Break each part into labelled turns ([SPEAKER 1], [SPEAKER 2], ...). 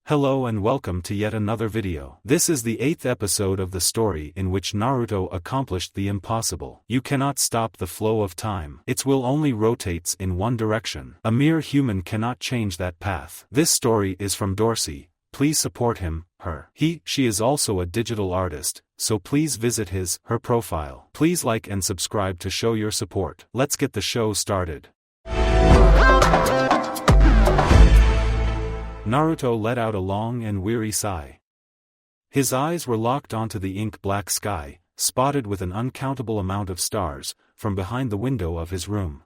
[SPEAKER 1] Hello and welcome to yet another video. This is the 8th episode of the story in which Naruto accomplished the impossible. You cannot stop the flow of time. Its will only rotates in one direction. A mere human cannot change that path. This story is from Dorsey. Please support him, her. She is also a digital artist, so please visit her profile. Please like and subscribe to show your support. Let's get the show started. Naruto let out a long and weary sigh. His eyes were locked onto the ink-black sky, spotted with an uncountable amount of stars, from behind the window of his room.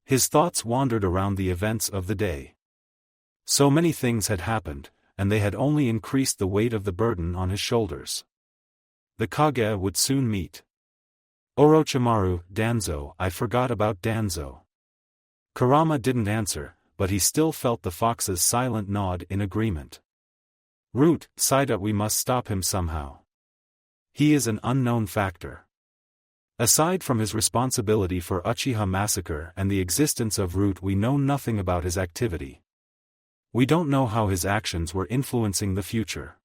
[SPEAKER 1] His thoughts wandered around the events of the day. So many things had happened, and they had only increased the weight of the burden on his shoulders. The Kage would soon meet. Orochimaru, Danzo, I forgot about Danzo. Kurama didn't answer, but he still felt the fox's silent nod in agreement. Root, Saida, we must stop him somehow. He is an unknown factor. Aside from his responsibility for Uchiha massacre and the existence of Root, we know nothing about his activity. We don't know how his actions were influencing the future.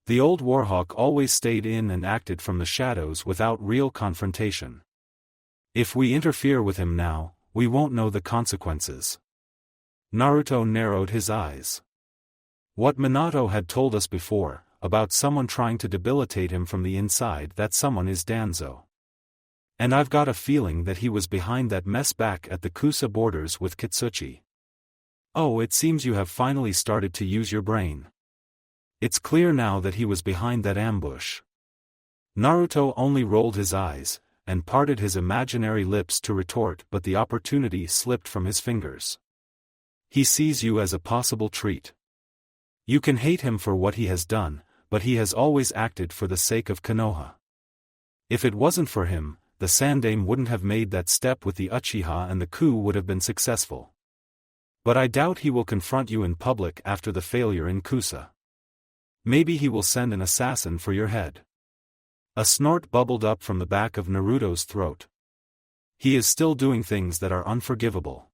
[SPEAKER 1] The old Warhawk always stayed in and acted from the shadows without real confrontation. If we interfere with him now, we won't know the consequences. Naruto narrowed his eyes. What Minato had told us before, about someone trying to debilitate him from the inside, that someone is Danzo. And I've got a feeling that he was behind that mess back at the Kusa borders with Kitsuchi. Oh, it seems you have finally started to use your brain. It's clear now that he was behind that ambush. Naruto only rolled his eyes, and parted his imaginary lips to retort, but the opportunity slipped from his fingers. He sees you as a possible treat. You can hate him for what he has done, but he has always acted for the sake of Konoha. If it wasn't for him, the Sandaime wouldn't have made that step with the Uchiha and the coup would have been successful. But I doubt he will confront you in public after the failure in Kusa. Maybe he will send an assassin for your head. A snort bubbled up from the back of Naruto's throat. He is still doing things that are unforgivable.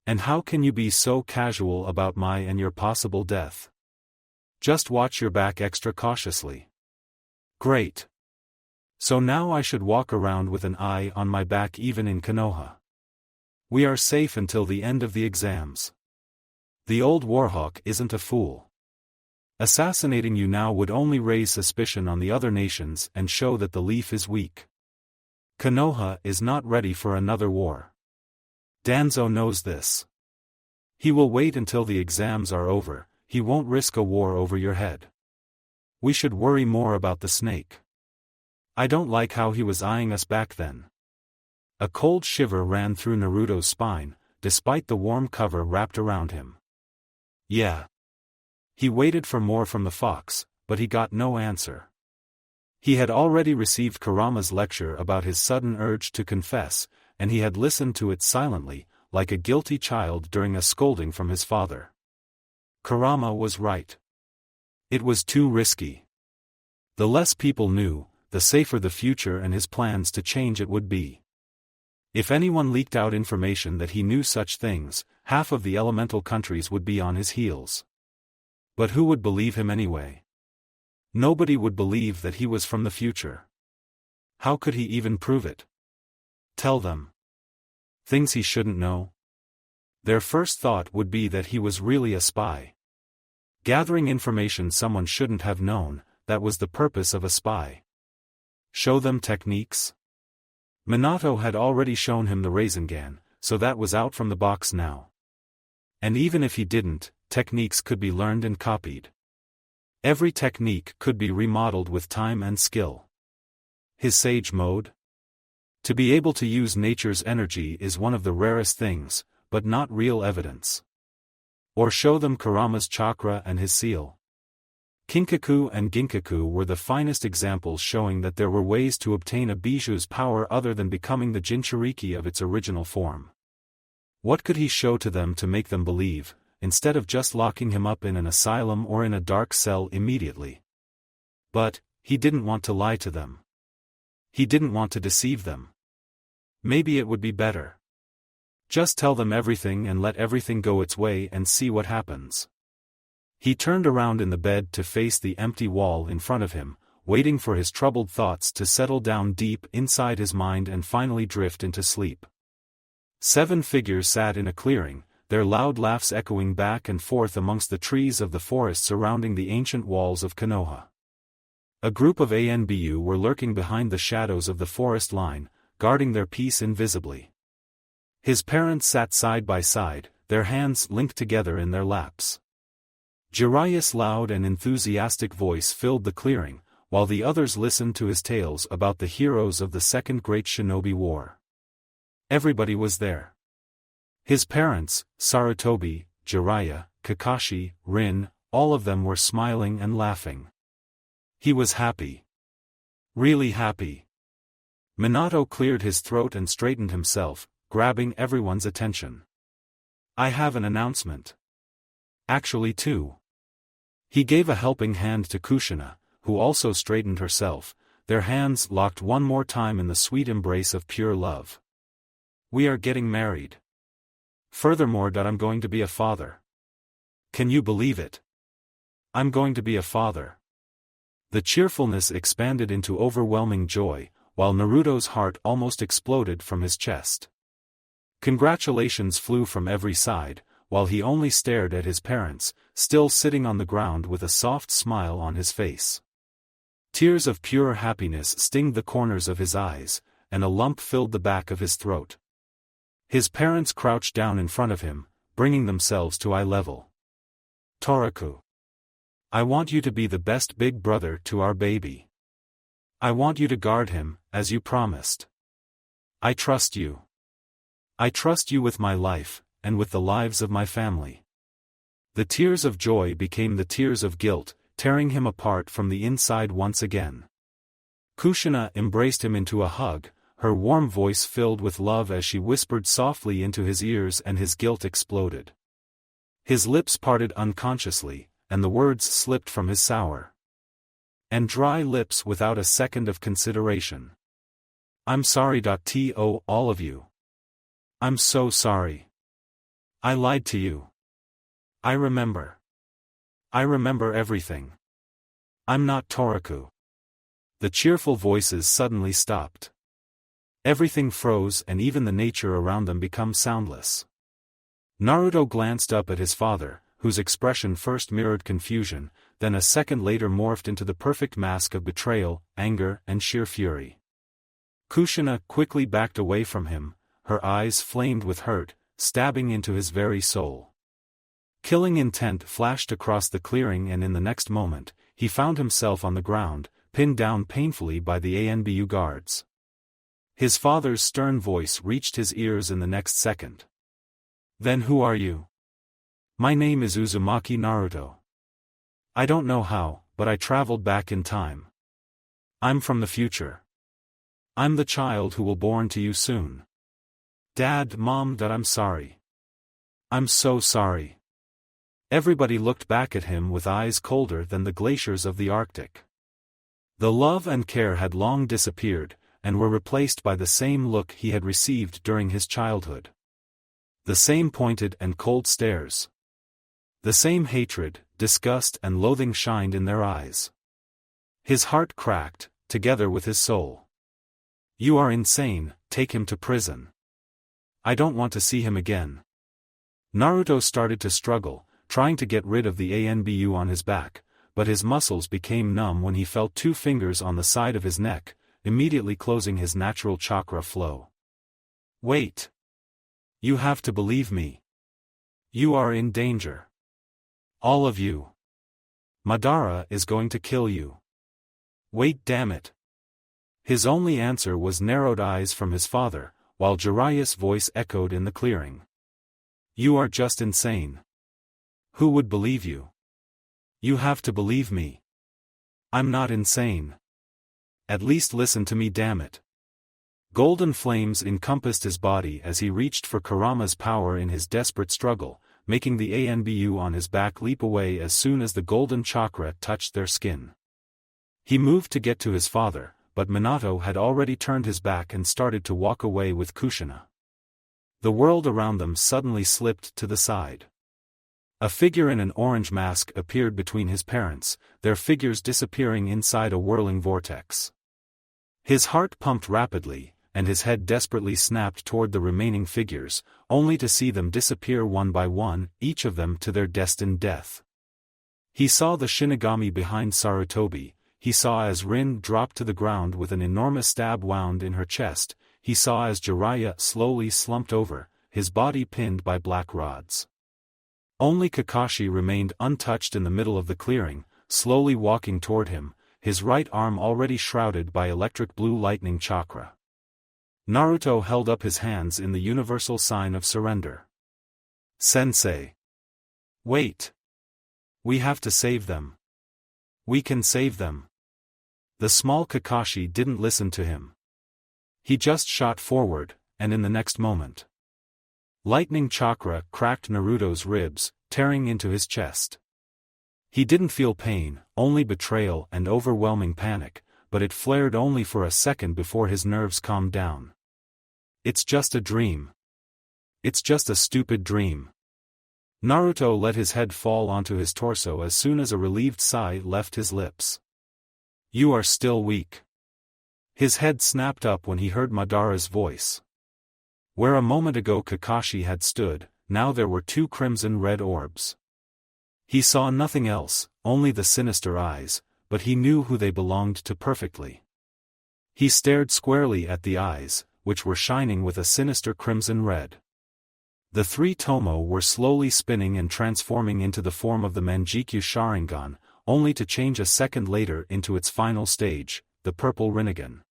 [SPEAKER 1] And how can you be so casual about my and your possible death? Just watch your back extra cautiously. Great. So now I should walk around with an eye on my back even in Konoha. We are safe until the end of the exams. The old Warhawk isn't a fool. Assassinating you now would only raise suspicion on the other nations and show that the leaf is weak. Konoha is not ready for another war. Danzo knows this. He will wait until the exams are over, he won't risk a war over your head. We should worry more about the snake. I don't like how he was eyeing us back then. A cold shiver ran through Naruto's spine, despite the warm cover wrapped around him. Yeah. He waited for more from the fox, but he got no answer. He had already received Kurama's lecture about his sudden urge to confess, and he had listened to it silently, like a guilty child during a scolding from his father. Kurama was right. It was too risky. The less people knew, the safer the future and his plans to change it would be. If anyone leaked out information that he knew such things, half of the elemental countries would be on his heels. But who would believe him anyway? Nobody would believe that he was from the future. How could he even prove it? Tell them things he shouldn't know? Their first thought would be that he was really a spy. Gathering information someone shouldn't have known, that was the purpose of a spy. Show them techniques? Minato had already shown him the Rasengan, so that was out from the box now. And even if he didn't, techniques could be learned and copied. Every technique could be remodeled with time and skill. His sage mode? To be able to use nature's energy is one of the rarest things, but not real evidence. Or show them Kurama's chakra and his seal. Kinkaku and Ginkaku were the finest examples showing that there were ways to obtain a Bijuu's power other than becoming the Jinchuriki of its original form. What could he show to them to make them believe, instead of just locking him up in an asylum or in a dark cell immediately? But he didn't want to lie to them. He didn't want to deceive them. Maybe it would be better. Just tell them everything and let everything go its way and see what happens. He turned around in the bed to face the empty wall in front of him, waiting for his troubled thoughts to settle down deep inside his mind and finally drift into sleep. 7 figures sat in a clearing, their loud laughs echoing back and forth amongst the trees of the forest surrounding the ancient walls of Konoha. A group of Anbu were lurking behind the shadows of the forest line, guarding their peace invisibly. His parents sat side by side, their hands linked together in their laps. Jiraiya's loud and enthusiastic voice filled the clearing, while the others listened to his tales about the heroes of the Second Great Shinobi War. Everybody was there. His parents, Sarutobi, Jiraiya, Kakashi, Rin, all of them were smiling and laughing. He was happy. Really happy. Minato cleared his throat and straightened himself, grabbing everyone's attention. I have an announcement. Actually 2. He gave a helping hand to Kushina, who also straightened herself, their hands locked one more time in the sweet embrace of pure love. We are getting married. Furthermore, I'm going to be a father. Can you believe it? I'm going to be a father. The cheerfulness expanded into overwhelming joy, while Naruto's heart almost exploded from his chest. Congratulations flew from every side, while he only stared at his parents, still sitting on the ground with a soft smile on his face. Tears of pure happiness stinged the corners of his eyes, and a lump filled the back of his throat. His parents crouched down in front of him, bringing themselves to eye level. Toraku. I want you to be the best big brother to our baby. I want you to guard him, as you promised. I trust you. I trust you with my life, and with the lives of my family. The tears of joy became the tears of guilt, tearing him apart from the inside once again. Kushina embraced him into a hug, her warm voice filled with love as she whispered softly into his ears, and his guilt exploded. His lips parted unconsciously, and the words slipped from his sour and dry lips without a second of consideration. I'm sorry. To all of you. I'm so sorry. I lied to you. I remember. I remember everything. I'm not Toraku. The cheerful voices suddenly stopped. Everything froze, and even the nature around them became soundless. Naruto glanced up at his father, whose expression first mirrored confusion, then a second later morphed into the perfect mask of betrayal, anger, and sheer fury. Kushina quickly backed away from him, her eyes flamed with hurt, stabbing into his very soul. Killing intent flashed across the clearing, and in the next moment, he found himself on the ground, pinned down painfully by the Anbu guards. His father's stern voice reached his ears in the next second. Then who are you? My name is Uzumaki Naruto. I don't know how, but I traveled back in time. I'm from the future. I'm the child who will born to you soon. Dad, Mom, I'm sorry. I'm so sorry. Everybody looked back at him with eyes colder than the glaciers of the Arctic. The love and care had long disappeared, and were replaced by the same look he had received during his childhood. The same pointed and cold stares. The same hatred, disgust, and loathing shined in their eyes. His heart cracked, together with his soul. You are insane, take him to prison. I don't want to see him again. Naruto started to struggle, trying to get rid of the Anbu on his back, but his muscles became numb when he felt 2 fingers on the side of his neck, immediately closing his natural chakra flow. Wait. You have to believe me. You are in danger. All of you. Madara is going to kill you. Wait, damn it. His only answer was narrowed eyes from his father, while Jiraiya's voice echoed in the clearing. You are just insane. Who would believe you? You have to believe me. I'm not insane. At least listen to me, damn it. Golden flames encompassed his body as he reached for Kurama's power in his desperate struggle, making the Anbu on his back leap away as soon as the golden chakra touched their skin. He moved to get to his father, but Minato had already turned his back and started to walk away with Kushina. The world around them suddenly slipped to the side. A figure in an orange mask appeared between his parents, their figures disappearing inside a whirling vortex. His heart pumped rapidly, and his head desperately snapped toward the remaining figures, only to see them disappear one by one, each of them to their destined death. He saw the Shinigami behind Sarutobi, he saw as Rin dropped to the ground with an enormous stab wound in her chest, he saw as Jiraiya slowly slumped over, his body pinned by black rods. Only Kakashi remained untouched in the middle of the clearing, slowly walking toward him, his right arm already shrouded by electric blue lightning chakra. Naruto held up his hands in the universal sign of surrender. "Sensei. Wait. We have to save them. We can save them." The small Kakashi didn't listen to him. He just shot forward, and in the next moment, lightning chakra cracked Naruto's ribs, tearing into his chest. He didn't feel pain, only betrayal and overwhelming panic, but it flared only for a second before his nerves calmed down. It's just a dream. It's just a stupid dream. Naruto let his head fall onto his torso as soon as a relieved sigh left his lips. "You are still weak." His head snapped up when he heard Madara's voice. Where a moment ago Kakashi had stood, now there were two crimson-red orbs. He saw nothing else, only the sinister eyes, but he knew who they belonged to perfectly. He stared squarely at the eyes, which were shining with a sinister crimson red. The three Tomo were slowly spinning and transforming into the form of the Manjikyu Sharingan, only to change a second later into its final stage, the purple Rinnegan.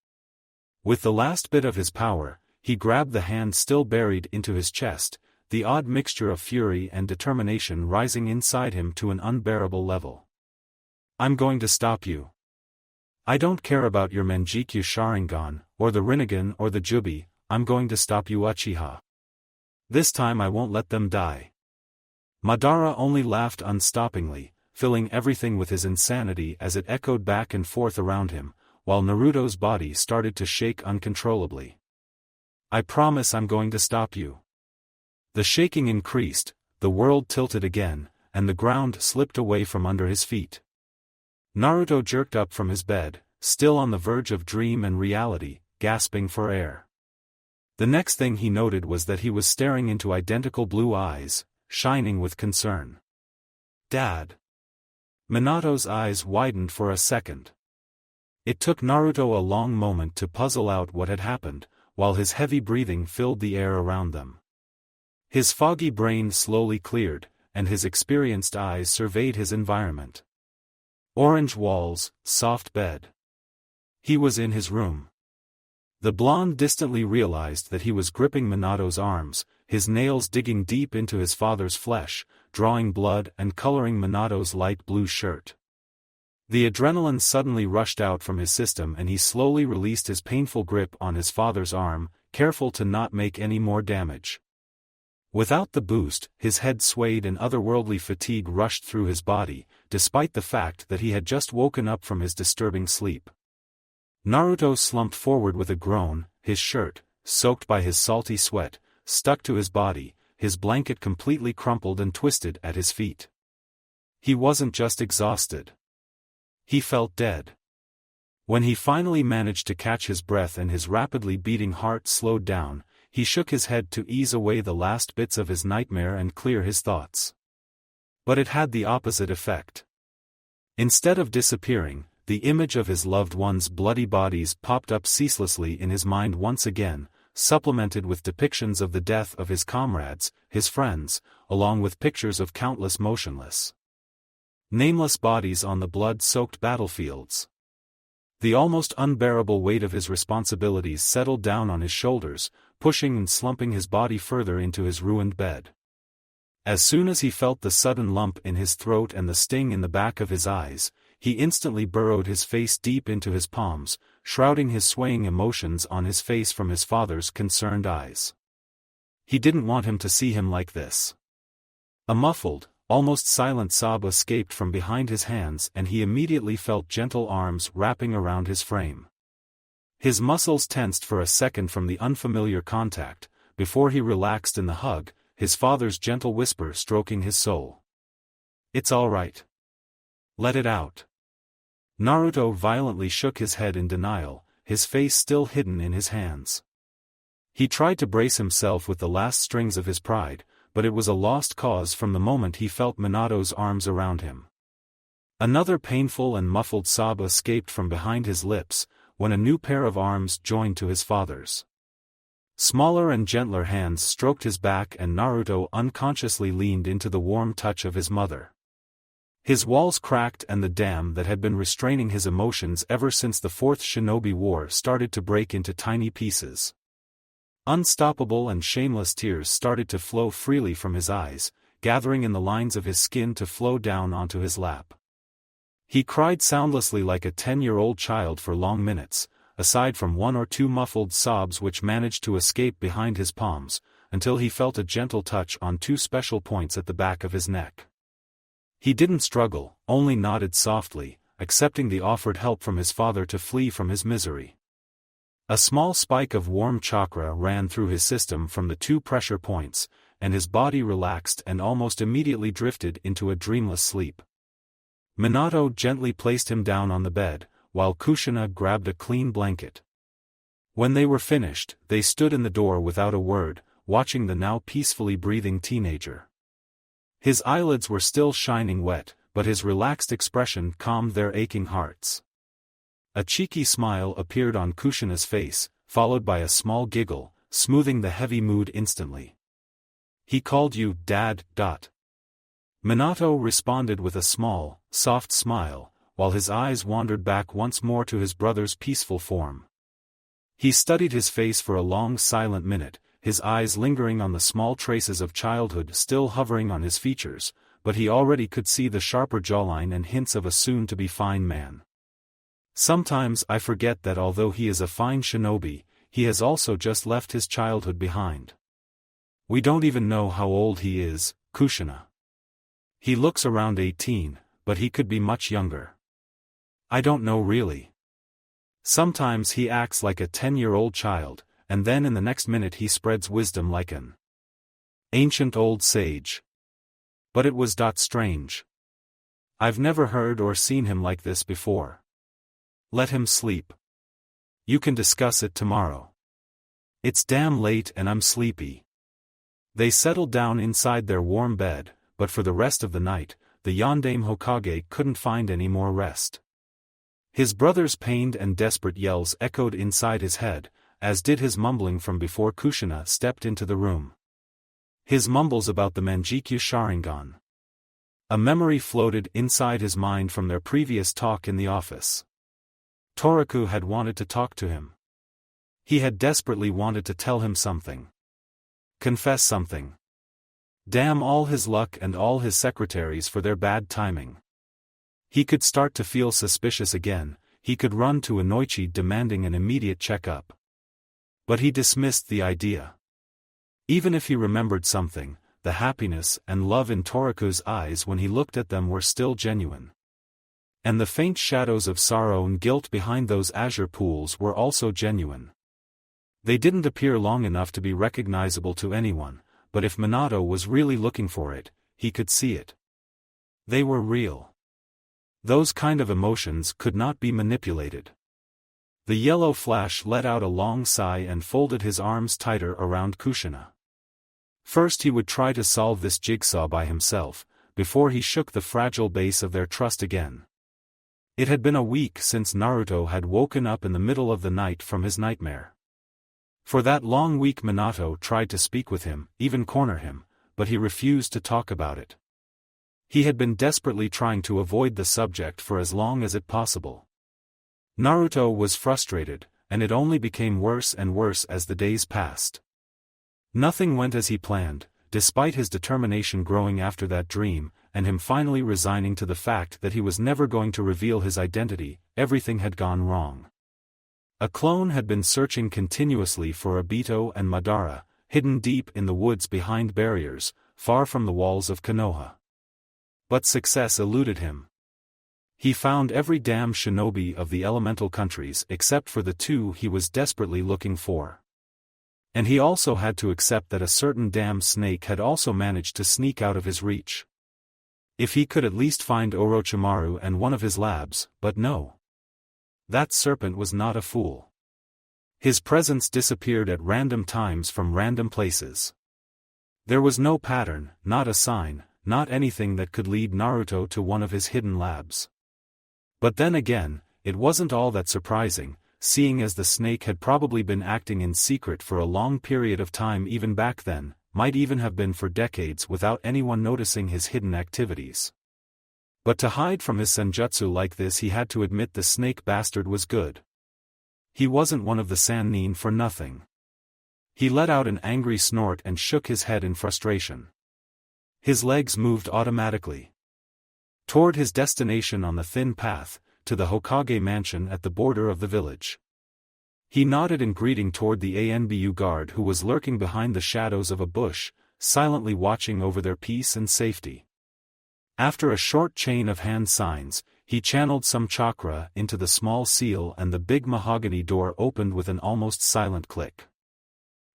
[SPEAKER 1] With the last bit of his power, he grabbed the hand still buried into his chest, the odd mixture of fury and determination rising inside him to an unbearable level. "I'm going to stop you. I don't care about your Manjikyu Sharingan, or the Rinnegan or the Jubi, I'm going to stop you Uchiha. This time I won't let them die." Madara only laughed unstoppingly, filling everything with his insanity as it echoed back and forth around him, while Naruto's body started to shake uncontrollably. "I promise I'm going to stop you." The shaking increased, the world tilted again, and the ground slipped away from under his feet. Naruto jerked up from his bed, still on the verge of dream and reality, gasping for air. The next thing he noted was that he was staring into identical blue eyes, shining with concern. "Dad." Minato's eyes widened for a second. It took Naruto a long moment to puzzle out what had happened, while his heavy breathing filled the air around them. His foggy brain slowly cleared, and his experienced eyes surveyed his environment. Orange walls, soft bed. He was in his room. The blonde distantly realized that he was gripping Minato's arms, his nails digging deep into his father's flesh, drawing blood and coloring Minato's light blue shirt. The adrenaline suddenly rushed out from his system and he slowly released his painful grip on his father's arm, careful to not make any more damage. Without the boost, his head swayed and otherworldly fatigue rushed through his body, despite the fact that he had just woken up from his disturbing sleep. Naruto slumped forward with a groan, his shirt, soaked by his salty sweat, stuck to his body, his blanket completely crumpled and twisted at his feet. He wasn't just exhausted. He felt dead. When he finally managed to catch his breath and his rapidly beating heart slowed down, he shook his head to ease away the last bits of his nightmare and clear his thoughts. But it had the opposite effect. Instead of disappearing, the image of his loved ones' bloody bodies popped up ceaselessly in his mind once again, supplemented with depictions of the death of his comrades, his friends, along with pictures of countless motionless, nameless bodies on the blood-soaked battlefields. The almost unbearable weight of his responsibilities settled down on his shoulders, pushing and slumping his body further into his ruined bed. As soon as he felt the sudden lump in his throat and the sting in the back of his eyes, he instantly burrowed his face deep into his palms, shrouding his swaying emotions on his face from his father's concerned eyes. He didn't want him to see him like this. A muffled, almost silent sob escaped from behind his hands and he immediately felt gentle arms wrapping around his frame. His muscles tensed for a second from the unfamiliar contact, before he relaxed in the hug, his father's gentle whisper stroking his soul. It's all right. Let it out. Naruto violently shook his head in denial, his face still hidden in his hands. He tried to brace himself with the last strings of his pride, but it was a lost cause from the moment he felt Minato's arms around him. Another painful and muffled sob escaped from behind his lips, when a new pair of arms joined to his father's. Smaller and gentler hands stroked his back and Naruto unconsciously leaned into the warm touch of his mother. His walls cracked and the dam that had been restraining his emotions ever since the Fourth Shinobi War started to break into tiny pieces. Unstoppable and shameless tears started to flow freely from his eyes, gathering in the lines of his skin to flow down onto his lap. He cried soundlessly like a 10-year-old child for long minutes, aside from one or two muffled sobs which managed to escape behind his palms, until he felt a gentle touch on two special points at the back of his neck. He didn't struggle, only nodded softly, accepting the offered help from his father to flee from his misery. A small spike of warm chakra ran through his system from the two pressure points, and his body relaxed and almost immediately drifted into a dreamless sleep. Minato gently placed him down on the bed, while Kushina grabbed a clean blanket. When they were finished, they stood in the door without a word, watching the now peacefully breathing teenager. His eyelids were still shining wet, but his relaxed expression calmed their aching hearts. A cheeky smile appeared on Kushina's face, followed by a small giggle, smoothing the heavy mood instantly. "He called you Dad." Minato responded with a small, soft smile, while his eyes wandered back once more to his brother's peaceful form. He studied his face for a long silent minute, his eyes lingering on the small traces of childhood still hovering on his features, but he already could see the sharper jawline and hints of a soon-to-be fine man. "Sometimes I forget that although he is a fine shinobi, he has also just left his childhood behind. We don't even know how old he is, Kushina. He looks around 18, but he could be much younger. I don't know really. Sometimes he acts like a 10-year-old child, and then in the next minute he spreads wisdom like an ancient old sage. But it was strange. I've never heard or seen him like this before. Let him sleep. You can discuss it tomorrow. It's damn late and I'm sleepy." They settled down inside their warm bed, but for the rest of the night, the Yondaime Hokage couldn't find any more rest. His brother's pained and desperate yells echoed inside his head, as did his mumbling from before Kushina stepped into the room. His mumbles about the Manjikyu Sharingan. A memory floated inside his mind from their previous talk in the office. Toraku had wanted to talk to him. He had desperately wanted to tell him something. Confess something. Damn all his luck and all his secretaries for their bad timing. He could start to feel suspicious again, he could run to Inoichi demanding an immediate checkup. But he dismissed the idea. Even if he remembered something, the happiness and love in Toraku's eyes when he looked at them were still genuine. And the faint shadows of sorrow and guilt behind those azure pools were also genuine. They didn't appear long enough to be recognizable to anyone, but if Minato was really looking for it, he could see it. They were real. Those kind of emotions could not be manipulated. The yellow flash let out a long sigh and folded his arms tighter around Kushina. First he would try to solve this jigsaw by himself, before he shook the fragile base of their trust again. It had been a week since Naruto had woken up in the middle of the night from his nightmare. For that long week Minato tried to speak with him, even corner him, but he refused to talk about it. He had been desperately trying to avoid the subject for as long as it possible. Naruto was frustrated, and it only became worse and worse as the days passed. Nothing went as he planned, despite his determination growing after that dream, and him finally resigning to the fact that he was never going to reveal his identity. Everything had gone wrong. A clone had been searching continuously for Obito and Madara, hidden deep in the woods behind barriers, far from the walls of Konoha. But success eluded him. He found every damn shinobi of the elemental countries except for the two he was desperately looking for. And he also had to accept that a certain damn snake had also managed to sneak out of his reach. If he could at least find Orochimaru and one of his labs, but no. That serpent was not a fool. His presence disappeared at random times from random places. There was no pattern, not a sign, not anything that could lead Naruto to one of his hidden labs. But then again, it wasn't all that surprising, seeing as the snake had probably been acting in secret for a long period of time even back then, might even have been for decades without anyone noticing his hidden activities. But to hide from his senjutsu like this, he had to admit the snake bastard was good. He wasn't one of the Sannin for nothing. He let out an angry snort and shook his head in frustration. His legs moved automatically toward his destination on the thin path, to the Hokage mansion at the border of the village. He nodded in greeting toward the Anbu guard who was lurking behind the shadows of a bush, silently watching over their peace and safety. After a short chain of hand signs, he channeled some chakra into the small seal and the big mahogany door opened with an almost silent click.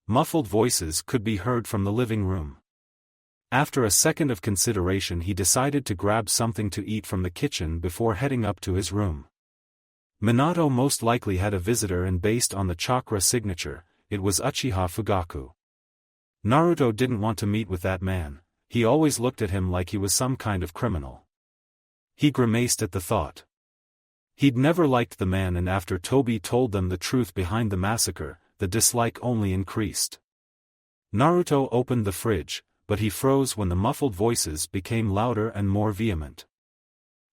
[SPEAKER 1] Muffled voices could be heard from the living room. After a second of consideration, he decided to grab something to eat from the kitchen before heading up to his room. Minato most likely had a visitor, and based on the chakra signature, it was Uchiha Fugaku. Naruto didn't want to meet with that man. He always looked at him like he was some kind of criminal. He grimaced at the thought. He'd never liked the man, and after Tobi told them the truth behind the massacre, the dislike only increased. Naruto opened the fridge, but he froze when the muffled voices became louder and more vehement.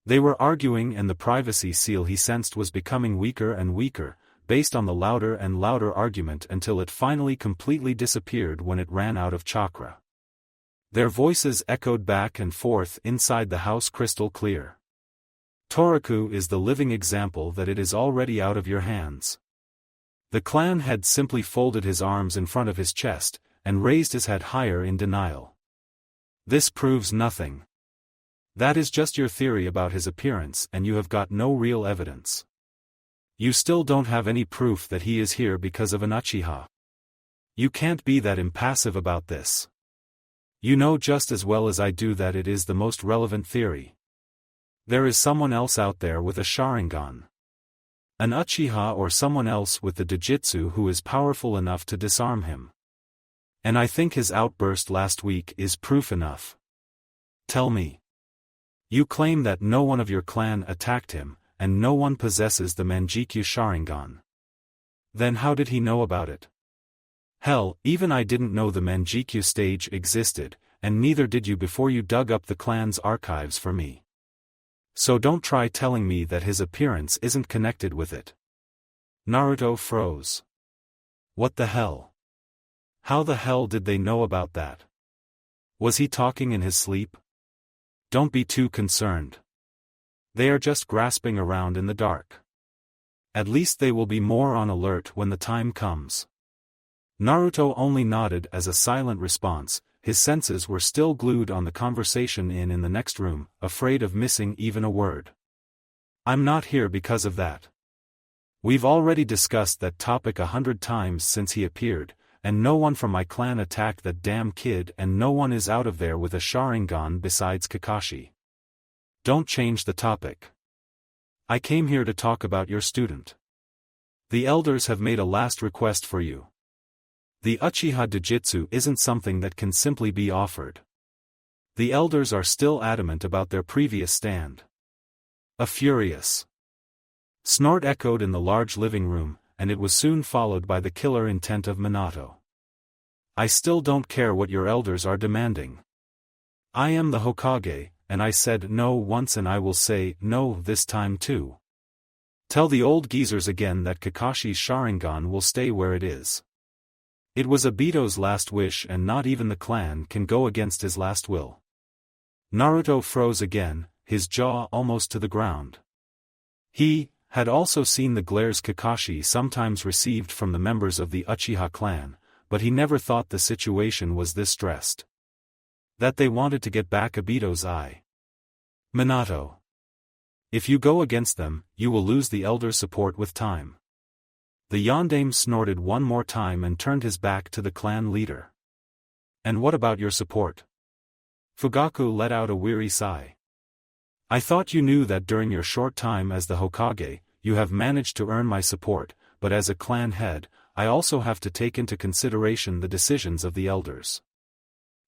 [SPEAKER 1] They were arguing, and the privacy seal he sensed was becoming weaker and weaker, based on the louder and louder argument until it finally completely disappeared when it ran out of chakra. Their voices echoed back and forth inside the house crystal clear. Toraku is the living example that it is already out of your hands. The clan head simply folded his arms in front of his chest, and raised his head higher in denial. This proves nothing. That is just your theory about his appearance, and you have got no real evidence. You still don't have any proof that he is here because of an Uchiha. You can't be that impassive about this. You know just as well as I do that it is the most relevant theory. There is someone else out there with a Sharingan. An Uchiha or someone else with the Dojutsu who is powerful enough to disarm him. And I think his outburst last week is proof enough. Tell me. You claim that no one of your clan attacked him, and no one possesses the Manjikyu Sharingan. Then how did he know about it? Hell, even I didn't know the Manjikyu stage existed, and neither did you before you dug up the clan's archives for me. So don't try telling me that his appearance isn't connected with it. Naruto froze. What the hell? How the hell did they know about that? Was he talking in his sleep? Don't be too concerned. They are just grasping around in the dark. At least they will be more on alert when the time comes. Naruto only nodded as a silent response. His senses were still glued on the conversation in the next room, afraid of missing even a word. I'm not here because of that. We've already discussed that topic 100 times since he appeared, and no one from my clan attacked that damn kid, and no one is out of there with a Sharingan besides Kakashi. Don't change the topic. I came here to talk about your student. The elders have made a last request for you. The Uchiha Dojutsu isn't something that can simply be offered. The elders are still adamant about their previous stand. A furious snort echoed in the large living room, and it was soon followed by the killer intent of Minato. I still don't care what your elders are demanding. I am the Hokage, and I said no once and I will say no this time too. Tell the old geezers again that Kakashi's Sharingan will stay where it is. It was Obito's last wish, and not even the clan can go against his last will. Naruto froze again, his jaw almost to the ground. He had also seen the glares Kakashi sometimes received from the members of the Uchiha clan, but he never thought the situation was this stressed. That they wanted to get back Obito's eye. Minato. If you go against them, you will lose the elder support with time. The yondaime snorted one more time and turned his back to the clan leader. And what about your support? Fugaku let out a weary sigh. I thought you knew that during your short time as the Hokage, you have managed to earn my support, but as a clan head, I also have to take into consideration the decisions of the elders.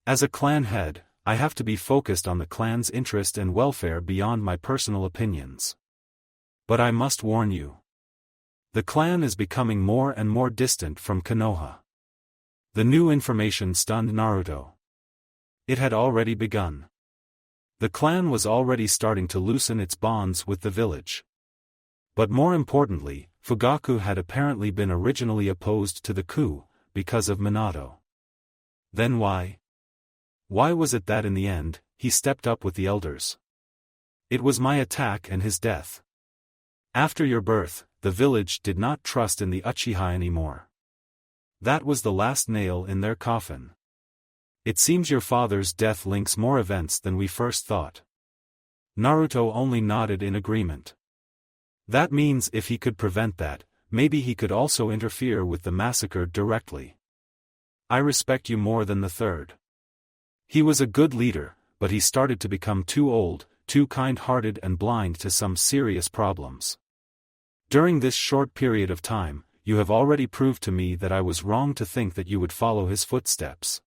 [SPEAKER 1] As a clan head, I have to be focused on the clan's interest and welfare beyond my personal opinions. But I must warn you. The clan is becoming more and more distant from Konoha. The new information stunned Naruto. It had already begun. The clan was already starting to loosen its bonds with the village. But more importantly, Fugaku had apparently been originally opposed to the coup, because of Minato. Then why? Why was it that in the end, he stepped up with the elders? It was my attack and his death. After your birth, the village did not trust in the Uchiha anymore. That was the last nail in their coffin. It seems your father's death links more events than we first thought. Naruto only nodded in agreement. That means if he could prevent that, maybe he could also interfere with the massacre directly. I respect you more than the third. He was a good leader, but he started to become too old, too kind-hearted and blind to some serious problems. During this short period of time, you have already proved to me that I was wrong to think that you would follow his footsteps.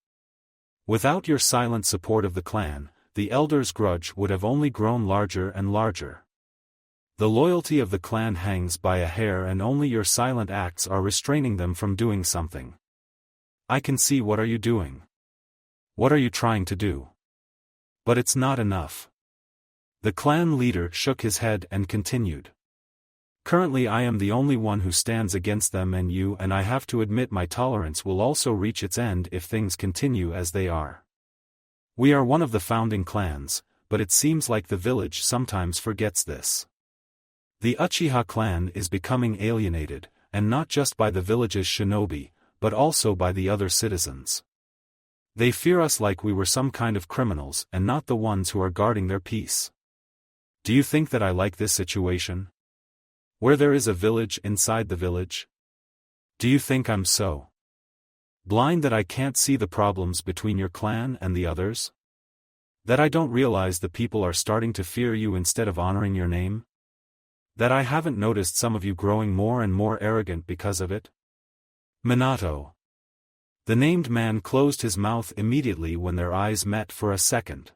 [SPEAKER 1] Without your silent support of the clan, the elders' grudge would have only grown larger and larger. The loyalty of the clan hangs by a hair and only your silent acts are restraining them from doing something. I can see what are you doing. What are you trying to do? But it's not enough. The clan leader shook his head and continued. Currently I am the only one who stands against them and I have to admit my tolerance will also reach its end if things continue as they are. We are one of the founding clans, but it seems like the village sometimes forgets this. The Uchiha clan is becoming alienated, and not just by the village's shinobi, but also by the other citizens. They fear us like we were some kind of criminals and not the ones who are guarding their peace. Do you think that I like this situation? Where there is a village inside the village? Do you think I'm so blind that I can't see the problems between your clan and the others? That I don't realize the people are starting to fear you instead of honoring your name? That I haven't noticed some of you growing more and more arrogant because of it? Minato. The named man closed his mouth immediately when their eyes met for a second.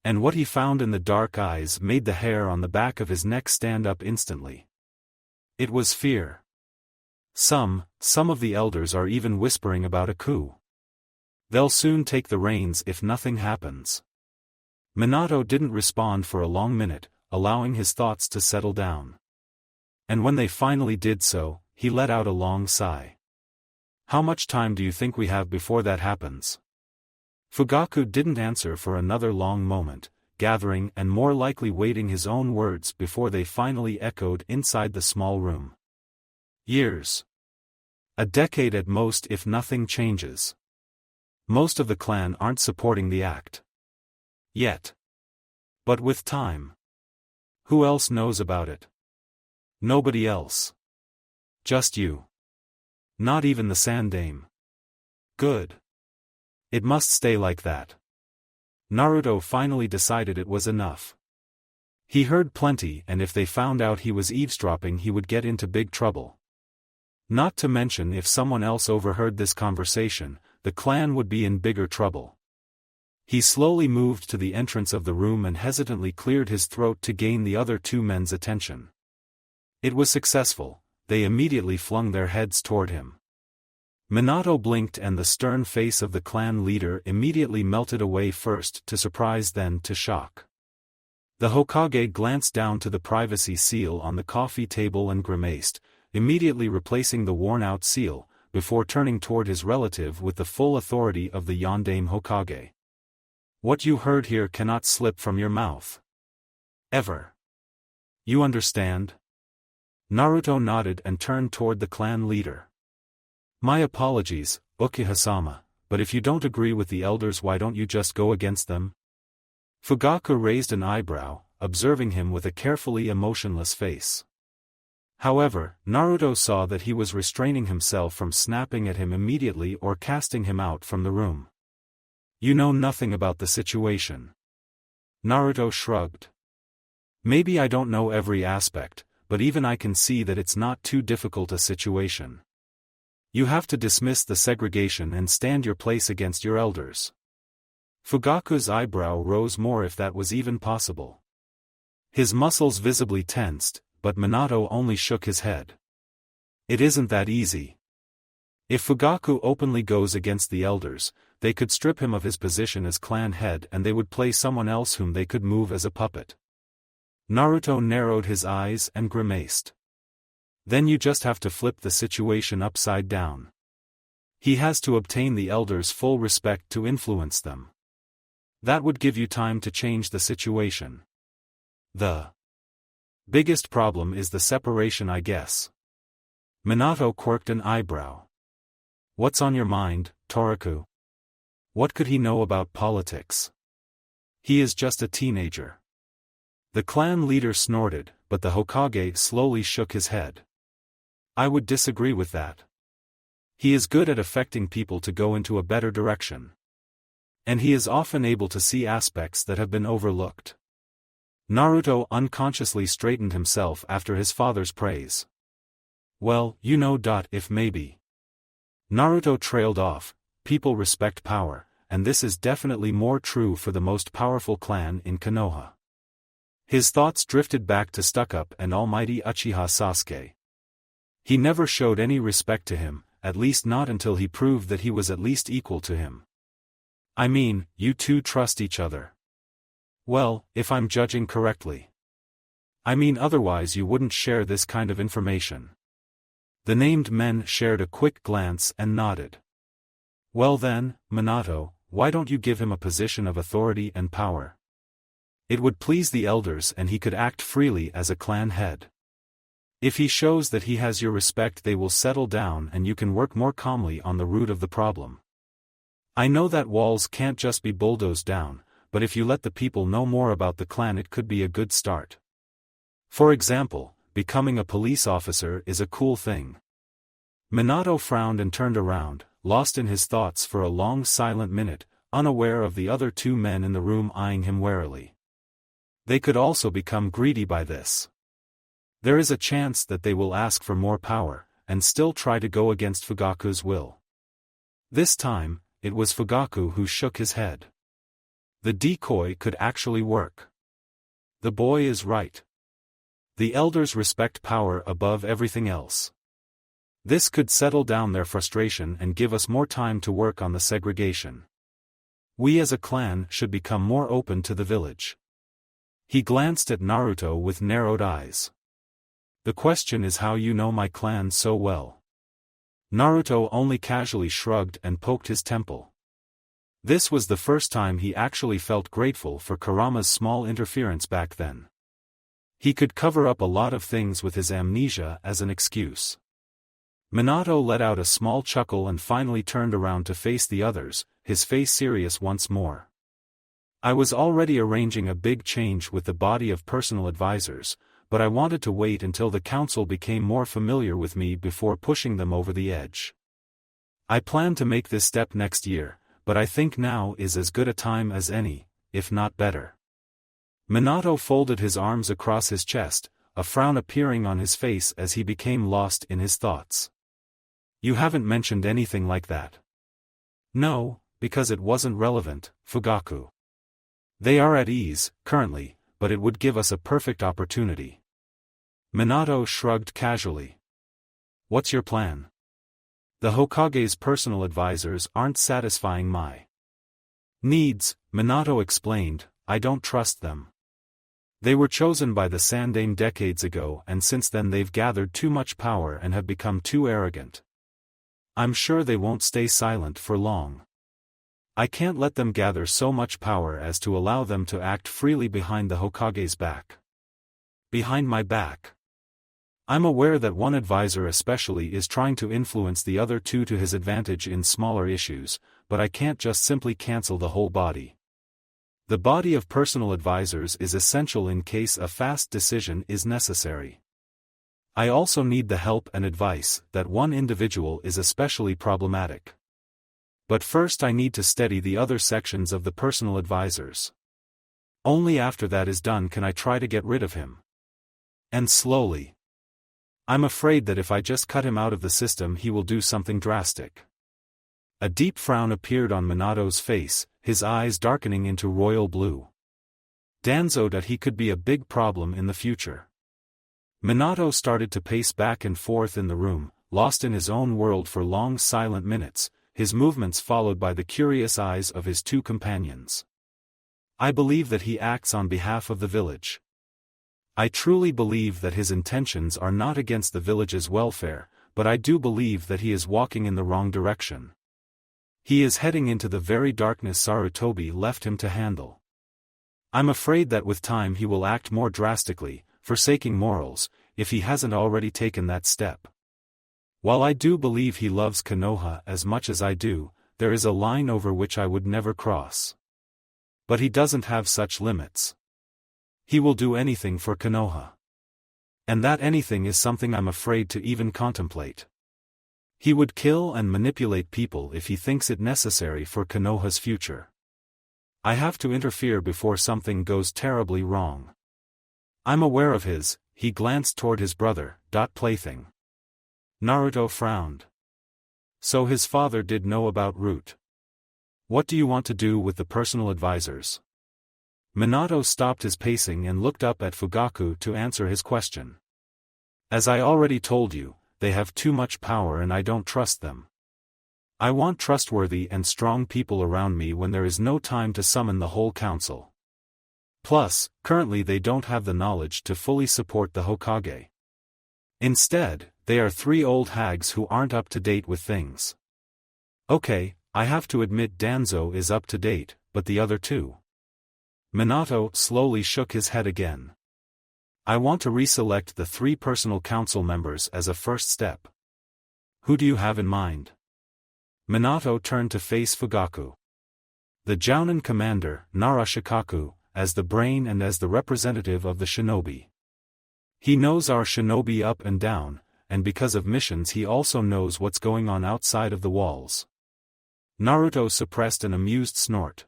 [SPEAKER 1] And what he found in the dark eyes made the hair on the back of his neck stand up instantly. It was fear. Some of the elders are even whispering about a coup. They'll soon take the reins if nothing happens. Minato didn't respond for a long minute, allowing his thoughts to settle down. And when they finally did so, he let out a long sigh. How much time do you think we have before that happens? Fugaku didn't answer for another long moment, gathering and more likely waiting his own words before they finally echoed inside the small room. Years. A decade at most if nothing changes. Most of the clan aren't supporting the act. Yet. But with time. Who else knows about it? Nobody else. Just you. Not even the Sandame. Good. It must stay like that. Naruto finally decided it was enough. He heard plenty and if they found out he was eavesdropping he would get into big trouble. Not to mention if someone else overheard this conversation, the clan would be in bigger trouble. He slowly moved to the entrance of the room and hesitantly cleared his throat to gain the other two men's attention. It was successful. They immediately flung their heads toward him. Minato blinked and the stern face of the clan leader immediately melted away first to surprise then to shock. The Hokage glanced down to the privacy seal on the coffee table and grimaced, immediately replacing the worn-out seal, before turning toward his relative with the full authority of the Yondaime Hokage. What you heard here cannot slip from your mouth. Ever. You understand? Naruto nodded and turned toward the clan leader. My apologies, Uchiha-sama, but if you don't agree with the elders why don't you just go against them? Fugaku raised an eyebrow, observing him with a carefully emotionless face. However, Naruto saw that he was restraining himself from snapping at him immediately or casting him out from the room. You know nothing about the situation. Naruto shrugged. Maybe I don't know every aspect, but even I can see that it's not too difficult a situation. You have to dismiss the segregation and stand your place against your elders. Fugaku's eyebrow rose more if that was even possible. His muscles visibly tensed, but Minato only shook his head. It isn't that easy. If Fugaku openly goes against the elders, they could strip him of his position as clan head and they would play someone else whom they could move as a puppet. Naruto narrowed his eyes and grimaced. Then you just have to flip the situation upside down. He has to obtain the elders' full respect to influence them. That would give you time to change the situation. The biggest problem is the separation, I guess. Minato quirked an eyebrow. What's on your mind, Toriku? What could he know about politics? He is just a teenager. The clan leader snorted, but the Hokage slowly shook his head. I would disagree with that. He is good at affecting people to go into a better direction. And he is often able to see aspects that have been overlooked. Naruto unconsciously straightened himself after his father's praise. Well, you know. If maybe. Naruto trailed off, people respect power, and this is definitely more true for the most powerful clan in Konoha. His thoughts drifted back to stuck-up and almighty Uchiha Sasuke. He never showed any respect to him, at least not until he proved that he was at least equal to him. I mean, you two trust each other. Well, if I'm judging correctly. I mean, otherwise you wouldn't share this kind of information. The named men shared a quick glance and nodded. Well then, Minato, why don't you give him a position of authority and power? It would please the elders and he could act freely as a clan head. If he shows that he has your respect, they will settle down and you can work more calmly on the root of the problem. I know that walls can't just be bulldozed down, but if you let the people know more about the clan, it could be a good start. For example, becoming a police officer is a cool thing. Minato frowned and turned around, lost in his thoughts for a long silent minute, unaware of the other two men in the room eyeing him warily. They could also become greedy by this. There is a chance that they will ask for more power, and still try to go against Fugaku's will. This time, it was Fugaku who shook his head. The decoy could actually work. The boy is right. The elders respect power above everything else. This could settle down their frustration and give us more time to work on the segregation. We as a clan should become more open to the village. He glanced at Naruto with narrowed eyes. The question is how you know my clan so well. Naruto only casually shrugged and poked his temple. This was the first time he actually felt grateful for Kurama's small interference back then. He could cover up a lot of things with his amnesia as an excuse. Minato let out a small chuckle and finally turned around to face the others, his face serious once more. I was already arranging a big change with the body of personal advisors, but I wanted to wait until the council became more familiar with me before pushing them over the edge. I plan to make this step next year, but I think now is as good a time as any, if not better. Minato folded his arms across his chest, a frown appearing on his face as he became lost in his thoughts. You haven't mentioned anything like that. No, because it wasn't relevant, Fugaku. They are at ease, currently, but it would give us a perfect opportunity. Minato shrugged casually. What's your plan? The Hokage's personal advisors aren't satisfying my needs, Minato explained. I don't trust them. They were chosen by the Sandaime decades ago and since then they've gathered too much power and have become too arrogant. I'm sure they won't stay silent for long. I can't let them gather so much power as to allow them to act freely behind the Hokage's back. Behind my back. I'm aware that one advisor especially is trying to influence the other two to his advantage in smaller issues, but I can't just simply cancel the whole body. The body of personal advisors is essential in case a fast decision is necessary. I also need the help and advice that one individual is especially problematic. But first I need to steady the other sections of the personal advisors. Only after that is done can I try to get rid of him. And slowly. I'm afraid that if I just cut him out of the system he will do something drastic. A deep frown appeared on Minato's face, his eyes darkening into royal blue. Danzo that he could be a big problem in the future. Minato started to pace back and forth in the room, lost in his own world for long silent minutes, his movements followed by the curious eyes of his two companions. I believe that he acts on behalf of the village. I truly believe that his intentions are not against the village's welfare, but I do believe that he is walking in the wrong direction. He is heading into the very darkness Sarutobi left him to handle. I'm afraid that with time he will act more drastically, forsaking morals, if he hasn't already taken that step. While I do believe he loves Konoha as much as I do, there is a line over which I would never cross. But he doesn't have such limits. He will do anything for Konoha. And that anything is something I'm afraid to even contemplate. He would kill and manipulate people if he thinks it necessary for Konoha's future. I have to interfere before something goes terribly wrong. I'm aware of his, he glanced toward his brother, plaything. Naruto frowned. So his father did know about Root. What do you want to do with the personal advisors? Minato stopped his pacing and looked up at Fugaku to answer his question. As I already told you, they have too much power and I don't trust them. I want trustworthy and strong people around me when there is no time to summon the whole council. Plus, currently they don't have the knowledge to fully support the Hokage. Instead, they are three old hags who aren't up to date with things. Okay, I have to admit Danzo is up to date, but the other two? Minato slowly shook his head again. I want to reselect the three personal council members as a first step. Who do you have in mind? Minato turned to face Fugaku. The Jounin commander, Nara Shikaku, as the brain and as the representative of the shinobi. He knows our shinobi up and down, and because of missions he also knows what's going on outside of the walls. Naruto suppressed an amused snort.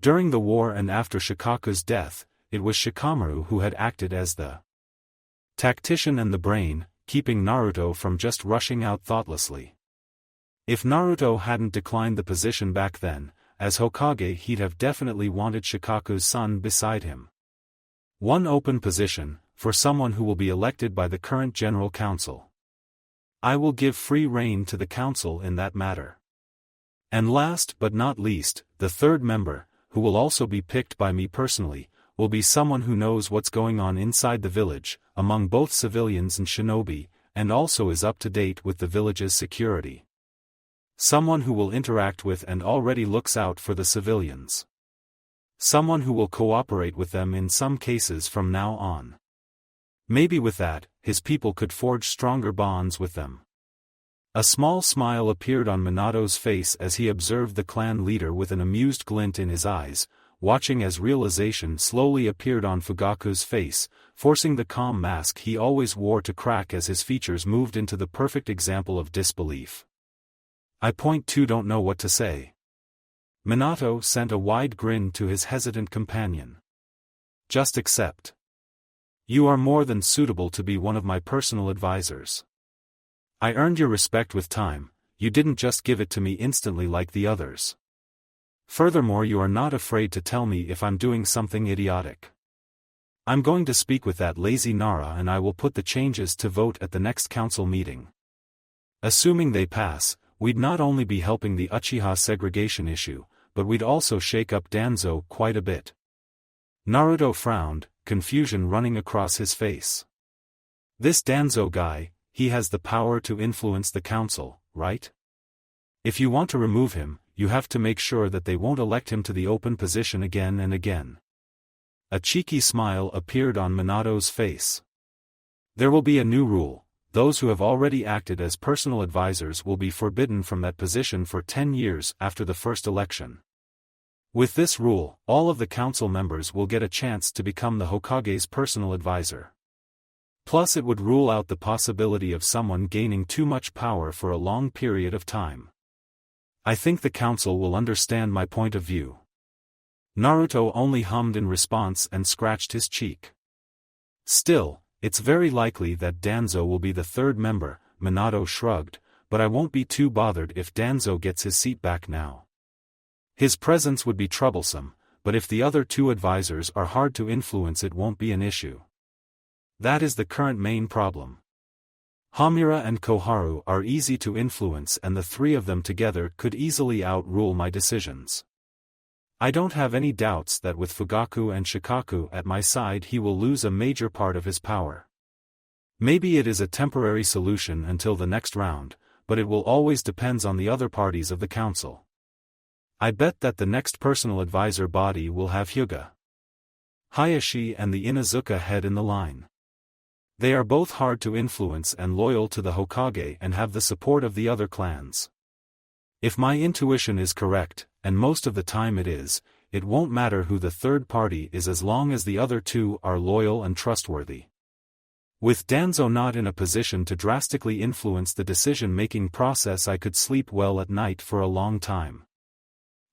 [SPEAKER 1] During the war and after Shikaku's death, it was Shikamaru who had acted as the tactician and the brain, keeping Naruto from just rushing out thoughtlessly. If Naruto hadn't declined the position back then, as Hokage he'd have definitely wanted Shikaku's son beside him. One open position, for someone who will be elected by the current General Council. I will give free rein to the council in that matter. And last but not least, the third member, who will also be picked by me personally, will be someone who knows what's going on inside the village, among both civilians and shinobi, and also is up to date with the village's security. Someone who will interact with and already looks out for the civilians. Someone who will cooperate with them in some cases from now on. Maybe with that, his people could forge stronger bonds with them. A small smile appeared on Minato's face as he observed the clan leader with an amused glint in his eyes, watching as realization slowly appeared on Fugaku's face, forcing the calm mask he always wore to crack as his features moved into the perfect example of disbelief. I don't know what to say. Minato sent a wide grin to his hesitant companion. Just accept. You are more than suitable to be one of my personal advisors. I earned your respect with time, you didn't just give it to me instantly like the others. Furthermore, you are not afraid to tell me if I'm doing something idiotic. I'm going to speak with that lazy Nara and I will put the changes to vote at the next council meeting. Assuming they pass, we'd not only be helping the Uchiha segregation issue, but we'd also shake up Danzo quite a bit. Naruto frowned, confusion running across his face. This Danzo guy, he has the power to influence the council, right? If you want to remove him, you have to make sure that they won't elect him to the open position again and again. A cheeky smile appeared on Minato's face. There will be a new rule. Those who have already acted as personal advisors will be forbidden from that position for 10 years after the first election. With this rule, all of the council members will get a chance to become the Hokage's personal advisor. Plus it would rule out the possibility of someone gaining too much power for a long period of time. I think the council will understand my point of view. Naruto only hummed in response and scratched his cheek. Still, it's very likely that Danzo will be the third member, Minato shrugged, but I won't be too bothered if Danzo gets his seat back now. His presence would be troublesome, but if the other two advisors are hard to influence it won't be an issue. That is the current main problem. Hamura and Koharu are easy to influence and the three of them together could easily outrule my decisions. I don't have any doubts that with Fugaku and Shikaku at my side he will lose a major part of his power. Maybe it is a temporary solution until the next round, but it will always depends on the other parties of the council. I bet that the next personal advisor body will have Hyuga, Hayashi and the Inuzuka head in the line. They are both hard to influence and loyal to the Hokage and have the support of the other clans. If my intuition is correct, and most of the time it is, it won't matter who the third party is as long as the other two are loyal and trustworthy. With Danzo not in a position to drastically influence the decision-making process, I could sleep well at night for a long time.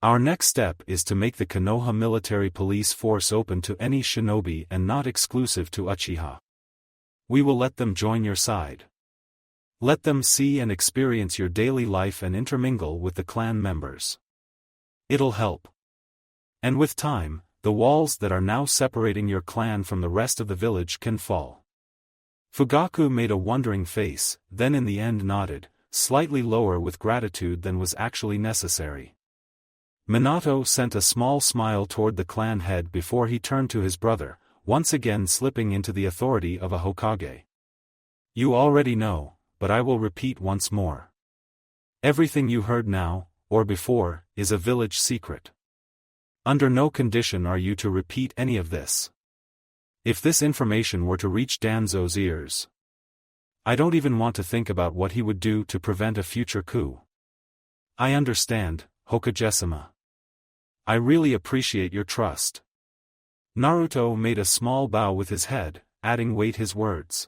[SPEAKER 1] Our next step is to make the Konoha military police force open to any shinobi and not exclusive to Uchiha. We will let them join your side. Let them see and experience your daily life and intermingle with the clan members. It'll help. And with time, the walls that are now separating your clan from the rest of the village can fall. Fugaku made a wondering face, then in the end nodded, slightly lower with gratitude than was actually necessary. Minato sent a small smile toward the clan head before he turned to his brother, once again slipping into the authority of a Hokage. You already know, but I will repeat once more. Everything you heard now, or before, is a village secret. Under no condition are you to repeat any of this. If this information were to reach Danzo's ears, I don't even want to think about what he would do to prevent a future coup. I understand, Hokage-sama. I really appreciate your trust. Naruto made a small bow with his head, adding weight his words.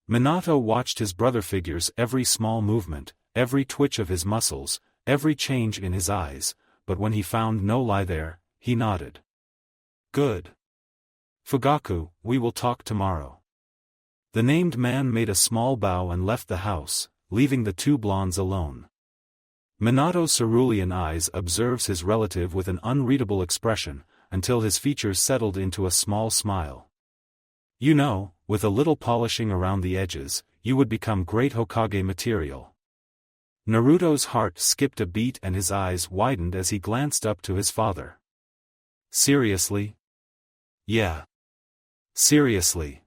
[SPEAKER 1] Minato watched his brother figure's every small movement, every twitch of his muscles, every change in his eyes, but when he found no lie there, he nodded. Good. Fugaku, we will talk tomorrow. The named man made a small bow and left the house, leaving the two blondes alone. Minato's cerulean eyes observes his relative with an unreadable expression, until his features settled into a small smile. You know, with a little polishing around the edges, you would become great Hokage material. Naruto's heart skipped a beat and his eyes widened as he glanced up to his father. Seriously? Yeah. Seriously.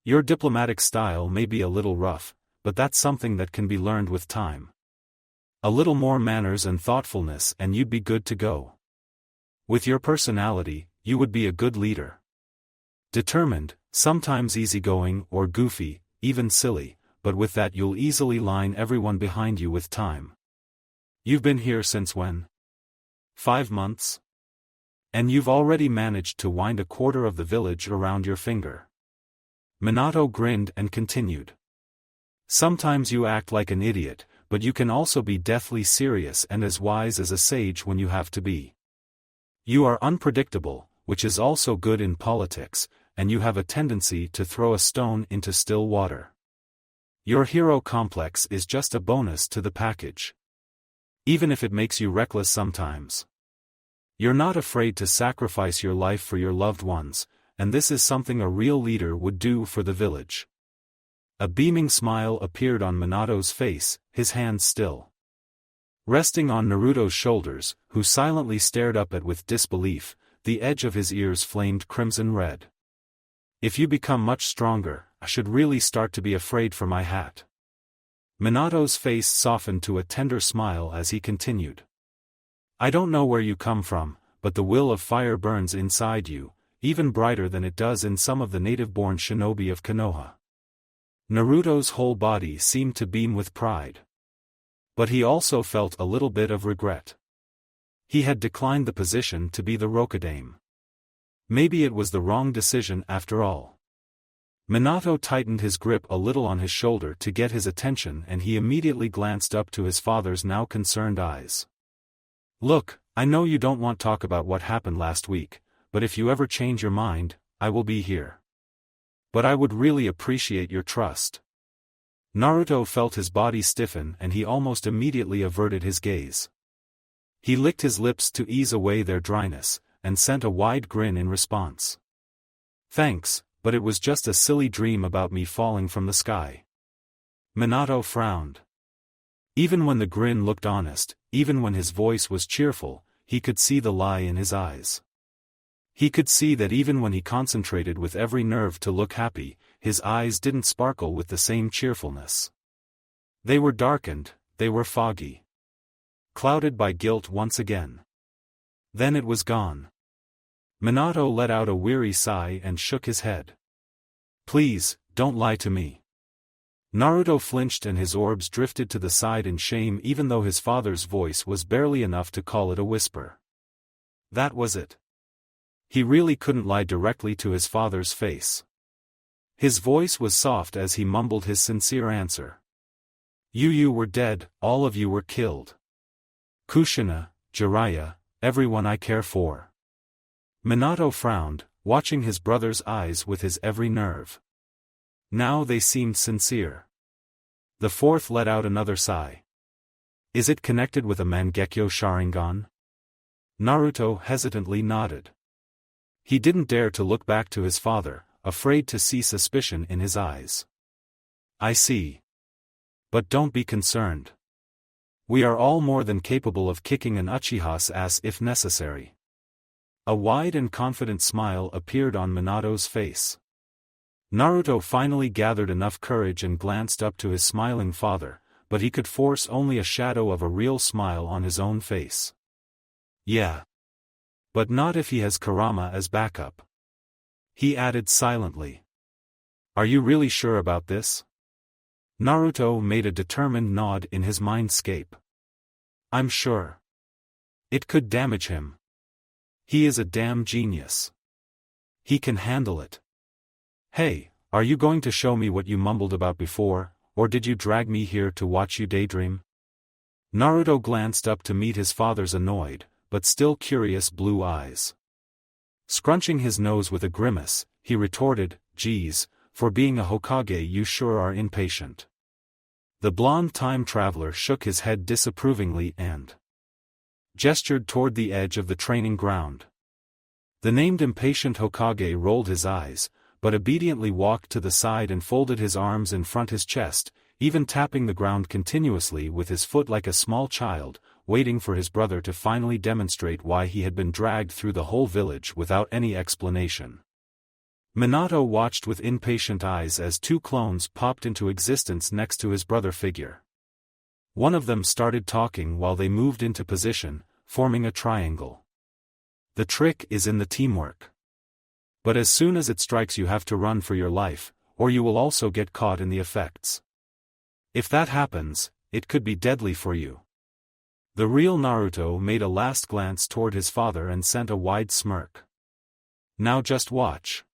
[SPEAKER 1] Your diplomatic style may be a little rough, but that's something that can be learned with time. A little more manners and thoughtfulness and you'd be good to go. With your personality, you would be a good leader. Determined, sometimes easygoing or goofy, even silly, but with that you'll easily line everyone behind you with time. You've been here since when? 5 months? And you've already managed to wind a quarter of the village around your finger. Minato grinned and continued. Sometimes you act like an idiot, but you can also be deathly serious and as wise as a sage when you have to be. You are unpredictable, which is also good in politics, and you have a tendency to throw a stone into still water. Your hero complex is just a bonus to the package. Even if it makes you reckless sometimes. You're not afraid to sacrifice your life for your loved ones, and this is something a real leader would do for the village. A beaming smile appeared on Minato's face, his hands still resting on Naruto's shoulders, who silently stared up at with disbelief. The edge of his ears flamed crimson red. If you become much stronger, I should really start to be afraid for my hat. Minato's face softened to a tender smile as he continued. I don't know where you come from, but the will of fire burns inside you, even brighter than it does in some of the native-born shinobi of Konoha. Naruto's whole body seemed to beam with pride. But he also felt a little bit of regret. He had declined the position to be the Rokudame. Maybe it was the wrong decision after all. Minato tightened his grip a little on his shoulder to get his attention and he immediately glanced up to his father's now concerned eyes. Look, I know you don't want to talk about what happened last week, but if you ever change your mind, I will be here. But I would really appreciate your trust. Naruto felt his body stiffen and he almost immediately averted his gaze. He licked his lips to ease away their dryness, and sent a wide grin in response. Thanks, but it was just a silly dream about me falling from the sky. Minato frowned. Even when the grin looked honest, even when his voice was cheerful, he could see the lie in his eyes. He could see that even when he concentrated with every nerve to look happy, his eyes didn't sparkle with the same cheerfulness. They were darkened, they were foggy. Clouded by guilt once again. Then it was gone. Minato let out a weary sigh and shook his head. Please, don't lie to me. Naruto flinched and his orbs drifted to the side in shame even though his father's voice was barely enough to call it a whisper. That was it. He really couldn't lie directly to his father's face. His voice was soft as he mumbled his sincere answer. You were dead, all of you were killed. Kushina, Jiraiya, everyone I care for. Minato frowned, watching his brother's eyes with his every nerve. Now they seemed sincere. The fourth let out another sigh. Is it connected with a Mangekyo Sharingan? Naruto hesitantly nodded. He didn't dare to look back to his father, afraid to see suspicion in his eyes. I see. But don't be concerned. We are all more than capable of kicking an Uchiha's ass if necessary. A wide and confident smile appeared on Minato's face. Naruto finally gathered enough courage and glanced up to his smiling father, but he could force only a shadow of a real smile on his own face. Yeah. But not if he has Kurama as backup. He added silently. Are you really sure about this? Naruto made a determined nod in his mindscape. I'm sure. It could damage him. He is a damn genius. He can handle it. Hey, are you going to show me what you mumbled about before, or did you drag me here to watch you daydream? Naruto glanced up to meet his father's annoyed, but still curious blue eyes. Scrunching his nose with a grimace, he retorted, Geez, for being a Hokage you sure are impatient. The blonde time traveler shook his head disapprovingly and gestured toward the edge of the training ground. The named impatient Hokage rolled his eyes, but obediently walked to the side and folded his arms in front his chest, even tapping the ground continuously with his foot like a small child, waiting for his brother to finally demonstrate why he had been dragged through the whole village without any explanation. Minato watched with impatient eyes as two clones popped into existence next to his brother figure. One of them started talking while they moved into position, forming a triangle. The trick is in the teamwork. But as soon as it strikes you have to run for your life, or you will also get caught in the effects. If that happens, it could be deadly for you. The real Naruto made a last glance toward his father and sent a wide smirk. Now just watch.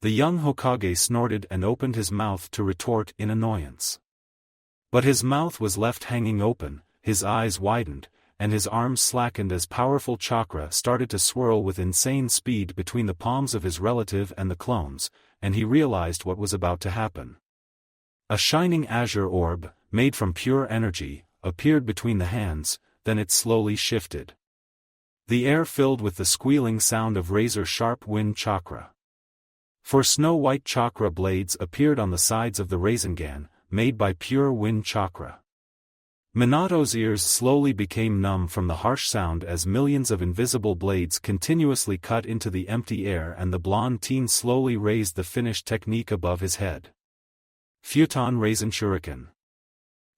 [SPEAKER 1] The young Hokage snorted and opened his mouth to retort in annoyance. But his mouth was left hanging open, his eyes widened, and his arms slackened as powerful chakra started to swirl with insane speed between the palms of his relative and the clones, and he realized what was about to happen. A shining azure orb, made from pure energy, appeared between the hands, then it slowly shifted. The air filled with the squealing sound of razor-sharp wind chakra. Four snow-white chakra blades appeared on the sides of the Rasengan, made by pure wind chakra. Minato's ears slowly became numb from the harsh sound as millions of invisible blades continuously cut into the empty air and the blonde teen slowly raised the finished technique above his head. Futon Raisin Shuriken.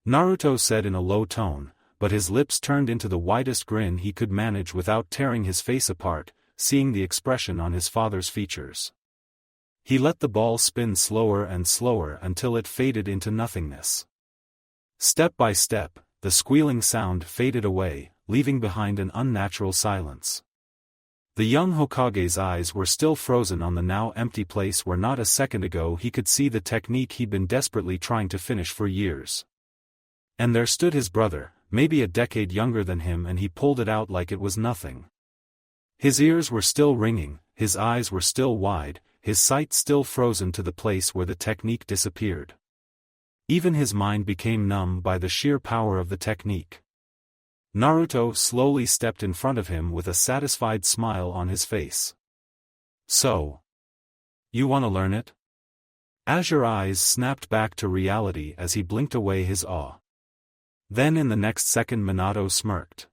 [SPEAKER 1] Naruto said in a low tone, but his lips turned into the widest grin he could manage without tearing his face apart, seeing the expression on his father's features. He let the ball spin slower and slower until it faded into nothingness. Step by step, the squealing sound faded away, leaving behind an unnatural silence. The young Hokage's eyes were still frozen on the now empty place where not a second ago he could see the technique he'd been desperately trying to finish for years. And there stood his brother, maybe a decade younger than him, and he pulled it out like it was nothing. His ears were still ringing, his eyes were still wide, his sight still frozen to the place where the technique disappeared. Even his mind became numb by the sheer power of the technique. Naruto slowly stepped in front of him with a satisfied smile on his face. So, you want to learn it? Azure eyes snapped back to reality as he blinked away his awe. Then in the next second Minato smirked.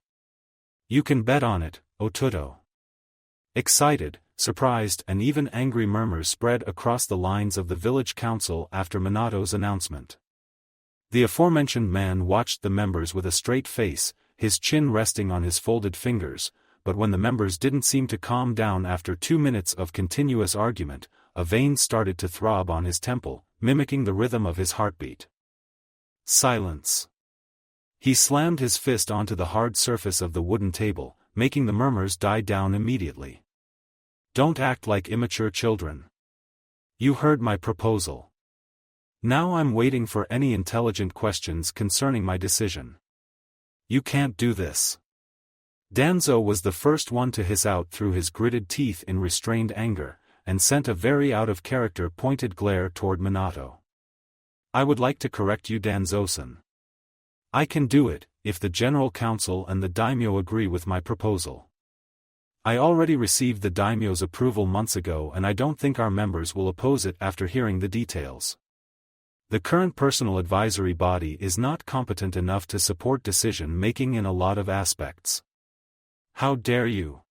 [SPEAKER 1] You can bet on it, Otuto. Excited, surprised and even angry murmurs spread across the lines of the village council after Minato's announcement. The aforementioned man watched the members with a straight face, his chin resting on his folded fingers, but when the members didn't seem to calm down after 2 minutes of continuous argument, a vein started to throb on his temple, mimicking the rhythm of his heartbeat. Silence. He slammed his fist onto the hard surface of the wooden table, making the murmurs die down immediately. Don't act like immature children. You heard my proposal. Now I'm waiting for any intelligent questions concerning my decision. You can't do this. Danzo was the first one to hiss out through his gritted teeth in restrained anger, and sent a very out-of-character pointed glare toward Minato. I would like to correct you, Danzo-san. I can do it, if the General Council and the daimyo agree with my proposal. I already received the daimyo's approval months ago, and I don't think our members will oppose it after hearing the details. The current personal advisory body is not competent enough to support decision-making in a lot of aspects. How dare you?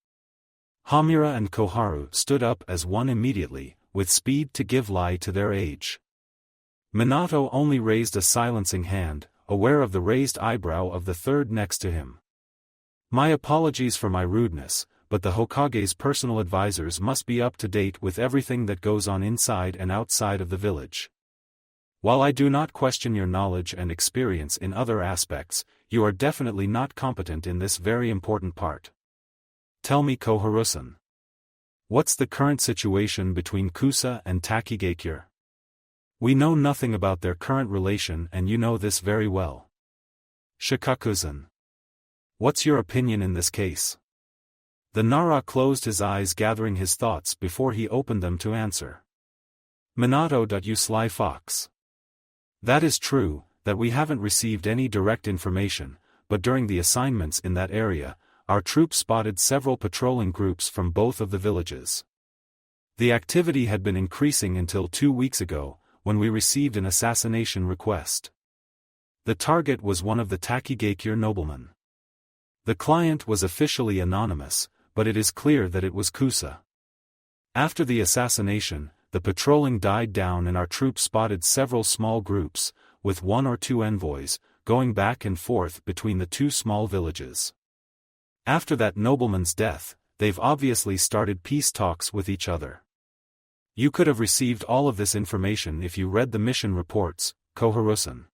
[SPEAKER 1] Hamura and Koharu stood up as one immediately, with speed to give lie to their age. Minato only raised a silencing hand, aware of the raised eyebrow of the third next to him. My apologies for my rudeness, but the Hokage's personal advisors must be up to date with everything that goes on inside and outside of the village. While I do not question your knowledge and experience in other aspects, you are definitely not competent in this very important part. Tell me, Koharu-san. What's the current situation between Kusa and Takigakure? We know nothing about their current relation, and you know this very well. Shikaku-san. What's your opinion in this case? The Nara closed his eyes, gathering his thoughts before he opened them to answer. Minato, you sly fox. That is true, that we haven't received any direct information, but during the assignments in that area, our troops spotted several patrolling groups from both of the villages. The activity had been increasing until 2 weeks ago, when we received an assassination request. The target was one of the Takigakure noblemen. The client was officially anonymous, but it is clear that it was Kusa. After the assassination, the patrolling died down and our troops spotted several small groups, with 1 or 2 envoys, going back and forth between the 2 small villages. After that nobleman's death, they've obviously started peace talks with each other. You could have received all of this information if you read the mission reports, Koharu-san.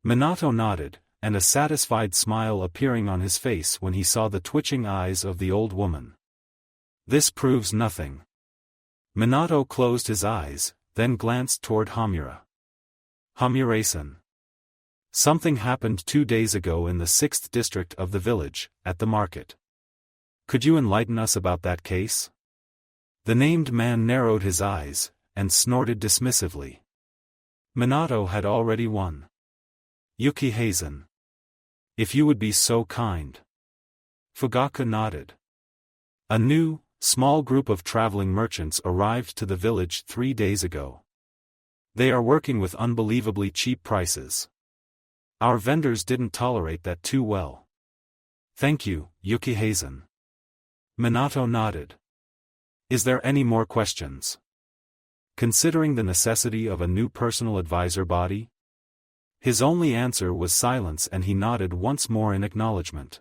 [SPEAKER 1] Minato nodded, and a satisfied smile appearing on his face when he saw the twitching eyes of the old woman. This proves nothing. Minato closed his eyes, then glanced toward Hamura. Hamura-san. Something happened 2 days ago in the 6th district of the village, at the market. Could you enlighten us about that case? The named man narrowed his eyes, and snorted dismissively. Minato had already won. Yuki-san. If you would be so kind. Fugaku nodded. A new, small group of traveling merchants arrived to the village 3 days ago. They are working with unbelievably cheap prices. Our vendors didn't tolerate that too well. Thank you, Yuki-san. Minato nodded. Is there any more questions? Considering the necessity of a new personal advisor body? His only answer was silence, and he nodded once more in acknowledgement.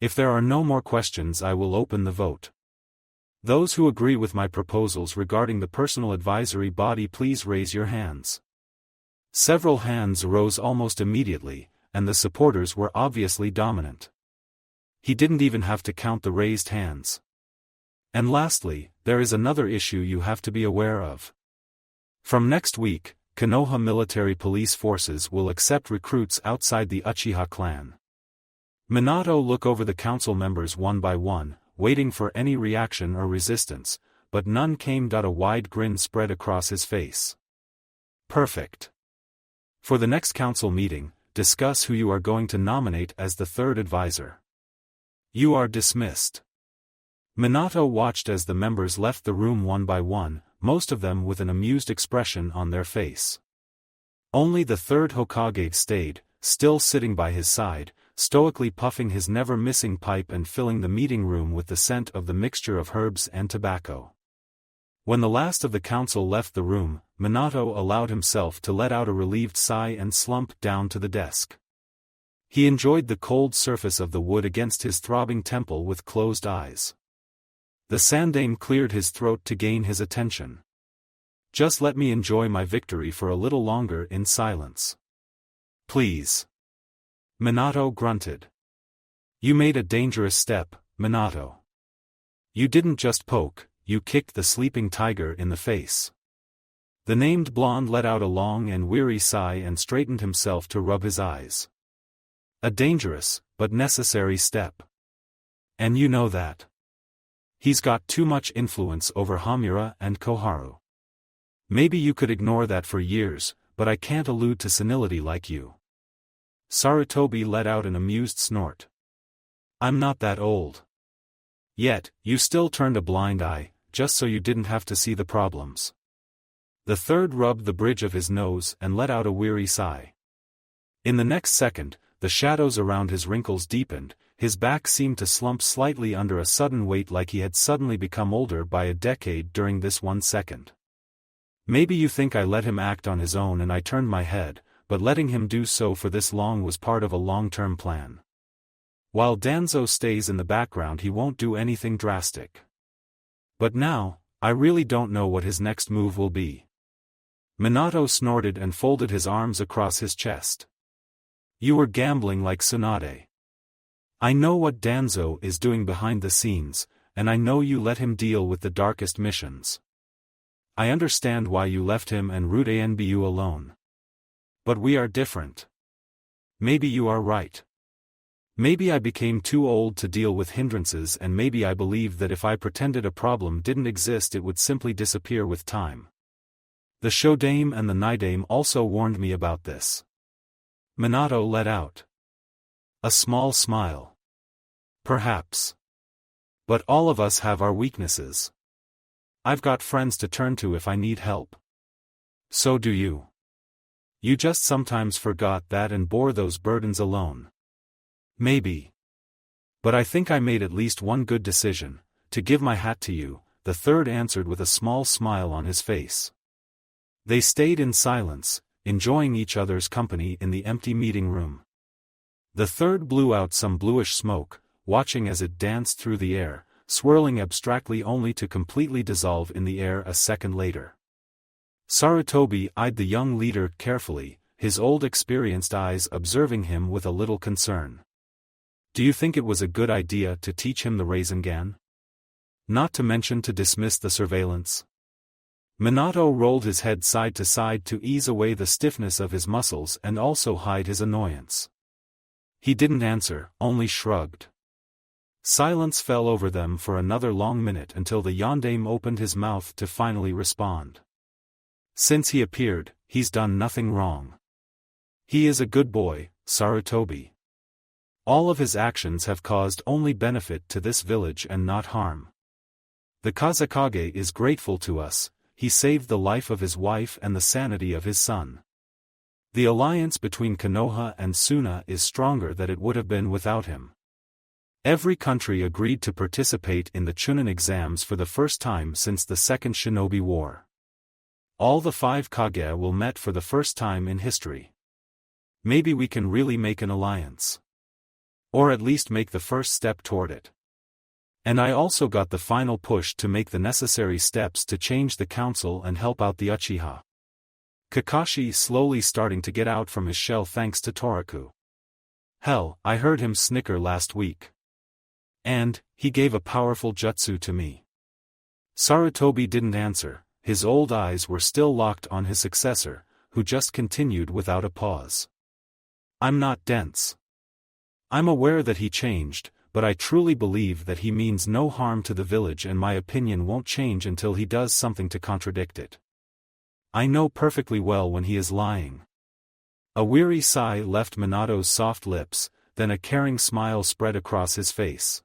[SPEAKER 1] If there are no more questions, I will open the vote. Those who agree with my proposals regarding the personal advisory body, please raise your hands. Several hands rose almost immediately, and the supporters were obviously dominant. He didn't even have to count the raised hands. And lastly, there is another issue you have to be aware of. From next week, Konoha military police forces will accept recruits outside the Uchiha clan. Minato looked over the council members one by one, waiting for any reaction or resistance, but none came. A wide grin spread across his face. Perfect. For the next council meeting, discuss who you are going to nominate as the third advisor. You are dismissed. Minato watched as the members left the room one by one, most of them with an amused expression on their face. Only the third Hokage stayed, still sitting by his side, stoically puffing his never-missing pipe and filling the meeting room with the scent of the mixture of herbs and tobacco. When the last of the council left the room, Minato allowed himself to let out a relieved sigh and slump down to the desk. He enjoyed the cold surface of the wood against his throbbing temple with closed eyes. The Sandaime cleared his throat to gain his attention. Just let me enjoy my victory for a little longer in silence. Please. Minato grunted. You made a dangerous step, Minato. You didn't just poke, you kicked the sleeping tiger in the face. The named blonde let out a long and weary sigh and straightened himself to rub his eyes. A dangerous, but necessary step. And you know that. He's got too much influence over Hamura and Koharu. Maybe you could ignore that for years, but I can't allude to senility like you. Sarutobi let out an amused snort. I'm not that old. Yet, you still turned a blind eye, just so you didn't have to see the problems. The third rubbed the bridge of his nose and let out a weary sigh. In the next second, the shadows around his wrinkles deepened, his back seemed to slump slightly under a sudden weight like he had suddenly become older by a decade during this 1 second. Maybe you think I let him act on his own and I turned my head, but letting him do so for this long was part of a long-term plan. While Danzo stays in the background he won't do anything drastic. But now, I really don't know what his next move will be. Minato snorted and folded his arms across his chest. You were gambling like Tsunade. I know what Danzo is doing behind the scenes, and I know you let him deal with the darkest missions. I understand why you left him and Rudenbu alone. But we are different. Maybe you are right. Maybe I became too old to deal with hindrances and maybe I believed that if I pretended a problem didn't exist it would simply disappear with time. The Shodaime and the Nidaime also warned me about this. Minato let out a small smile. Perhaps. But all of us have our weaknesses. I've got friends to turn to if I need help. So do you. You just sometimes forgot that and bore those burdens alone. Maybe. But I think I made at least one good decision, to give my hat to you, the third answered with a small smile on his face. They stayed in silence, enjoying each other's company in the empty meeting room. The third blew out some bluish smoke, watching as it danced through the air, swirling abstractly only to completely dissolve in the air a second later. Sarutobi eyed the young leader carefully, his old experienced eyes observing him with a little concern. Do you think it was a good idea to teach him the Rasengan? Not to mention to dismiss the surveillance? Minato rolled his head side to ease away the stiffness of his muscles and also hide his annoyance. He didn't answer, only shrugged. Silence fell over them for another long minute until the Yondaime opened his mouth to finally respond. Since he appeared, he's done nothing wrong. He is a good boy, Sarutobi. All of his actions have caused only benefit to this village and not harm. The Kazekage is grateful to us, he saved the life of his wife and the sanity of his son. The alliance between Konoha and Suna is stronger than it would have been without him. Every country agreed to participate in the Chunin exams for the first time since the Second Shinobi War. All the 5 Kage will meet for the first time in history. Maybe we can really make an alliance. Or at least make the first step toward it. And I also got the final push to make the necessary steps to change the council and help out the Uchiha. Kakashi slowly starting to get out from his shell thanks to Toraku. Hell, I heard him snicker last week. And, he gave a powerful jutsu to me. Sarutobi didn't answer, his old eyes were still locked on his successor, who just continued without a pause. I'm not dense. I'm aware that he changed, but I truly believe that he means no harm to the village and my opinion won't change until he does something to contradict it. I know perfectly well when he is lying. A weary sigh left Minato's soft lips, then a caring smile spread across his face.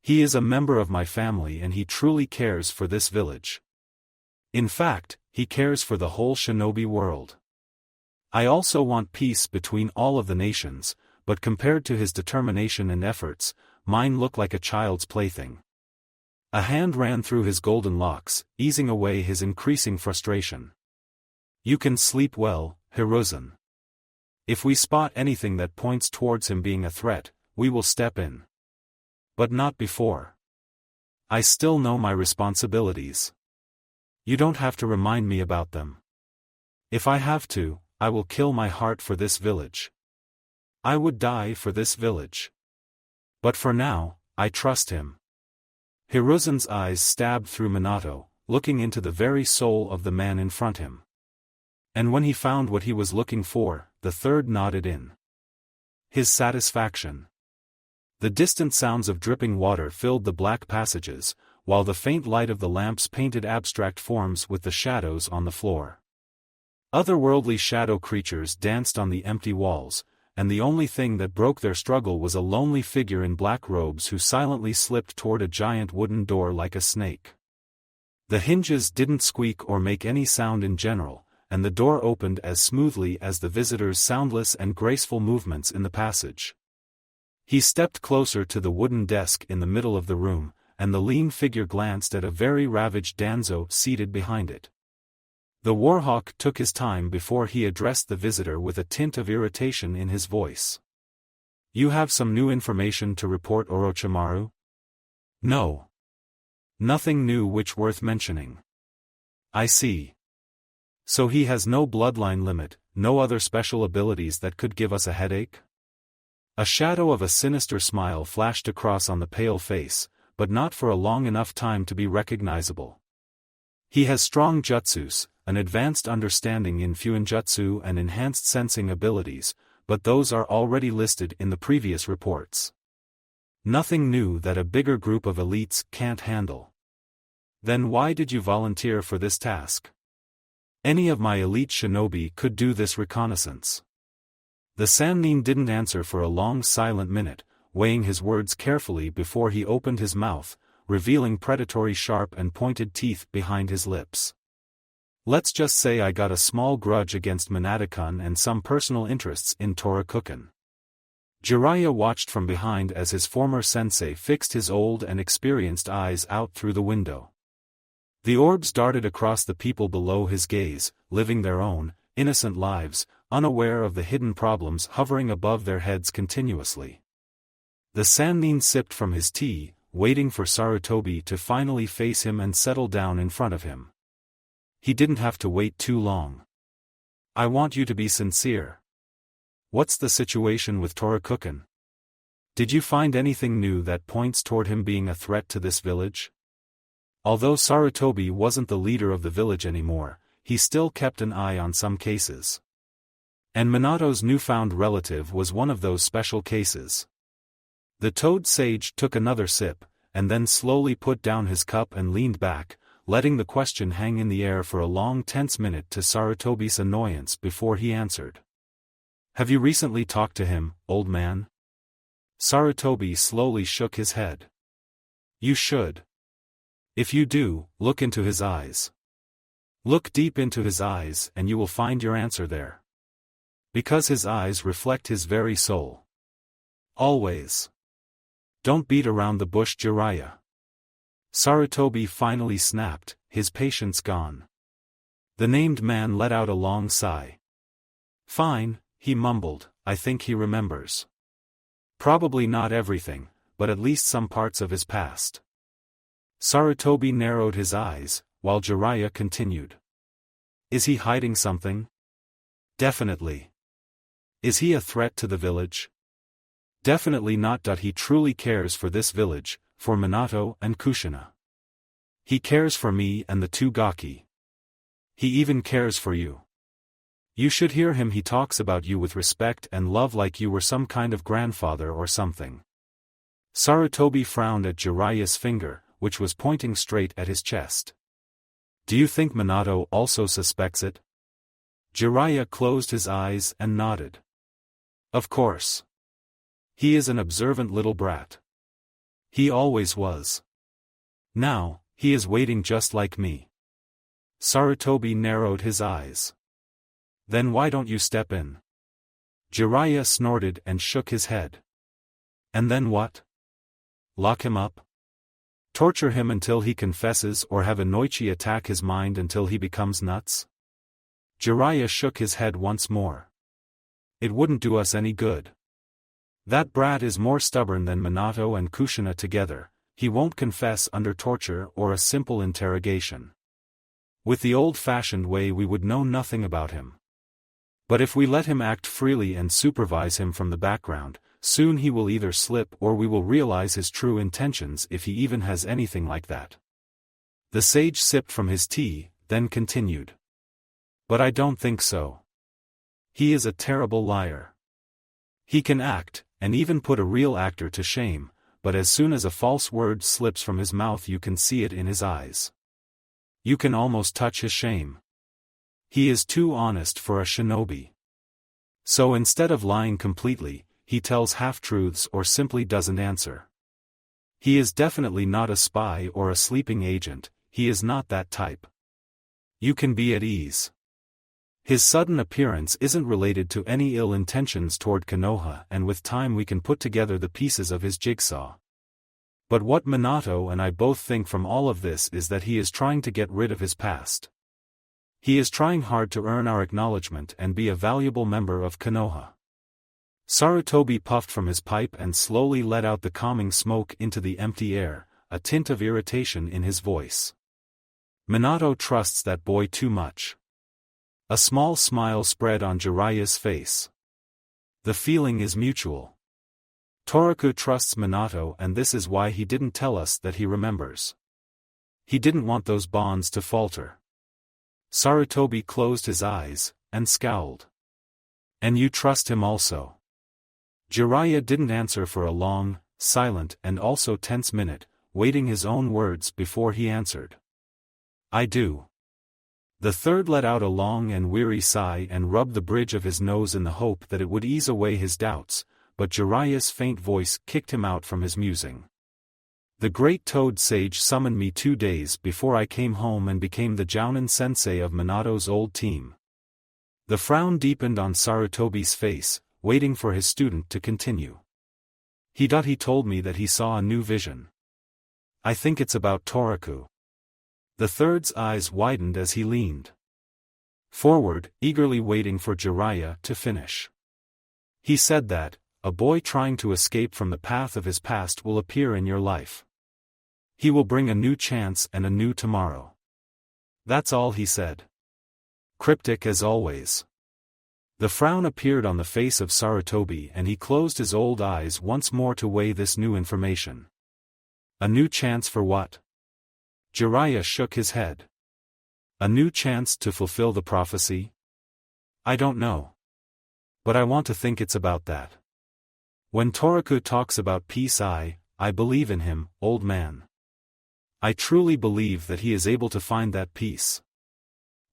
[SPEAKER 1] He is a member of my family and he truly cares for this village. In fact, he cares for the whole Shinobi world. I also want peace between all of the nations, but compared to his determination and efforts, mine look like a child's plaything. A hand ran through his golden locks, easing away his increasing frustration. You can sleep well, Hiruzen. If we spot anything that points towards him being a threat, we will step in. But not before. I still know my responsibilities. You don't have to remind me about them. If I have to, I will kill my heart for this village. I would die for this village. But for now, I trust him. Hiruzen's eyes stabbed through Minato, looking into the very soul of the man in front him. And when he found what he was looking for, the third nodded in his satisfaction. The distant sounds of dripping water filled the black passages, while the faint light of the lamps painted abstract forms with the shadows on the floor. Otherworldly shadow creatures danced on the empty walls, and the only thing that broke their struggle was a lonely figure in black robes who silently slipped toward a giant wooden door like a snake. The hinges didn't squeak or make any sound in general, and the door opened as smoothly as the visitor's soundless and graceful movements in the passage. He stepped closer to the wooden desk in the middle of the room, and the lean figure glanced at a very ravaged Danzo seated behind it. The Warhawk took his time before he addressed the visitor with a tint of irritation in his voice. You have some new information to report, Orochimaru? No. Nothing new which worth mentioning. I see. So he has no bloodline limit, no other special abilities that could give us a headache? A shadow of a sinister smile flashed across on the pale face, but not for a long enough time to be recognizable. He has strong jutsus, an advanced understanding in Fuinjutsu and enhanced sensing abilities, but those are already listed in the previous reports. Nothing new that a bigger group of elites can't handle. Then why did you volunteer for this task? Any of my elite shinobi could do this reconnaissance. The Sannin didn't answer for a long silent minute, weighing his words carefully before he opened his mouth, revealing predatory sharp and pointed teeth behind his lips. Let's just say I got a small grudge against Minato-kun and some personal interests in Torakuken. Jiraiya watched from behind as his former sensei fixed his old and experienced eyes out through the window. The orbs darted across the people below his gaze, living their own, innocent lives, unaware of the hidden problems hovering above their heads continuously. The Sannin sipped from his tea, waiting for Sarutobi to finally face him and settle down in front of him. He didn't have to wait too long. I want you to be sincere. What's the situation with Torakuken? Did you find anything new that points toward him being a threat to this village? Although Sarutobi wasn't the leader of the village anymore, he still kept an eye on some cases. And Minato's newfound relative was one of those special cases. The Toad Sage took another sip, and then slowly put down his cup and leaned back, letting the question hang in the air for a long tense minute to Sarutobi's annoyance before he answered. Have you recently talked to him, old man? Sarutobi slowly shook his head. You should. If you do, look into his eyes. Look deep into his eyes and you will find your answer there. Because his eyes reflect his very soul. Always. Don't beat around the bush, Jiraiya. Sarutobi finally snapped, his patience gone. The named man let out a long sigh. Fine, he mumbled, I think he remembers. Probably not everything, but at least some parts of his past. Sarutobi narrowed his eyes, while Jiraiya continued. Is he hiding something? Definitely. Is he a threat to the village? Definitely not. He truly cares for this village, for Minato and Kushina. He cares for me and the two Gaki. He even cares for you. You should hear him, he talks about you with respect and love like you were some kind of grandfather or something. Sarutobi frowned at Jiraiya's finger, which was pointing straight at his chest. Do you think Minato also suspects it? Jiraiya closed his eyes and nodded. Of course. He is an observant little brat. He always was. Now, he is waiting just like me. Sarutobi narrowed his eyes. Then why don't you step in? Jiraiya snorted and shook his head. And then what? Lock him up? Torture him until he confesses, or have Inoichi attack his mind until he becomes nuts? Jiraiya shook his head once more. It wouldn't do us any good. That brat is more stubborn than Minato and Kushina together. He won't confess under torture or a simple interrogation. With the old-fashioned way we would know nothing about him. But if we let him act freely and supervise him from the background, soon he will either slip or we will realize his true intentions, if he even has anything like that. The sage sipped from his tea, then continued. But I don't think so. He is a terrible liar. He can act, and even put a real actor to shame, but as soon as a false word slips from his mouth you can see it in his eyes. You can almost touch his shame. He is too honest for a shinobi. So instead of lying completely, he tells half-truths or simply doesn't answer. He is definitely not a spy or a sleeping agent, he is not that type. You can be at ease. His sudden appearance isn't related to any ill intentions toward Konoha, and with time we can put together the pieces of his jigsaw. But what Minato and I both think from all of this is that he is trying to get rid of his past. He is trying hard to earn our acknowledgement and be a valuable member of Konoha. Sarutobi puffed from his pipe and slowly let out the calming smoke into the empty air, a tint of irritation in his voice. Minato trusts that boy too much. A small smile spread on Jiraiya's face. The feeling is mutual. Toraku trusts Minato, and this is why he didn't tell us that he remembers. He didn't want those bonds to falter. Sarutobi closed his eyes, and scowled. And you trust him also? Jiraiya didn't answer for a long, silent and also tense minute, waiting his own words before he answered. I do. The third let out a long and weary sigh and rubbed the bridge of his nose in the hope that it would ease away his doubts, but Jiraiya's faint voice kicked him out from his musing. The great toad sage summoned me 2 days before I came home and became the Jounin sensei of Minato's old team. The frown deepened on Sarutobi's face, waiting for his student to continue. He told me that he saw a new vision. I think it's about Toraku. The third's eyes widened as he leaned forward, eagerly waiting for Jiraiya to finish. He said that, a boy trying to escape from the path of his past will appear in your life. He will bring a new chance and a new tomorrow. That's all he said. Cryptic as always. The frown appeared on the face of Sarutobi and he closed his old eyes once more to weigh this new information. A new chance for what? Jiraiya shook his head. A new chance to fulfill the prophecy? I don't know. But I want to think it's about that. When Toraku talks about peace, I believe in him, old man. I truly believe that he is able to find that peace.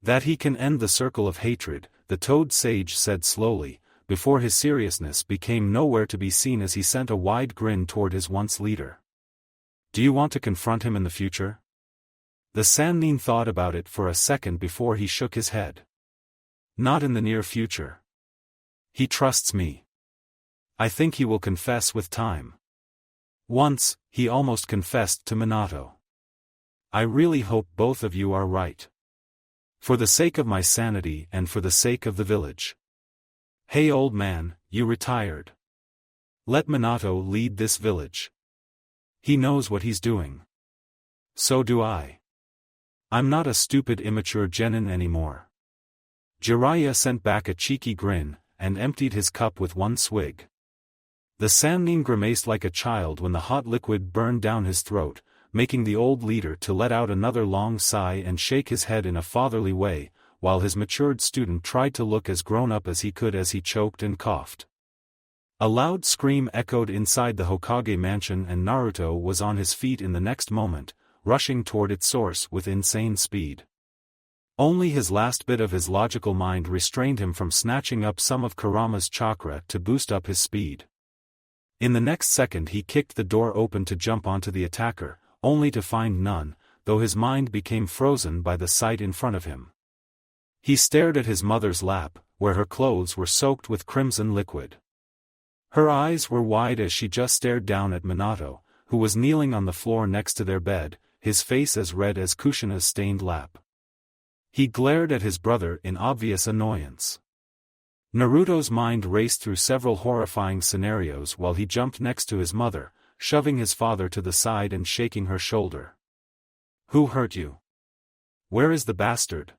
[SPEAKER 1] That he can end the circle of hatred, the toad sage said slowly, before his seriousness became nowhere to be seen as he sent a wide grin toward his once leader. Do you want to confront him in the future? The Sannin thought about it for a second before he shook his head. Not in the near future. He trusts me. I think he will confess with time. Once, he almost confessed to Minato. I really hope both of you are right. For the sake of my sanity and for the sake of the village. Hey old man, you retired. Let Minato lead this village. He knows what he's doing. So do I. I'm not a stupid immature genin anymore. Jiraiya sent back a cheeky grin, and emptied his cup with one swig. The Sannin grimaced like a child when the hot liquid burned down his throat, making the old leader to let out another long sigh and shake his head in a fatherly way, while his matured student tried to look as grown-up as he could as he choked and coughed. A loud scream echoed inside the Hokage mansion and Naruto was on his feet in the next moment, rushing toward its source with insane speed. Only his last bit of his logical mind restrained him from snatching up some of Kurama's chakra to boost up his speed. In the next second he kicked the door open to jump onto the attacker, only to find none, though his mind became frozen by the sight in front of him. He stared at his mother's lap, where her clothes were soaked with crimson liquid. Her eyes were wide as she just stared down at Minato, who was kneeling on the floor next to their bed, his face as red as Kushina's stained lap. He glared at his brother in obvious annoyance. Naruto's mind raced through several horrifying scenarios while he jumped next to his mother, shoving his father to the side and shaking her shoulder. "Who hurt you? Where is the bastard?"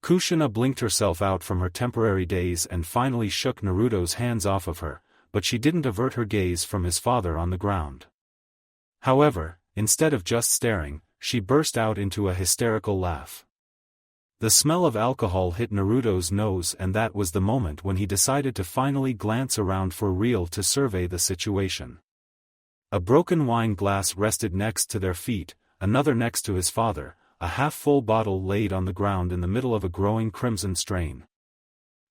[SPEAKER 1] Kushina blinked herself out from her temporary daze and finally shook Naruto's hands off of her, but she didn't avert her gaze from his father on the ground. However, instead of just staring, she burst out into a hysterical laugh. The smell of alcohol hit Naruto's nose and that was the moment when he decided to finally glance around for real to survey the situation. A broken wine glass rested next to their feet, another next to his father, a half-full bottle laid on the ground in the middle of a growing crimson strain.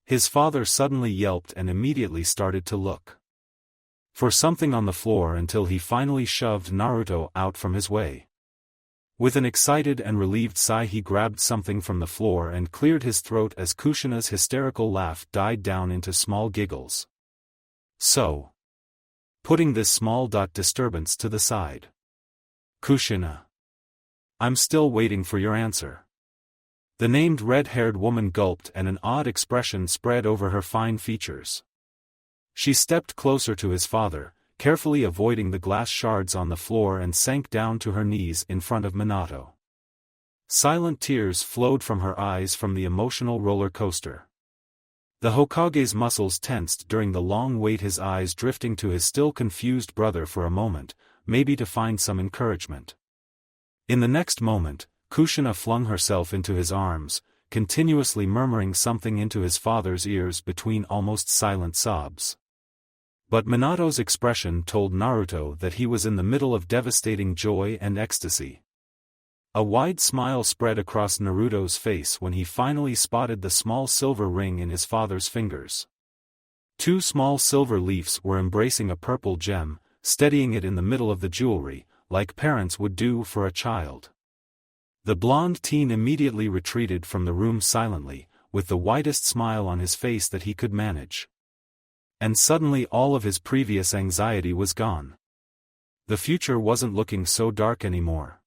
[SPEAKER 1] His father suddenly yelped and immediately started to look for something on the floor until he finally shoved Naruto out from his way. With an excited and relieved sigh he grabbed something from the floor and cleared his throat as Kushina's hysterical laugh died down into small giggles. "So, putting this small disturbance to the side. Kushina. I'm still waiting for your answer." The named red-haired woman gulped and an odd expression spread over her fine features. She stepped closer to his father, carefully avoiding the glass shards on the floor and sank down to her knees in front of Minato. Silent tears flowed from her eyes from the emotional roller coaster. The Hokage's muscles tensed during the long wait, his eyes drifting to his still confused brother for a moment, maybe to find some encouragement. In the next moment, Kushina flung herself into his arms, continuously murmuring something into his father's ears between almost silent sobs. But Minato's expression told Naruto that he was in the middle of devastating joy and ecstasy. A wide smile spread across Naruto's face when he finally spotted the small silver ring in his father's fingers. Two small silver leaves were embracing a purple gem, steadying it in the middle of the jewelry, like parents would do for a child. The blonde teen immediately retreated from the room silently, with the widest smile on his face that he could manage. And suddenly all of his previous anxiety was gone. The future wasn't looking so dark anymore.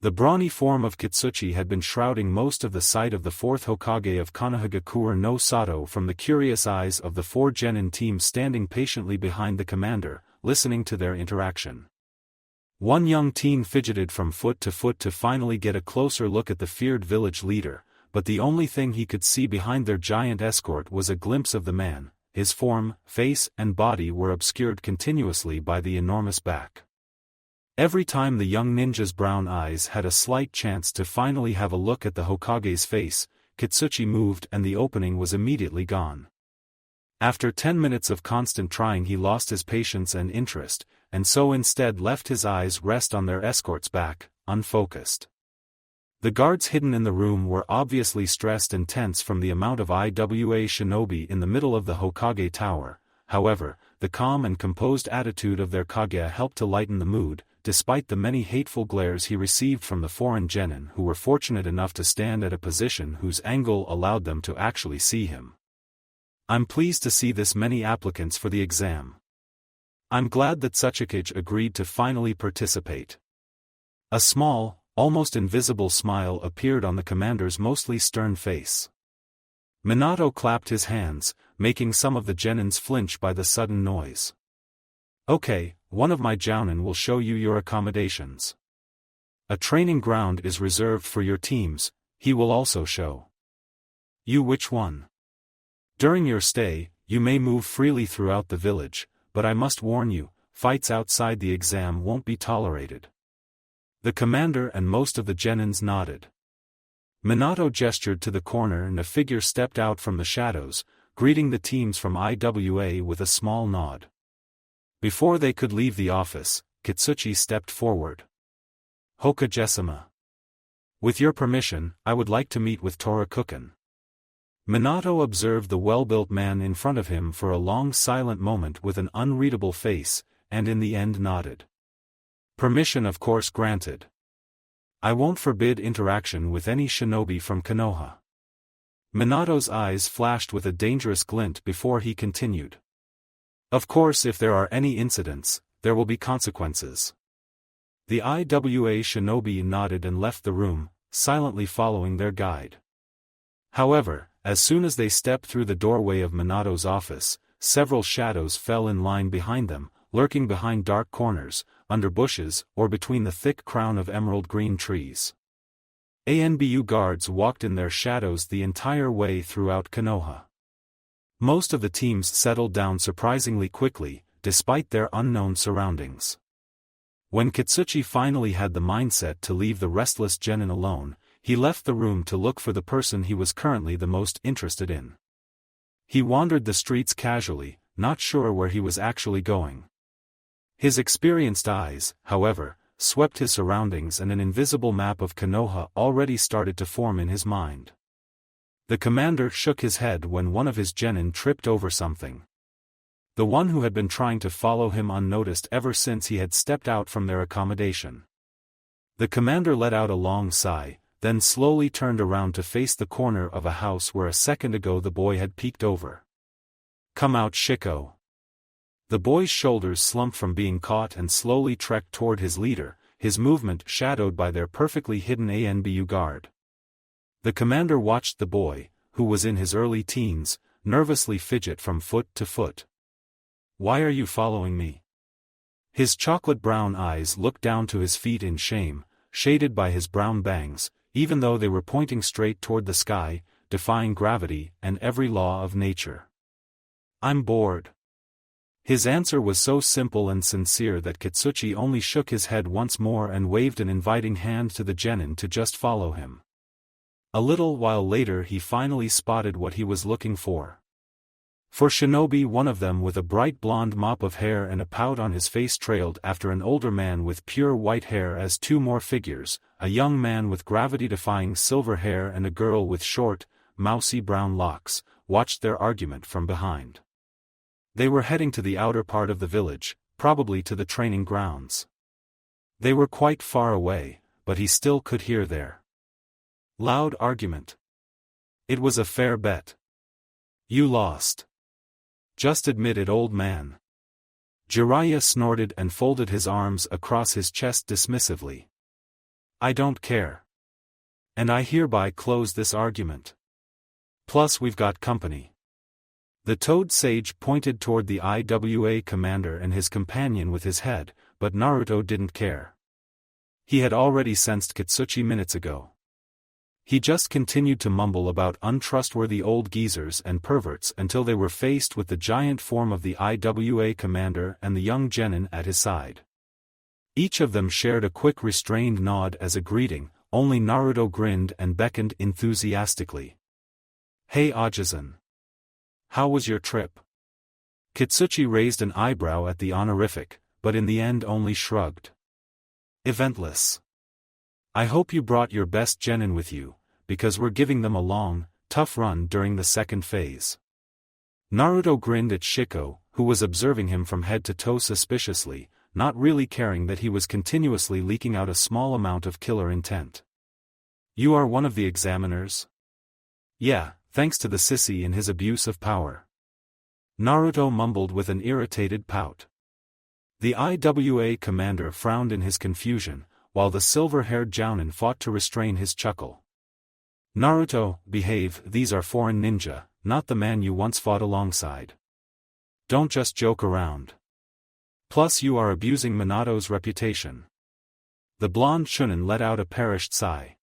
[SPEAKER 1] The brawny form of Kitsuchi had been shrouding most of the sight of the fourth Hokage of Konohagakure no Sato from the curious eyes of the four genin team standing patiently behind the commander, listening to their interaction. One young teen fidgeted from foot to finally get a closer look at the feared village leader, but the only thing he could see behind their giant escort was a glimpse of the man. His form, face and body were obscured continuously by the enormous back. Every time the young ninja's brown eyes had a slight chance to finally have a look at the Hokage's face, Kitsuchi moved and the opening was immediately gone. After 10 minutes of constant trying he lost his patience and interest, and so instead left his eyes rest on their escort's back, unfocused. The guards hidden in the room were obviously stressed and tense from the amount of IWA shinobi in the middle of the Hokage tower. However, the calm and composed attitude of their Kage helped to lighten the mood, despite the many hateful glares he received from the foreign genin who were fortunate enough to stand at a position whose angle allowed them to actually see him. "I'm pleased to see this many applicants for the exam. I'm glad that Tsuchikage agreed to finally participate." A small, almost invisible smile appeared on the commander's mostly stern face. Minato clapped his hands, making some of the genins flinch by the sudden noise. "Okay, one of my jounin will show you your accommodations. A training ground is reserved for your teams, he will also show you which one. During your stay, you may move freely throughout the village, but I must warn you, fights outside the exam won't be tolerated." The commander and most of the genins nodded. Minato gestured to the corner and a figure stepped out from the shadows, greeting the teams from IWA with a small nod. Before they could leave the office, Kitsuchi stepped forward. Hokage-sama. With your permission, I would like to meet with Torakukan. Minato observed the well-built man in front of him for a long silent moment with an unreadable face, and in the end nodded. Permission of course granted. I won't forbid interaction with any shinobi from Konoha. Minato's eyes flashed with a dangerous glint before he continued. Of course, if there are any incidents, there will be consequences. The IWA shinobi nodded and left the room, silently following their guide. However, as soon as they stepped through the doorway of Minato's office, several shadows fell in line behind them, lurking behind dark corners, under bushes, or between the thick crown of emerald-green trees. ANBU guards walked in their shadows the entire way throughout Konoha. Most of the teams settled down surprisingly quickly, despite their unknown surroundings. When Kitsuchi finally had the mindset to leave the restless genin alone, he left the room to look for the person he was currently the most interested in. He wandered the streets casually, not sure where he was actually going. His experienced eyes, however, swept his surroundings and an invisible map of Konoha already started to form in his mind. The commander shook his head when one of his genin tripped over something. The one who had been trying to follow him unnoticed ever since he had stepped out from their accommodation. The commander let out a long sigh, then slowly turned around to face the corner of a house where a second ago the boy had peeked over. Come out, Shiko. The boy's shoulders slumped from being caught and slowly trekked toward his leader, his movement shadowed by their perfectly hidden ANBU guard. The commander watched the boy, who was in his early teens, nervously fidget from foot to foot. Why are you following me? His chocolate-brown eyes looked down to his feet in shame, shaded by his brown bangs, even though they were pointing straight toward the sky, defying gravity and every law of nature. I'm bored. His answer was so simple and sincere that Kitsuchi only shook his head once more and waved an inviting hand to the genin to just follow him. A little while later he finally spotted what he was looking for. For Shinobi, one of them with a bright blonde mop of hair and a pout on his face trailed after an older man with pure white hair as two more figures, a young man with gravity-defying silver hair and a girl with short, mousy brown locks, watched their argument from behind. They were heading to the outer part of the village, probably to the training grounds. They were quite far away, but he still could hear their loud argument. It was a fair bet. You lost. Just admit it, old man. Jiraiya snorted and folded his arms across his chest dismissively. I don't care. And I hereby close this argument. Plus we've got company. The Toad Sage pointed toward the IWA commander and his companion with his head, but Naruto didn't care. He had already sensed Kitsuchi minutes ago. He just continued to mumble about untrustworthy old geezers and perverts until they were faced with the giant form of the IWA commander and the young genin at his side. Each of them shared a quick restrained nod as a greeting, only Naruto grinned and beckoned enthusiastically. Hey Ajizan. How was your trip? Kitsuchi raised an eyebrow at the honorific, but in the end only shrugged. Eventless. I hope you brought your best genin with you, because we're giving them a long, tough run during the second phase. Naruto grinned at Shiko, who was observing him from head to toe suspiciously, not really caring that he was continuously leaking out a small amount of killer intent. You are one of the examiners? Yeah, thanks to the sissy in his abuse of power. Naruto mumbled with an irritated pout. The IWA commander frowned in his confusion, while the silver-haired jounin fought to restrain his chuckle. Naruto, behave, these are foreign ninja, not the man you once fought alongside. Don't just joke around. Plus you are abusing Minato's reputation. The blonde Chunin let out a perished sigh.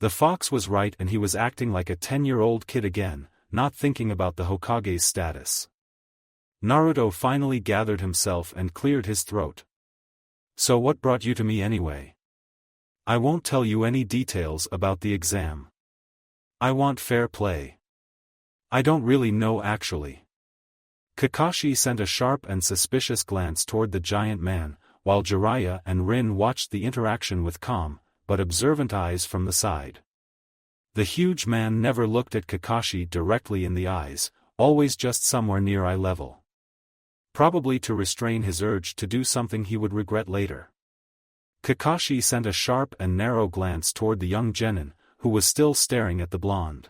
[SPEAKER 1] The fox was right and he was acting like a 10-year-old kid again, not thinking about the Hokage's status. Naruto finally gathered himself and cleared his throat. So what brought you to me anyway? I won't tell you any details about the exam. I want fair play. I don't really know actually. Kakashi sent a sharp and suspicious glance toward the giant man, while Jiraiya and Rin watched the interaction with calm, but observant eyes from the side. The huge man never looked at Kakashi directly in the eyes, always just somewhere near eye level. Probably to restrain his urge to do something he would regret later. Kakashi sent a sharp and narrow glance toward the young genin, who was still staring at the blonde.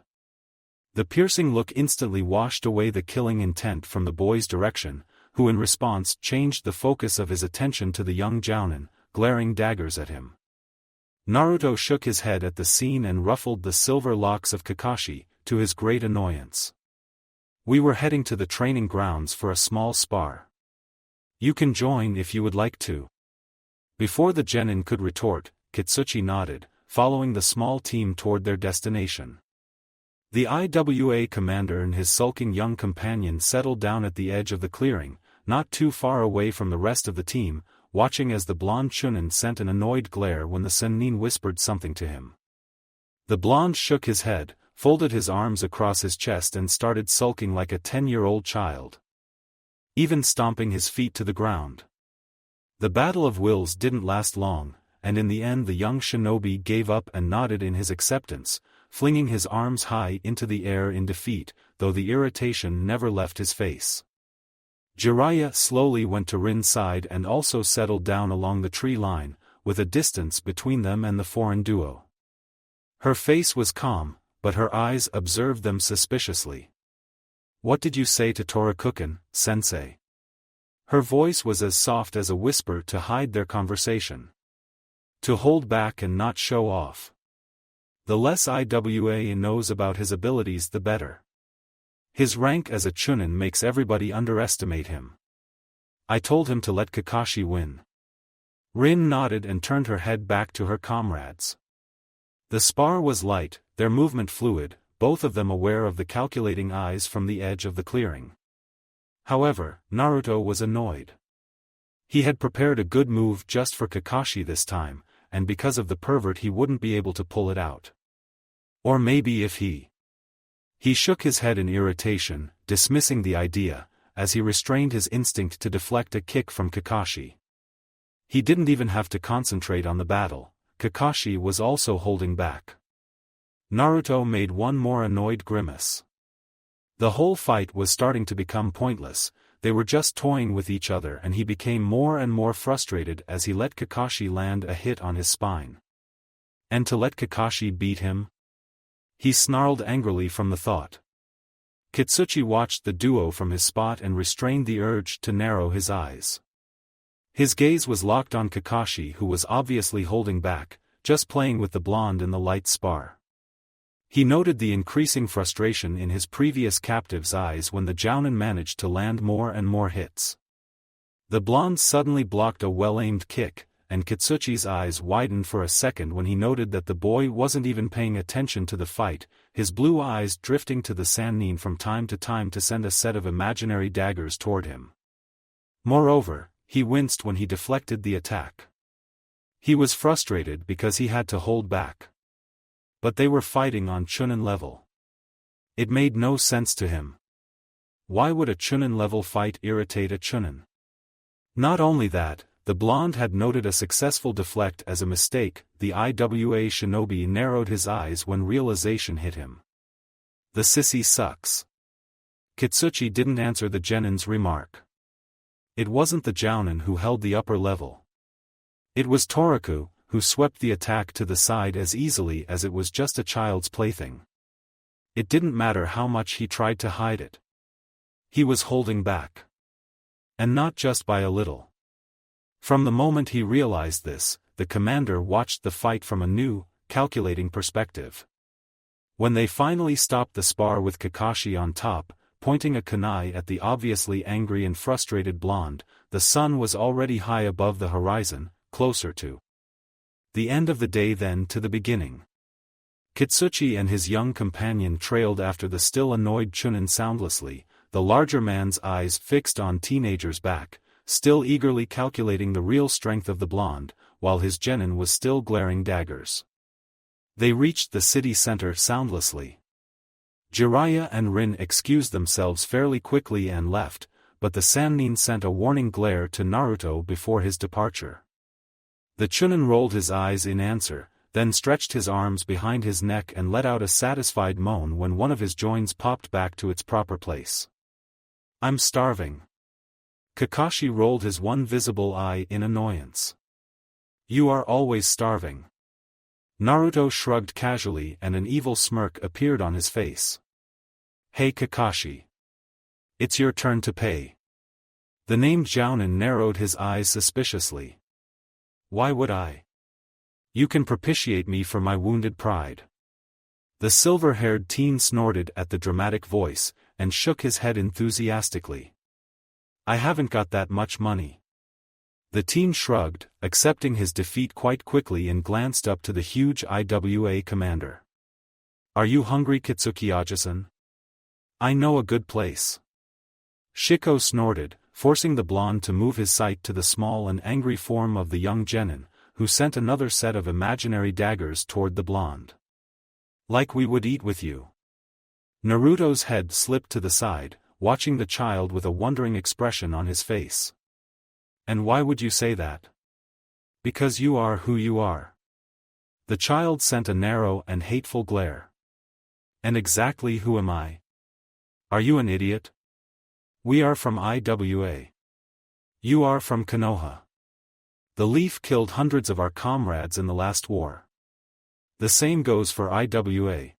[SPEAKER 1] The piercing look instantly washed away the killing intent from the boy's direction, who in response changed the focus of his attention to the young jounin, glaring daggers at him. Naruto shook his head at the scene and ruffled the silver locks of Kakashi, to his great annoyance. We were heading to the training grounds for a small spar. You can join if you would like to. Before the genin could retort, Kitsuchi nodded, following the small team toward their destination. The IWA commander and his sulking young companion settled down at the edge of the clearing, not too far away from the rest of the team, watching as the blonde Chunin sent an annoyed glare when the Sennin whispered something to him. The blonde shook his head, folded his arms across his chest and started sulking like a 10-year-old child. Even stomping his feet to the ground. The battle of wills didn't last long, and in the end the young shinobi gave up and nodded in his acceptance, flinging his arms high into the air in defeat, though the irritation never left his face. Jiraiya slowly went to Rin's side and also settled down along the tree line, with a distance between them and the foreign duo. Her face was calm, but her eyes observed them suspiciously. What did you say to Torakuken, sensei? Her voice was as soft as a whisper to hide their conversation. To hold back and not show off. The less IWA knows about his abilities the better. His rank as a Chunin makes everybody underestimate him. I told him to let Kakashi win. Rin nodded and turned her head back to her comrades. The spar was light, their movement fluid, both of them aware of the calculating eyes from the edge of the clearing. However, Naruto was annoyed. He had prepared a good move just for Kakashi this time, and because of the pervert he wouldn't be able to pull it out. Or maybe if he shook his head in irritation, dismissing the idea, as he restrained his instinct to deflect a kick from Kakashi. He didn't even have to concentrate on the battle, Kakashi was also holding back. Naruto made one more annoyed grimace. The whole fight was starting to become pointless, they were just toying with each other and he became more and more frustrated as he let Kakashi land a hit on his spine. And to let Kakashi beat him? He snarled angrily from the thought. Kitsuchi watched the duo from his spot and restrained the urge to narrow his eyes. His gaze was locked on Kakashi, who was obviously holding back, just playing with the blonde in the light spar. He noted the increasing frustration in his previous captive's eyes when the jounin managed to land more and more hits. The blonde suddenly blocked a well-aimed kick, and Kitsuchi's eyes widened for a second when he noted that the boy wasn't even paying attention to the fight, his blue eyes drifting to the Sannin from time to send a set of imaginary daggers toward him. Moreover, he winced when he deflected the attack. He was frustrated because he had to hold back. But they were fighting on Chunin level. It made no sense to him. Why would a Chunin level fight irritate a Chunin? Not only that, the blonde had noted a successful deflect as a mistake. The IWA shinobi narrowed his eyes when realization hit him. The sissy sucks. Kitsuchi didn't answer the genin's remark. It wasn't the jounin who held the upper level. It was Toraku, who swept the attack to the side as easily as it was just a child's plaything. It didn't matter how much he tried to hide it. He was holding back. And not just by a little. From the moment he realized this, the commander watched the fight from a new, calculating perspective. When they finally stopped the spar with Kakashi on top, pointing a kunai at the obviously angry and frustrated blonde, the sun was already high above the horizon, closer to the end of the day than to the beginning. Kitsuchi and his young companion trailed after the still annoyed Chunin soundlessly, the larger man's eyes fixed on teenager's back, still eagerly calculating the real strength of the blonde, while his genin was still glaring daggers. They reached the city center soundlessly. Jiraiya and Rin excused themselves fairly quickly and left, but the Sannin sent a warning glare to Naruto before his departure. The Chunin rolled his eyes in answer, then stretched his arms behind his neck and let out a satisfied moan when one of his joints popped back to its proper place. "I'm starving." Kakashi rolled his one visible eye in annoyance. "You are always starving." Naruto shrugged casually and an evil smirk appeared on his face. "Hey Kakashi. It's your turn to pay." The named Jounin narrowed his eyes suspiciously. "Why would I? You can propitiate me for my wounded pride." The silver-haired teen snorted at the dramatic voice, and shook his head enthusiastically. "I haven't got that much money." The teen shrugged, accepting his defeat quite quickly and glanced up to the huge IWA commander. "Are you hungry, Kitsuki-Aja-san? I know a good place." Shiko snorted, forcing the blonde to move his sight to the small and angry form of the young genin, who sent another set of imaginary daggers toward the blonde. "Like we would eat with you." Naruto's head slipped to the side, watching the child with a wondering expression on his face. "And why would you say that?" "Because you are who you are." The child sent a narrow and hateful glare. "And exactly who am I? Are you an idiot? We are from IWA. You are from Konoha. The Leaf killed hundreds of our comrades in the last war. The same goes for IWA.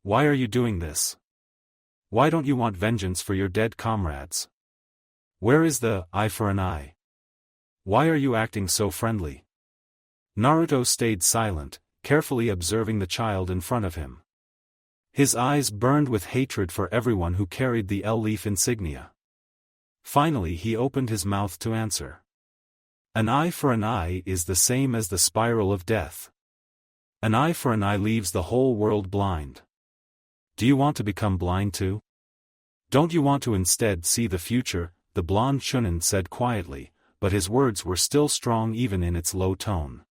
[SPEAKER 1] Why are you doing this? Why don't you want vengeance for your dead comrades? Where is the eye for an eye? Why are you acting so friendly?" Naruto stayed silent, carefully observing the child in front of him. His eyes burned with hatred for everyone who carried the L-Leaf insignia. Finally he opened his mouth to answer. "An eye for an eye is the same as the spiral of death. An eye for an eye leaves the whole world blind. Do you want to become blind too? Don't you want to instead see the future?" the blonde Chunin said quietly, but his words were still strong even in its low tone.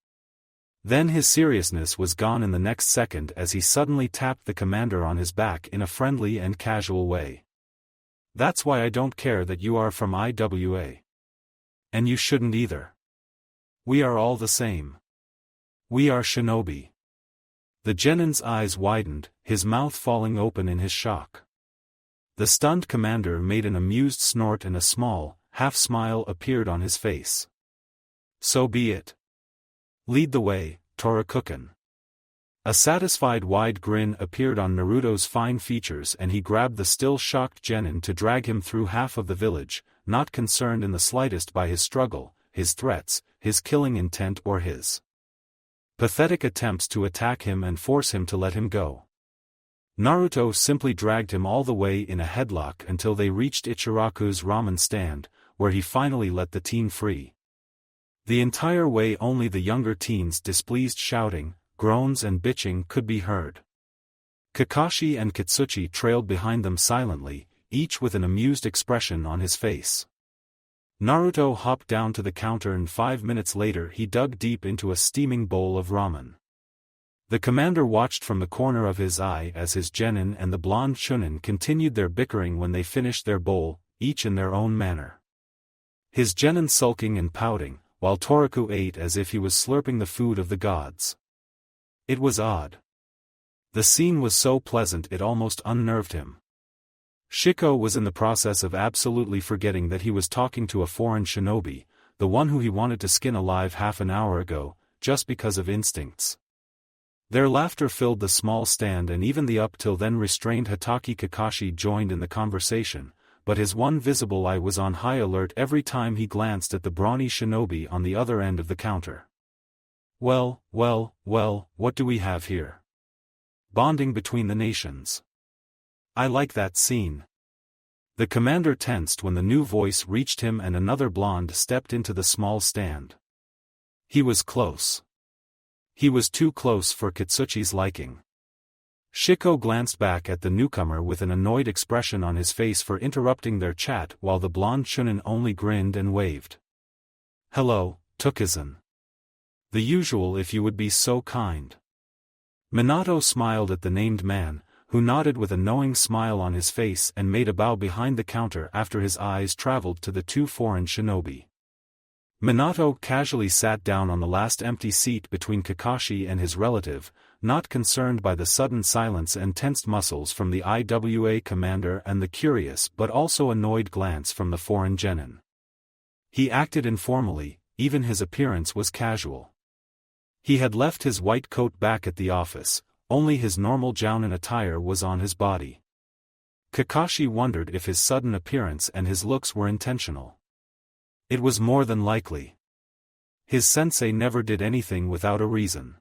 [SPEAKER 1] Then his seriousness was gone in the next second as he suddenly tapped the commander on his back in a friendly and casual way. "That's why I don't care that you are from IWA. And you shouldn't either. We are all the same. We are Shinobi." The genin's eyes widened, his mouth falling open in his shock. The stunned commander made an amused snort and a small, half-smile appeared on his face. "So be it. Lead the way, Torakuken." A satisfied wide grin appeared on Naruto's fine features and he grabbed the still shocked genin to drag him through half of the village, not concerned in the slightest by his struggle, his threats, his killing intent or his pathetic attempts to attack him and force him to let him go. Naruto simply dragged him all the way in a headlock until they reached Ichiraku's ramen stand, where he finally let the teen free. The entire way only the younger teens' displeased shouting, groans and bitching could be heard. Kakashi and Kitsuchi trailed behind them silently, each with an amused expression on his face. Naruto hopped down to the counter and 5 minutes later he dug deep into a steaming bowl of ramen. The commander watched from the corner of his eye as his genin and the blonde Chunin continued their bickering when they finished their bowl, each in their own manner. His genin sulking and pouting, while Toraku ate as if he was slurping the food of the gods. It was odd. The scene was so pleasant it almost unnerved him. Shiko was in the process of absolutely forgetting that he was talking to a foreign shinobi, the one who he wanted to skin alive half an hour ago, just because of instincts. Their laughter filled the small stand and even the up till then restrained Hatake Kakashi joined in the conversation, but his one visible eye was on high alert every time he glanced at the brawny shinobi on the other end of the counter. Well, what do we have here? Bonding between the nations. I like that scene. The commander tensed when the new voice reached him and another blonde stepped into the small stand. He was close. He was too close for Kitsuchi's liking. Shiko glanced back at the newcomer with an annoyed expression on his face for interrupting their chat while the blonde Chunin only grinned and waved. Hello, Tukizan. The usual if you would be so kind. Minato smiled at the named man, who nodded with a knowing smile on his face and made a bow behind the counter after his eyes traveled to the two foreign shinobi. Minato casually sat down on the last empty seat between Kakashi and his relative, not concerned by the sudden silence and tensed muscles from the IWA commander and the curious but also annoyed glance from the foreign genin. He acted informally, even his appearance was casual. He had left his white coat back at the office, only his normal jounin attire was on his body. Kakashi wondered if his sudden appearance and his looks were intentional. It was more than likely. His sensei never did anything without a reason.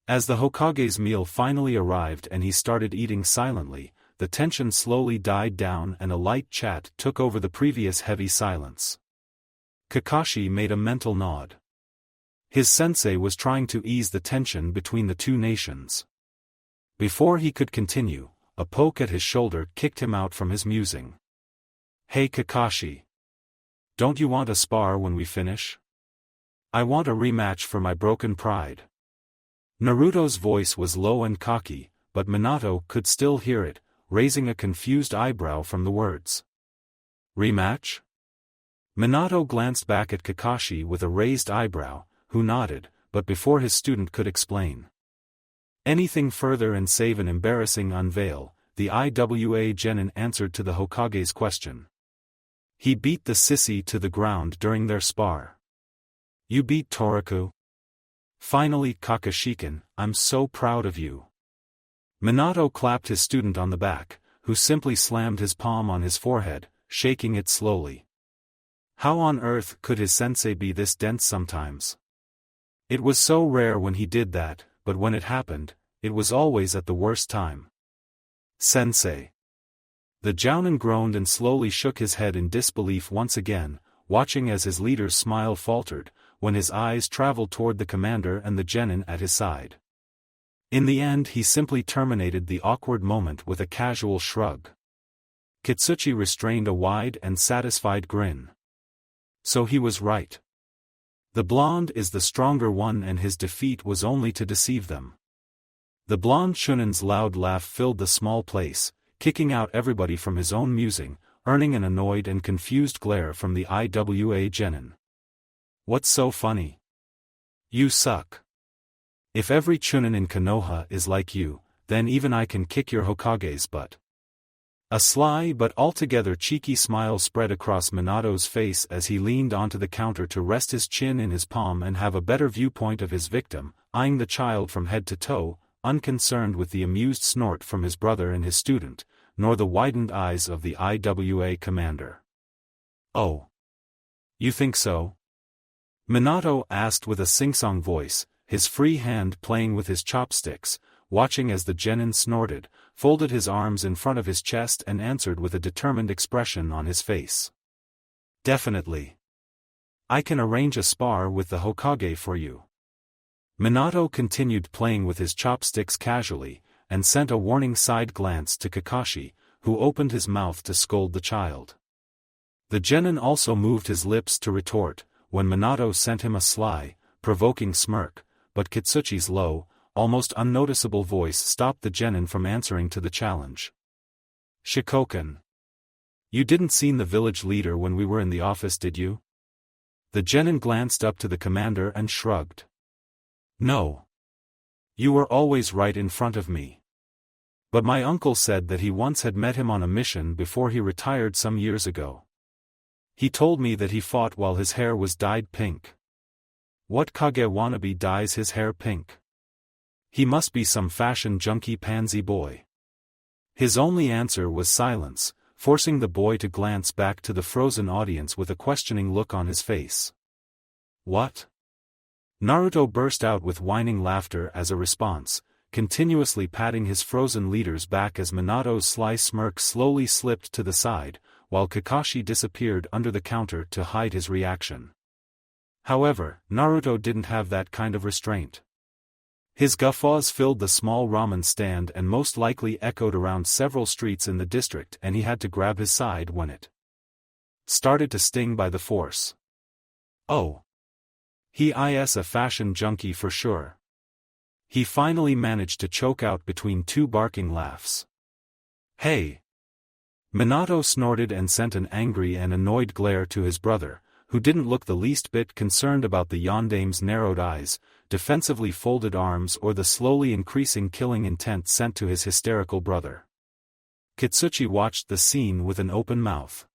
[SPEAKER 1] As the Hokage's meal finally arrived and he started eating silently, the tension slowly died down and a light chat took over the previous heavy silence. Kakashi made a mental nod. His sensei was trying to ease the tension between the two nations. Before he could continue, a poke at his shoulder kicked him out from his musing. "Hey Kakashi. Don't you want a spar when we finish? I want a rematch for my broken pride." Naruto's voice was low and cocky, but Minato could still hear it, raising a confused eyebrow from the words. "Rematch?" Minato glanced back at Kakashi with a raised eyebrow, who nodded, but before his student could explain anything further and save an embarrassing unveil, the IWA genin answered to the Hokage's question. "He beat the sissy to the ground during their spar." "You beat Toriku?" "Finally Kakashikin, I'm so proud of you." Minato clapped his student on the back, who simply slammed his palm on his forehead, shaking it slowly. How on earth could his sensei be this dense sometimes? It was so rare when he did that, but when it happened, it was always at the worst time. "Sensei." The jounin groaned and slowly shook his head in disbelief once again, watching as his leader's smile faltered, when his eyes traveled toward the commander and the genin at his side. In the end he simply terminated the awkward moment with a casual shrug. Kitsuchi restrained a wide and satisfied grin. So he was right. The blonde is the stronger one and his defeat was only to deceive them. The blonde shunin's loud laugh filled the small place, kicking out everybody from his own musing, earning an annoyed and confused glare from the IWA genin. "What's so funny? You suck. If every chunin in Konoha is like you, then even I can kick your Hokage's butt." A sly but altogether cheeky smile spread across Minato's face as he leaned onto the counter to rest his chin in his palm and have a better viewpoint of his victim, eyeing the child from head to toe, unconcerned with the amused snort from his brother and his student, nor the widened eyes of the IWA commander. "Oh. You think so?" Minato asked with a sing-song voice, his free hand playing with his chopsticks, watching as the genin snorted, folded his arms in front of his chest and answered with a determined expression on his face. "Definitely. I can arrange a spar with the Hokage for you." Minato continued playing with his chopsticks casually, and sent a warning side glance to Kakashi, who opened his mouth to scold the child. The genin also moved his lips to retort, when Minato sent him a sly, provoking smirk, but Kitsuchi's low, almost unnoticeable voice stopped the genin from answering to the challenge. "Shikoken. You didn't seen the village leader when we were in the office, did you?" The genin glanced up to the commander and shrugged. "No. You were always right in front of me. But my uncle said that he once had met him on a mission before he retired some years ago. He told me that he fought while his hair was dyed pink." "What Kage wannabe dyes his hair pink? He must be some fashion junkie pansy boy." His only answer was silence, forcing the boy to glance back to the frozen audience with a questioning look on his face. "What?" Naruto burst out with whining laughter as a response, continuously patting his frozen leader's back as Minato's sly smirk slowly slipped to the side, while Kakashi disappeared under the counter to hide his reaction. However, Naruto didn't have that kind of restraint. His guffaws filled the small ramen stand and most likely echoed around several streets in the district, and he had to grab his side when it started to sting by the force. "Oh. He is a fashion junkie for sure. He finally managed to choke out between two barking laughs. Hey! Minato snorted and sent an angry and annoyed glare to his brother, who didn't look the least bit concerned about the yondame's narrowed eyes, defensively folded arms or the slowly increasing killing intent sent to his hysterical brother. Kitsuchi watched the scene with an open mouth.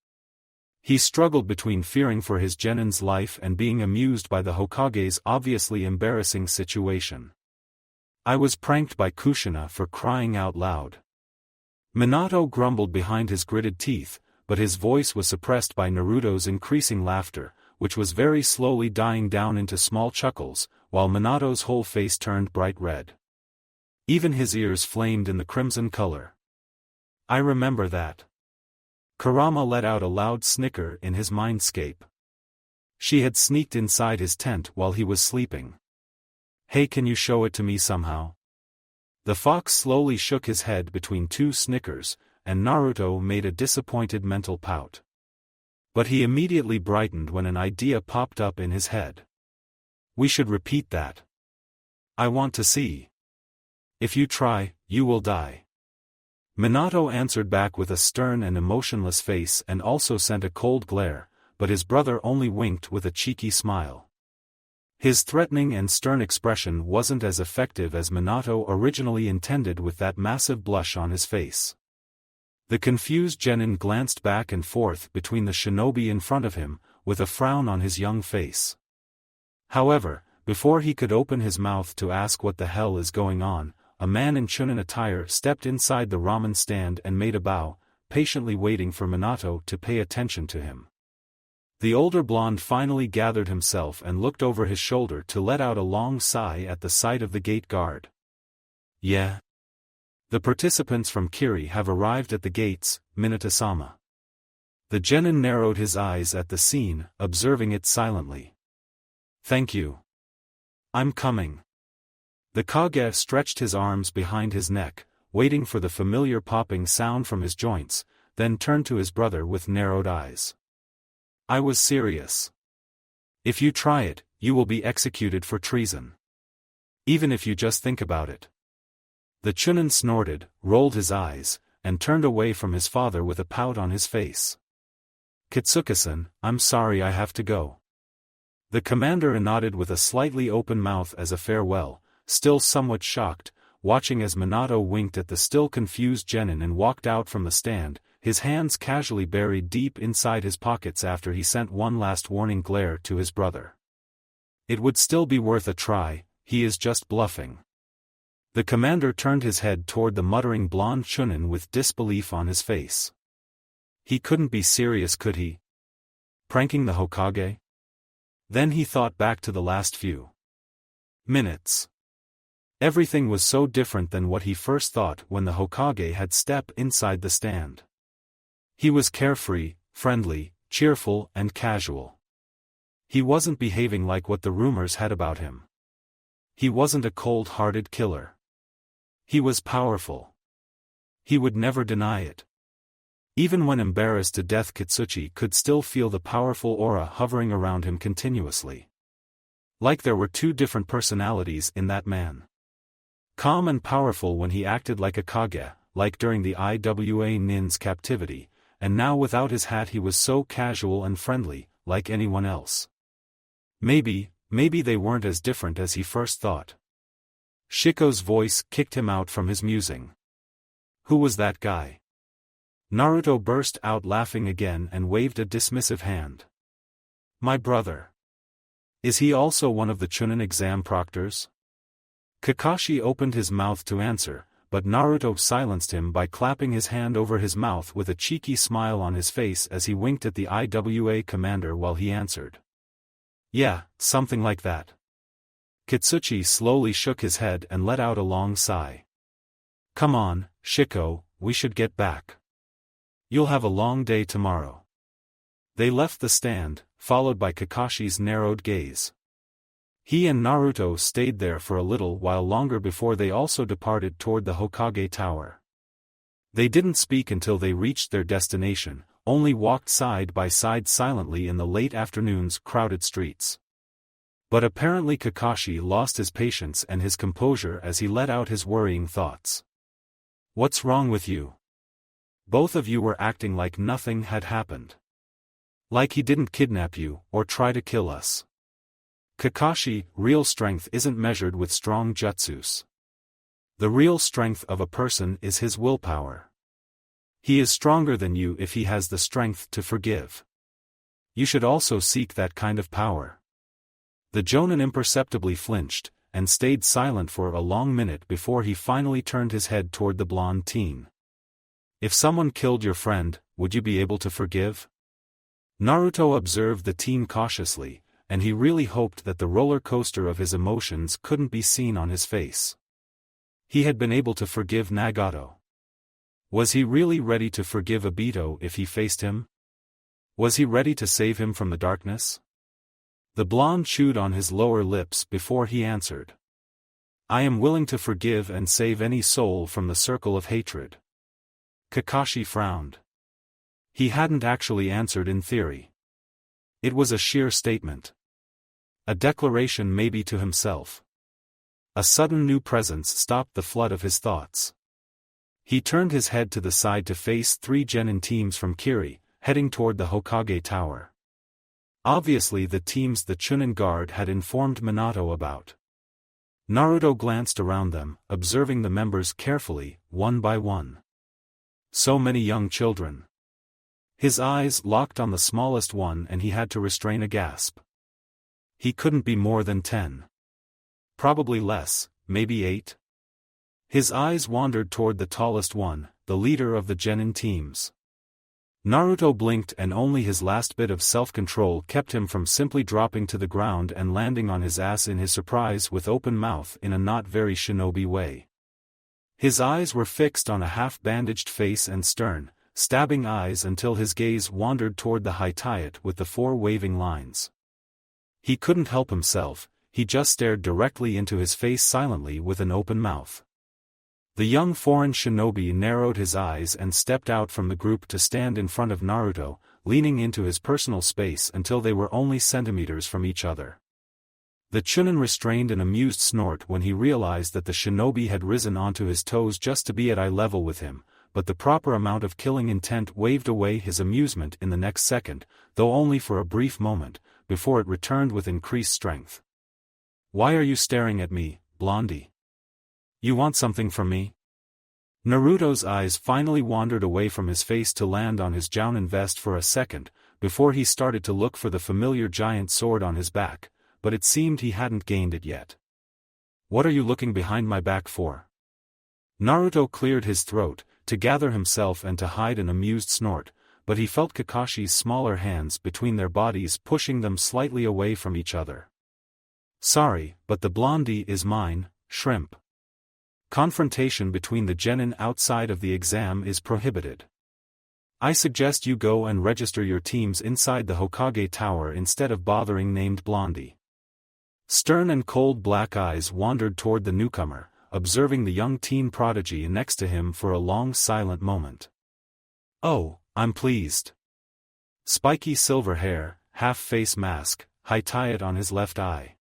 [SPEAKER 1] He struggled between fearing for his genin's life and being amused by the Hokage's obviously embarrassing situation. I was pranked by Kushina for crying out loud. Minato grumbled behind his gritted teeth, but his voice was suppressed by Naruto's increasing laughter, which was very slowly dying down into small chuckles, while Minato's whole face turned bright red. Even his ears flamed in the crimson color. I remember that. Kurama let out a loud snicker in his mindscape. She had sneaked inside his tent while he was sleeping. Hey, can you show it to me somehow? The fox slowly shook his head between two snickers, and Naruto made a disappointed mental pout. But he immediately brightened when an idea popped up in his head. We should repeat that. I want to see. If you try, you will die. Minato answered back with a stern and emotionless face and also sent a cold glare, but his brother only winked with a cheeky smile. His threatening and stern expression wasn't as effective as Minato originally intended with that massive blush on his face. The confused genin glanced back and forth between the shinobi in front of him, with a frown on his young face. However, before he could open his mouth to ask what the hell is going on, a man in Chunin attire stepped inside the ramen stand and made a bow, patiently waiting for Minato to pay attention to him. The older blonde finally gathered himself and looked over his shoulder to let out a long sigh at the sight of the gate guard. Yeah. The participants from Kiri have arrived at the gates, Minato-sama. The genin narrowed his eyes at the scene, observing it silently. Thank you. I'm coming. The Kage stretched his arms behind his neck, waiting for the familiar popping sound from his joints, then turned to his brother with narrowed eyes. I was serious. If you try it, you will be executed for treason. Even if you just think about it. The Chunin snorted, rolled his eyes, and turned away from his father with a pout on his face. Kitsuka-san, I'm sorry I have to go. The commander nodded with a slightly open mouth as a farewell, still somewhat shocked, watching as Minato winked at the still confused genin and walked out from the stand, his hands casually buried deep inside his pockets after he sent one last warning glare to his brother. It would still be worth a try, he is just bluffing. The commander turned his head toward the muttering blonde Chunin with disbelief on his face. He couldn't be serious, could he? Pranking the Hokage? Then he thought back to the last few minutes. Everything was so different than what he first thought when the Hokage had stepped inside the stand. He was carefree, friendly, cheerful and casual. He wasn't behaving like what the rumors had about him. He wasn't a cold-hearted killer. He was powerful. He would never deny it. Even when embarrassed to death, Kitsuchi could still feel the powerful aura hovering around him continuously. Like there were two different personalities in that man. Calm and powerful when he acted like a Kage, like during the Iwa Nin's captivity, and now without his hat he was so casual and friendly, like anyone else. Maybe they weren't as different as he first thought. Shiko's voice kicked him out from his musing. Who was that guy? Naruto burst out laughing again and waved a dismissive hand. My brother. Is he also one of the Chunin exam proctors? Kakashi opened his mouth to answer, but Naruto silenced him by clapping his hand over his mouth with a cheeky smile on his face as he winked at the Iwa commander while he answered. Yeah, something like that. Kitsuchi slowly shook his head and let out a long sigh. Come on, Shiko, we should get back. You'll have a long day tomorrow. They left the stand, followed by Kakashi's narrowed gaze. He and Naruto stayed there for a little while longer before they also departed toward the Hokage Tower. They didn't speak until they reached their destination, only walked side by side silently in the late afternoon's crowded streets. But apparently Kakashi lost his patience and his composure as he let out his worrying thoughts. What's wrong with you? Both of you were acting like nothing had happened. Like he didn't kidnap you, or try to kill us. Kakashi, real strength isn't measured with strong jutsus. The real strength of a person is his willpower. He is stronger than you if he has the strength to forgive. You should also seek that kind of power. The Jonin imperceptibly flinched, and stayed silent for a long minute before he finally turned his head toward the blonde teen. If someone killed your friend, would you be able to forgive? Naruto observed the teen cautiously, and he really hoped that the roller coaster of his emotions couldn't be seen on his face. He had been able to forgive Nagato. Was he really ready to forgive Obito if he faced him? Was he ready to save him from the darkness? The blonde chewed on his lower lips before he answered. I am willing to forgive and save any soul from the circle of hatred. Kakashi frowned. He hadn't actually answered in theory. It was a sheer statement. A declaration maybe to himself. A sudden new presence stopped the flood of his thoughts. He turned his head to the side to face 3 genin teams from Kiri, heading toward the Hokage Tower. Obviously the teams the Chunin Guard had informed Minato about. Naruto glanced around them, observing the members carefully, one by one. So many young children. His eyes locked on the smallest one and he had to restrain a gasp. He couldn't be more than 10. Probably less, maybe 8. His eyes wandered toward the tallest one, the leader of the genin teams. Naruto blinked and only his last bit of self-control kept him from simply dropping to the ground and landing on his ass in his surprise with open mouth in a not very shinobi way. His eyes were fixed on a half-bandaged face and stern, stabbing eyes until his gaze wandered toward the Hitayat with the 4 waving lines. He couldn't help himself, he just stared directly into his face silently with an open mouth. The young foreign shinobi narrowed his eyes and stepped out from the group to stand in front of Naruto, leaning into his personal space until they were only centimeters from each other. The Chunin restrained an amused snort when he realized that the shinobi had risen onto his toes just to be at eye level with him, but the proper amount of killing intent waved away his amusement in the next second, though only for a brief moment, before it returned with increased strength. Why are you staring at me, Blondie? You want something from me? Naruto's eyes finally wandered away from his face to land on his Jounin vest for a second, before he started to look for the familiar giant sword on his back, but it seemed he hadn't gained it yet. What are you looking behind my back for? Naruto cleared his throat, to gather himself and to hide an amused snort, but he felt Kakashi's smaller hands between their bodies pushing them slightly away from each other. Sorry, but the blondie is mine, shrimp. Confrontation between the genin outside of the exam is prohibited. I suggest you go and register your teams inside the Hokage Tower instead of bothering named Blondie. Stern and cold black eyes wandered toward the newcomer, observing the young teen prodigy next to him for a long silent moment. Oh, I'm pleased. Spiky silver hair, half-face mask, Hitayat on his left eye.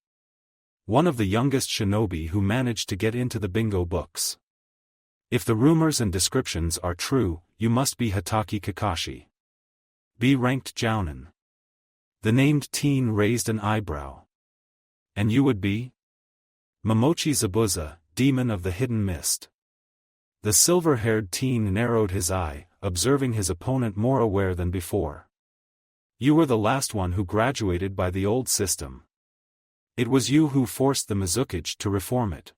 [SPEAKER 1] One of the youngest shinobi who managed to get into the bingo books. If the rumors and descriptions are true, you must be Hatake Kakashi. B-ranked Jounin. The named teen raised an eyebrow. And you would be? Momochi Zabuza, demon of the hidden mist. The silver-haired teen narrowed his eye, observing his opponent more aware than before. You were the last one who graduated by the old system. It was you who forced the Mizukage to reform it.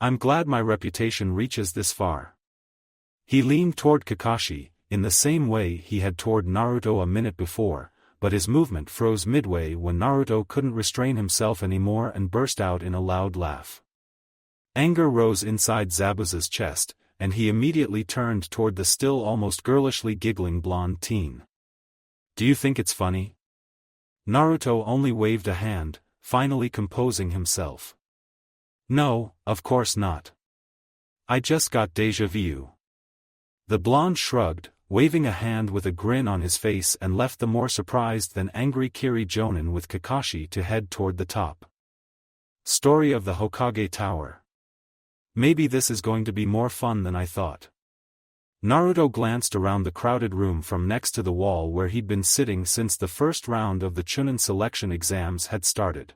[SPEAKER 1] I'm glad my reputation reaches this far. He leaned toward Kakashi, in the same way he had toward Naruto a minute before, but his movement froze midway when Naruto couldn't restrain himself anymore and burst out in a loud laugh. Anger rose inside Zabuza's chest, and he immediately turned toward the still almost girlishly giggling blonde teen. Do you think it's funny? Naruto only waved a hand, finally composing himself. No, of course not. I just got déjà vu. The blonde shrugged, waving a hand with a grin on his face, and left the more surprised than angry Kiri Jonin with Kakashi to head toward the top. Story of the Hokage Tower. Maybe this is going to be more fun than I thought. Naruto glanced around the crowded room from next to the wall where he'd been sitting since the first round of the Chunin selection exams had started.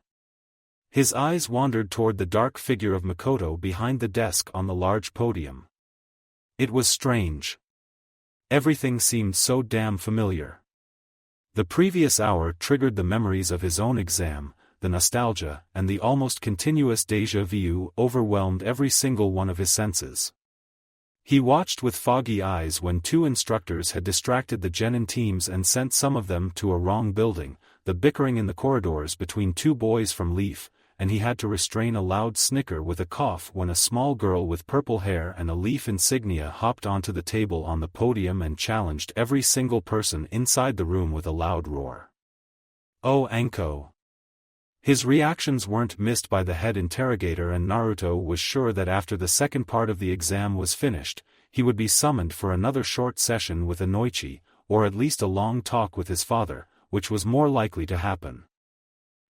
[SPEAKER 1] His eyes wandered toward the dark figure of Makoto behind the desk on the large podium. It was strange. Everything seemed so damn familiar. The previous hour triggered the memories of his own exam, the nostalgia and the almost continuous déjà vu overwhelmed every single one of his senses. He watched with foggy eyes when two instructors had distracted the genin teams and sent some of them to a wrong building, the bickering in the corridors between two boys from Leaf, and he had to restrain a loud snicker with a cough when a small girl with purple hair and a Leaf insignia hopped onto the table on the podium and challenged every single person inside the room with a loud roar. "Oh, Anko!" His reactions weren't missed by the head interrogator, and Naruto was sure that after the second part of the exam was finished, he would be summoned for another short session with Inoichi, or at least a long talk with his father, which was more likely to happen.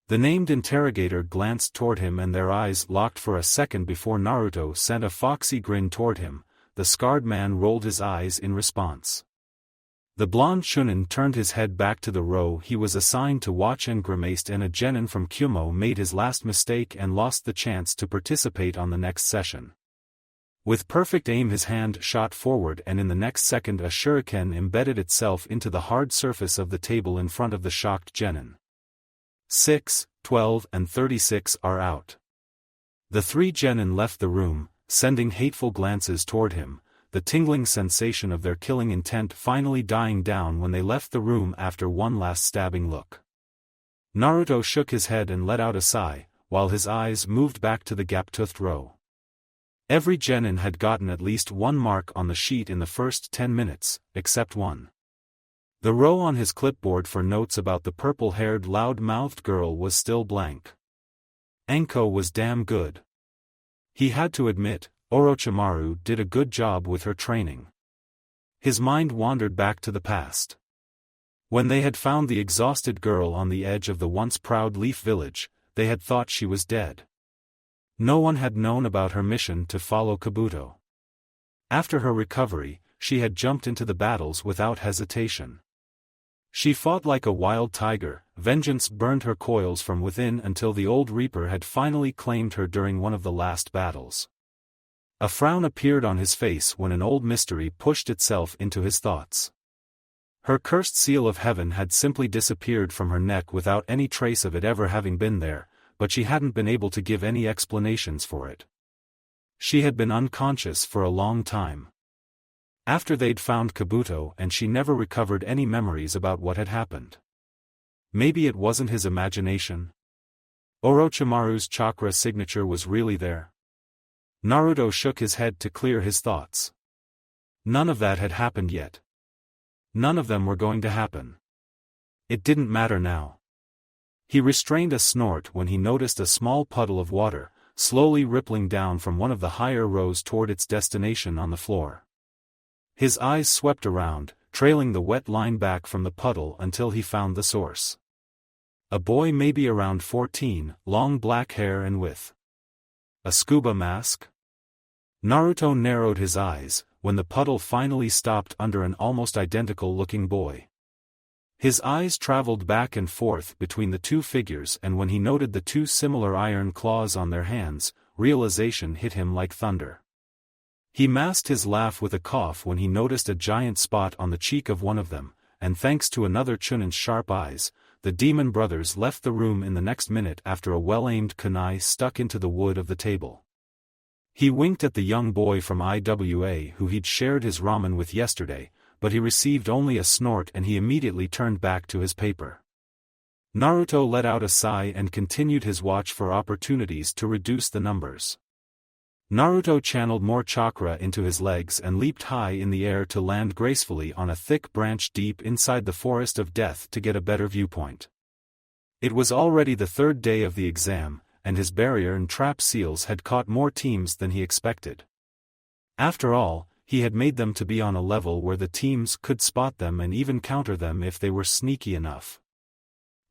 [SPEAKER 1] The named interrogator glanced toward him and their eyes locked for a second before Naruto sent a foxy grin toward him. The scarred man rolled his eyes in response. The blonde Chunin turned his head back to the row he was assigned to watch and grimaced, and a genin from Kyumo made his last mistake and lost the chance to participate on the next session. With perfect aim his hand shot forward, and in the next second a shuriken embedded itself into the hard surface of the table in front of the shocked genin. 6, 12 and 36 are out. The three genin left the room, sending hateful glances toward him, the tingling sensation of their killing intent finally dying down when they left the room after one last stabbing look. Naruto shook his head and let out a sigh, while his eyes moved back to the gap-toothed row. Every genin had gotten at least one mark on the sheet in the first 10 minutes, except one. The row on his clipboard for notes about the purple-haired loud-mouthed girl was still blank. Anko was damn good. He had to admit, Orochimaru did a good job with her training. His mind wandered back to the past. When they had found the exhausted girl on the edge of the once proud Leaf Village, they had thought she was dead. No one had known about her mission to follow Kabuto. After her recovery, she had jumped into the battles without hesitation. She fought like a wild tiger, vengeance burned her coils from within until the old Reaper had finally claimed her during one of the last battles. A frown appeared on his face when an old mystery pushed itself into his thoughts. Her cursed seal of heaven had simply disappeared from her neck without any trace of it ever having been there, but she hadn't been able to give any explanations for it. She had been unconscious for a long time. After they'd found Kabuto, and she never recovered any memories about what had happened. Maybe it wasn't his imagination. Orochimaru's chakra signature was really there. Naruto shook his head to clear his thoughts. None of that had happened yet. None of them were going to happen. It didn't matter now. He restrained a snort when he noticed a small puddle of water, slowly rippling down from one of the higher rows toward its destination on the floor. His eyes swept around, trailing the wet line back from the puddle until he found the source. A boy maybe around 14, long black hair and with a scuba mask? Naruto narrowed his eyes, when the puddle finally stopped under an almost identical-looking boy. His eyes traveled back and forth between the two figures, and when he noted the two similar iron claws on their hands, realization hit him like thunder. He masked his laugh with a cough when he noticed a giant spot on the cheek of one of them, and thanks to another Chunin's sharp eyes, the demon brothers left the room in the next minute after a well-aimed kunai stuck into the wood of the table. He winked at the young boy from IWA who he'd shared his ramen with yesterday, but he received only a snort and he immediately turned back to his paper. Naruto let out a sigh and continued his watch for opportunities to reduce the numbers. Naruto channeled more chakra into his legs and leaped high in the air to land gracefully on a thick branch deep inside the forest of death to get a better viewpoint. It was already the third day of the exam, and his barrier and trap seals had caught more teams than he expected. After all, he had made them to be on a level where the teams could spot them and even counter them if they were sneaky enough.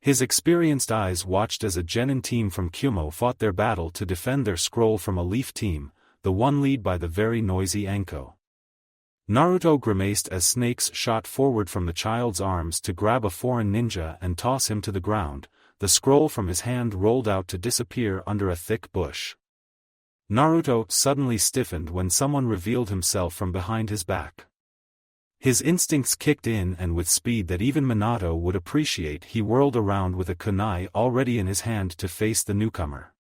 [SPEAKER 1] His experienced eyes watched as a genin team from Kumo fought their battle to defend their scroll from a Leaf team, the one led by the very noisy Anko. Naruto grimaced as snakes shot forward from the child's arms to grab a foreign ninja and toss him to the ground. The scroll from his hand rolled out to disappear under a thick bush. Naruto suddenly stiffened when someone revealed himself from behind his back. His instincts kicked in and with speed that even Minato would appreciate he whirled around with a kunai already in his hand to face the newcomer.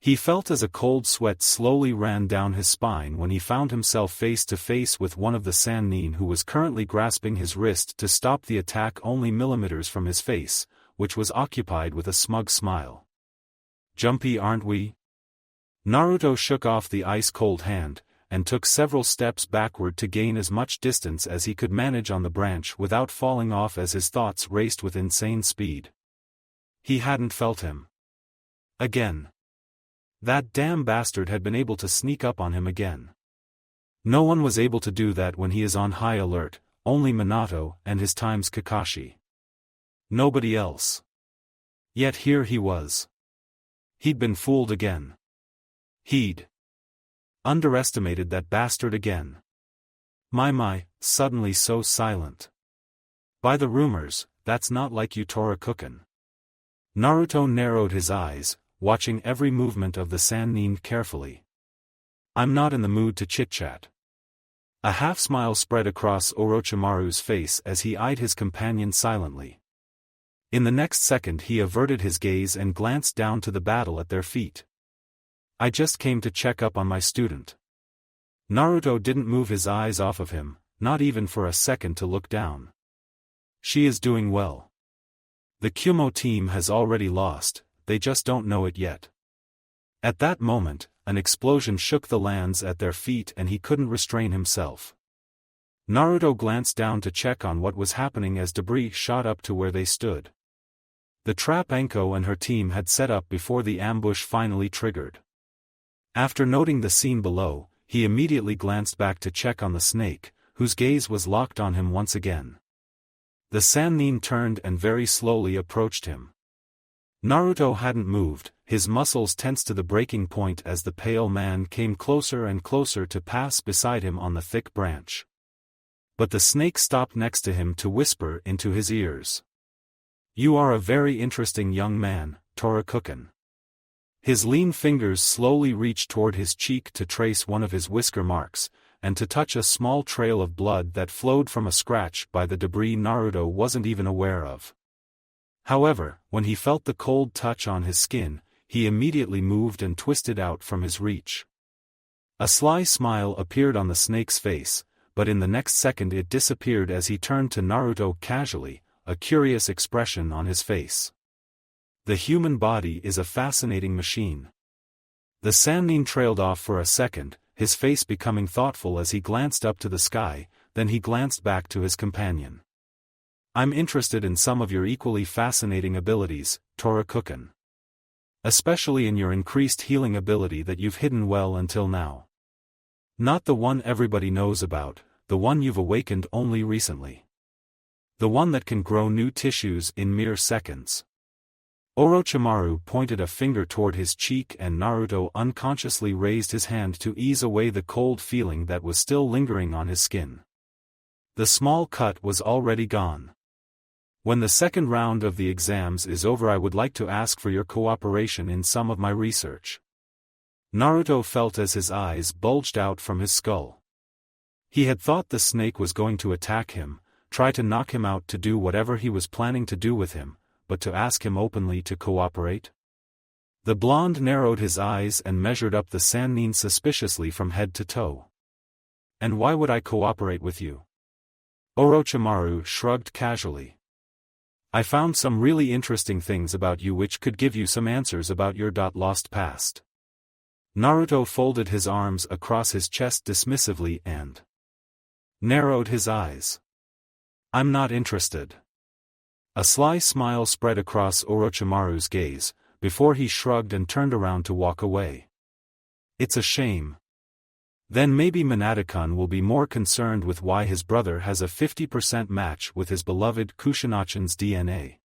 [SPEAKER 1] He felt as a cold sweat slowly ran down his spine when he found himself face to face with one of the Sannin who was currently grasping his wrist to stop the attack only millimeters from his face, which was occupied with a smug smile. "Jumpy, aren't we?" Naruto shook off the ice-cold hand, and took several steps backward to gain as much distance as he could manage on the branch without falling off as his thoughts raced with insane speed. He hadn't felt him. Again. That damn bastard had been able to sneak up on him again. No one was able to do that when he is on high alert, only Minato and his times Kakashi. Nobody else. Yet here he was. He'd been fooled again. He'd underestimated that bastard again. My, suddenly so silent. By the rumors, that's not like you Torakuken. Naruto narrowed his eyes, watching every movement of the Sannin carefully. I'm not in the mood to chit-chat. A half-smile spread across Orochimaru's face as he eyed his companion silently. In the next second he averted his gaze and glanced down to the battle at their feet. I just came to check up on my student. Naruto didn't move his eyes off of him, not even for a second to look down. She is doing well. The Kumo team has already lost, they just don't know it yet. At that moment, an explosion shook the lands at their feet and he couldn't restrain himself. Naruto glanced down to check on what was happening as debris shot up to where they stood. The trap Anko and her team had set up before the ambush finally triggered. After noting the scene below, he immediately glanced back to check on the snake, whose gaze was locked on him once again. The Sannin turned and very slowly approached him. Naruto hadn't moved, his muscles tensed to the breaking point as the pale man came closer and closer to pass beside him on the thick branch. But the snake stopped next to him to whisper into his ears. "You are a very interesting young man, Torakuken." His lean fingers slowly reached toward his cheek to trace one of his whisker marks, and to touch a small trail of blood that flowed from a scratch by the debris Naruto wasn't even aware of. However, when he felt the cold touch on his skin, he immediately moved and twisted out from his reach. A sly smile appeared on the snake's face, but in the next second it disappeared as he turned to Naruto casually, a curious expression on his face. The human body is a fascinating machine. The Sannin trailed off for a second, his face becoming thoughtful as he glanced up to the sky, then he glanced back to his companion. I'm interested in some of your equally fascinating abilities, Torakuken. Especially in your increased healing ability that you've hidden well until now. Not the one everybody knows about, the one you've awakened only recently. The one that can grow new tissues in mere seconds. Orochimaru pointed a finger toward his cheek and Naruto unconsciously raised his hand to ease away the cold feeling that was still lingering on his skin. The small cut was already gone. When the second round of the exams is over, I would like to ask for your cooperation in some of my research. Naruto felt as his eyes bulged out from his skull. He had thought the snake was going to attack him, try to knock him out to do whatever he was planning to do with him, but to ask him openly to cooperate? The blonde narrowed his eyes and measured up the Sannin suspiciously from head to toe. And why would I cooperate with you? Orochimaru shrugged casually. I found some really interesting things about you which could give you some answers about your lost past. Naruto folded his arms across his chest dismissively and narrowed his eyes. I'm not interested. A sly smile spread across Orochimaru's gaze, before he shrugged and turned around to walk away. It's a shame. Then maybe Minato-kun will be more concerned with why his brother has a 50% match with his beloved Kushina-chan's DNA.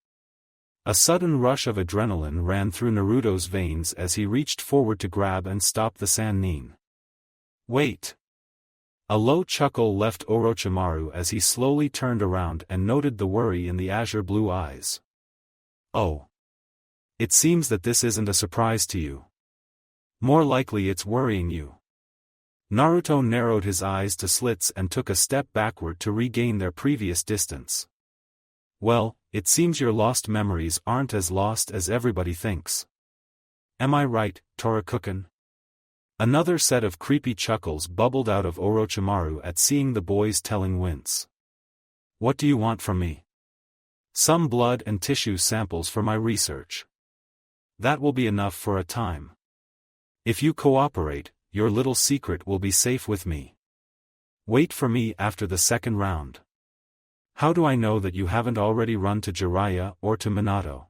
[SPEAKER 1] A sudden rush of adrenaline ran through Naruto's veins as he reached forward to grab and stop the Sannin. Wait! A low chuckle left Orochimaru as he slowly turned around and noted the worry in the azure blue eyes. Oh! It seems that this isn't a surprise to you. More likely it's worrying you. Naruto narrowed his eyes to slits and took a step backward to regain their previous distance. Well, it seems your lost memories aren't as lost as everybody thinks. Am I right, Torakukan? Another set of creepy chuckles bubbled out of Orochimaru at seeing the boy's telling wince. What do you want from me? Some blood and tissue samples for my research. That will be enough for a time. If you cooperate, your little secret will be safe with me. Wait for me after the second round. How do I know that you haven't already run to Jiraiya or to Minato?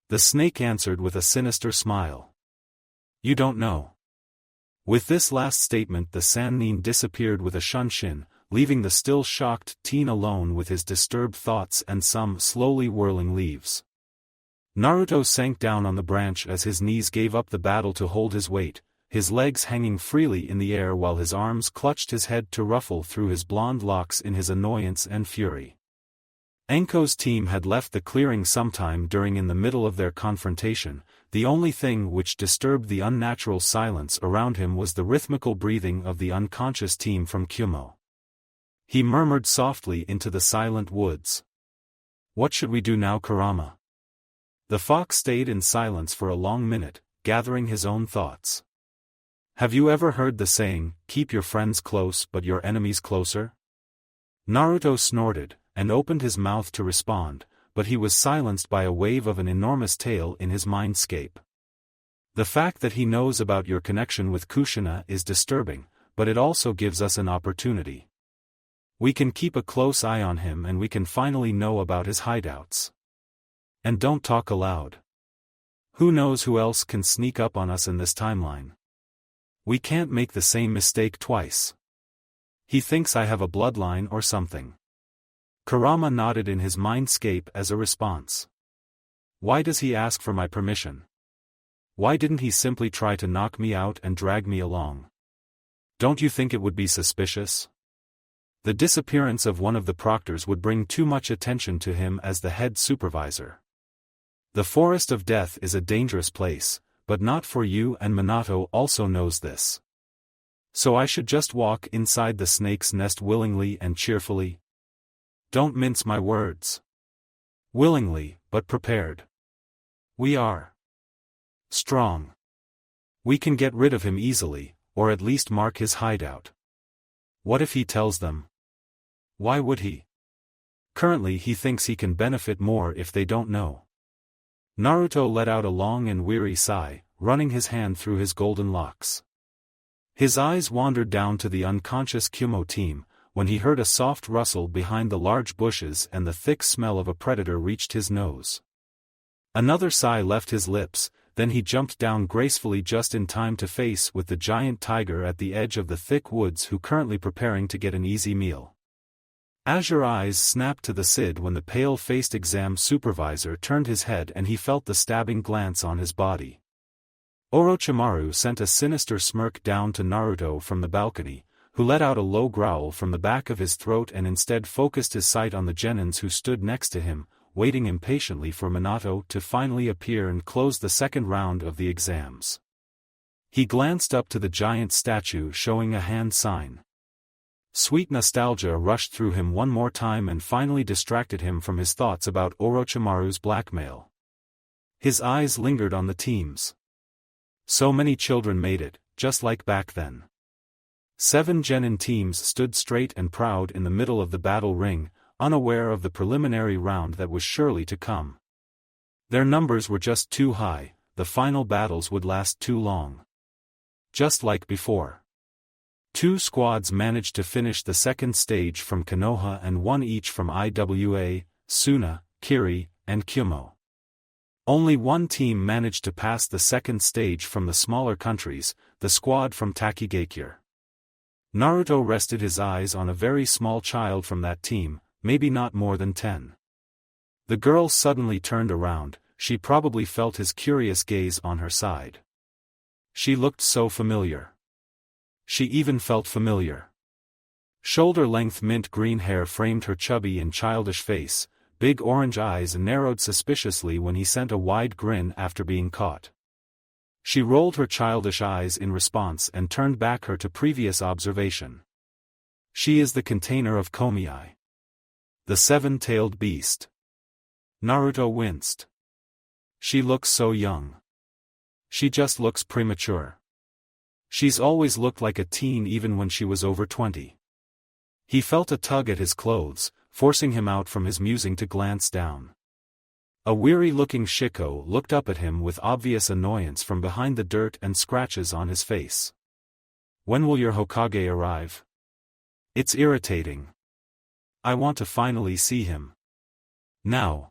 [SPEAKER 1] The snake answered with a sinister smile. You don't know. With this last statement the Sannin disappeared with a shunshin, leaving the still shocked teen alone with his disturbed thoughts and some slowly whirling leaves. Naruto sank down on the branch as his knees gave up the battle to hold his weight, his legs hanging freely in the air while his arms clutched his head to ruffle through his blonde locks in his annoyance and fury. Enko's team had left the clearing sometime during in the middle of their confrontation. The only thing which disturbed the unnatural silence around him was the rhythmical breathing of the unconscious team from Kumo. He murmured softly into the silent woods. What should we do now, Kurama? The fox stayed in silence for a long minute, gathering his own thoughts. Have you ever heard the saying, keep your friends close but your enemies closer? Naruto snorted, and opened his mouth to respond, but he was silenced by a wave of an enormous tail in his mindscape. The fact that he knows about your connection with Kushina is disturbing, but it also gives us an opportunity. We can keep a close eye on him and we can finally know about his hideouts. And don't talk aloud. Who knows who else can sneak up on us in this timeline? We can't make the same mistake twice. He thinks I have a bloodline or something. Kurama nodded in his mindscape as a response. Why does he ask for my permission? Why didn't he simply try to knock me out and drag me along? Don't you think it would be suspicious? The disappearance of one of the proctors would bring too much attention to him as the head supervisor. The Forest of Death is a dangerous place, but not for you, and Minato also knows this. So I should just walk inside the snake's nest willingly and cheerfully? Don't mince my words. Willingly, but prepared. We are strong. We can get rid of him easily, or at least mark his hideout. What if he tells them? Why would he? Currently he thinks he can benefit more if they don't know. Naruto let out a long and weary sigh, running his hand through his golden locks. His eyes wandered down to the unconscious Kumo team, when he heard a soft rustle behind the large bushes and the thick smell of a predator reached his nose. Another sigh left his lips, then he jumped down gracefully just in time to face with the giant tiger at the edge of the thick woods who currently preparing to get an easy meal. Azure eyes snapped to the Cid when the pale-faced exam supervisor turned his head and he felt the stabbing glance on his body. Orochimaru sent a sinister smirk down to Naruto from the balcony, who let out a low growl from the back of his throat and instead focused his sight on the genins who stood next to him, waiting impatiently for Minato to finally appear and close the second round of the exams. He glanced up to the giant statue showing a hand sign. Sweet nostalgia rushed through him one more time and finally distracted him from his thoughts about Orochimaru's blackmail. His eyes lingered on the teams. So many children made it, just like back then. 7 genin teams stood straight and proud in the middle of the battle ring, unaware of the preliminary round that was surely to come. Their numbers were just too high, the final battles would last too long. Just like before. 2 squads managed to finish the second stage from Konoha and 1 each from Iwa, Suna, Kiri, and Kumo. Only 1 team managed to pass the second stage from the smaller countries, the squad from Takigakure. Naruto rested his eyes on a very small child from that team, maybe not more than 10. The girl suddenly turned around, she probably felt his curious gaze on her side. She looked so familiar. She even felt familiar. Shoulder-length mint green hair framed her chubby and childish face, big orange eyes narrowed suspiciously when he sent a wide grin after being caught. She rolled her childish eyes in response and turned back her to previous observation. She is the container of Komiai. The seven-tailed beast. Naruto winced. She looks so young. She just looks premature. She's always looked like a teen even when she was over 20. He felt a tug at his clothes, forcing him out from his musing to glance down. A weary-looking Shiko looked up at him with obvious annoyance from behind the dirt and scratches on his face. When will your Hokage arrive? It's irritating. I want to finally see him. Now.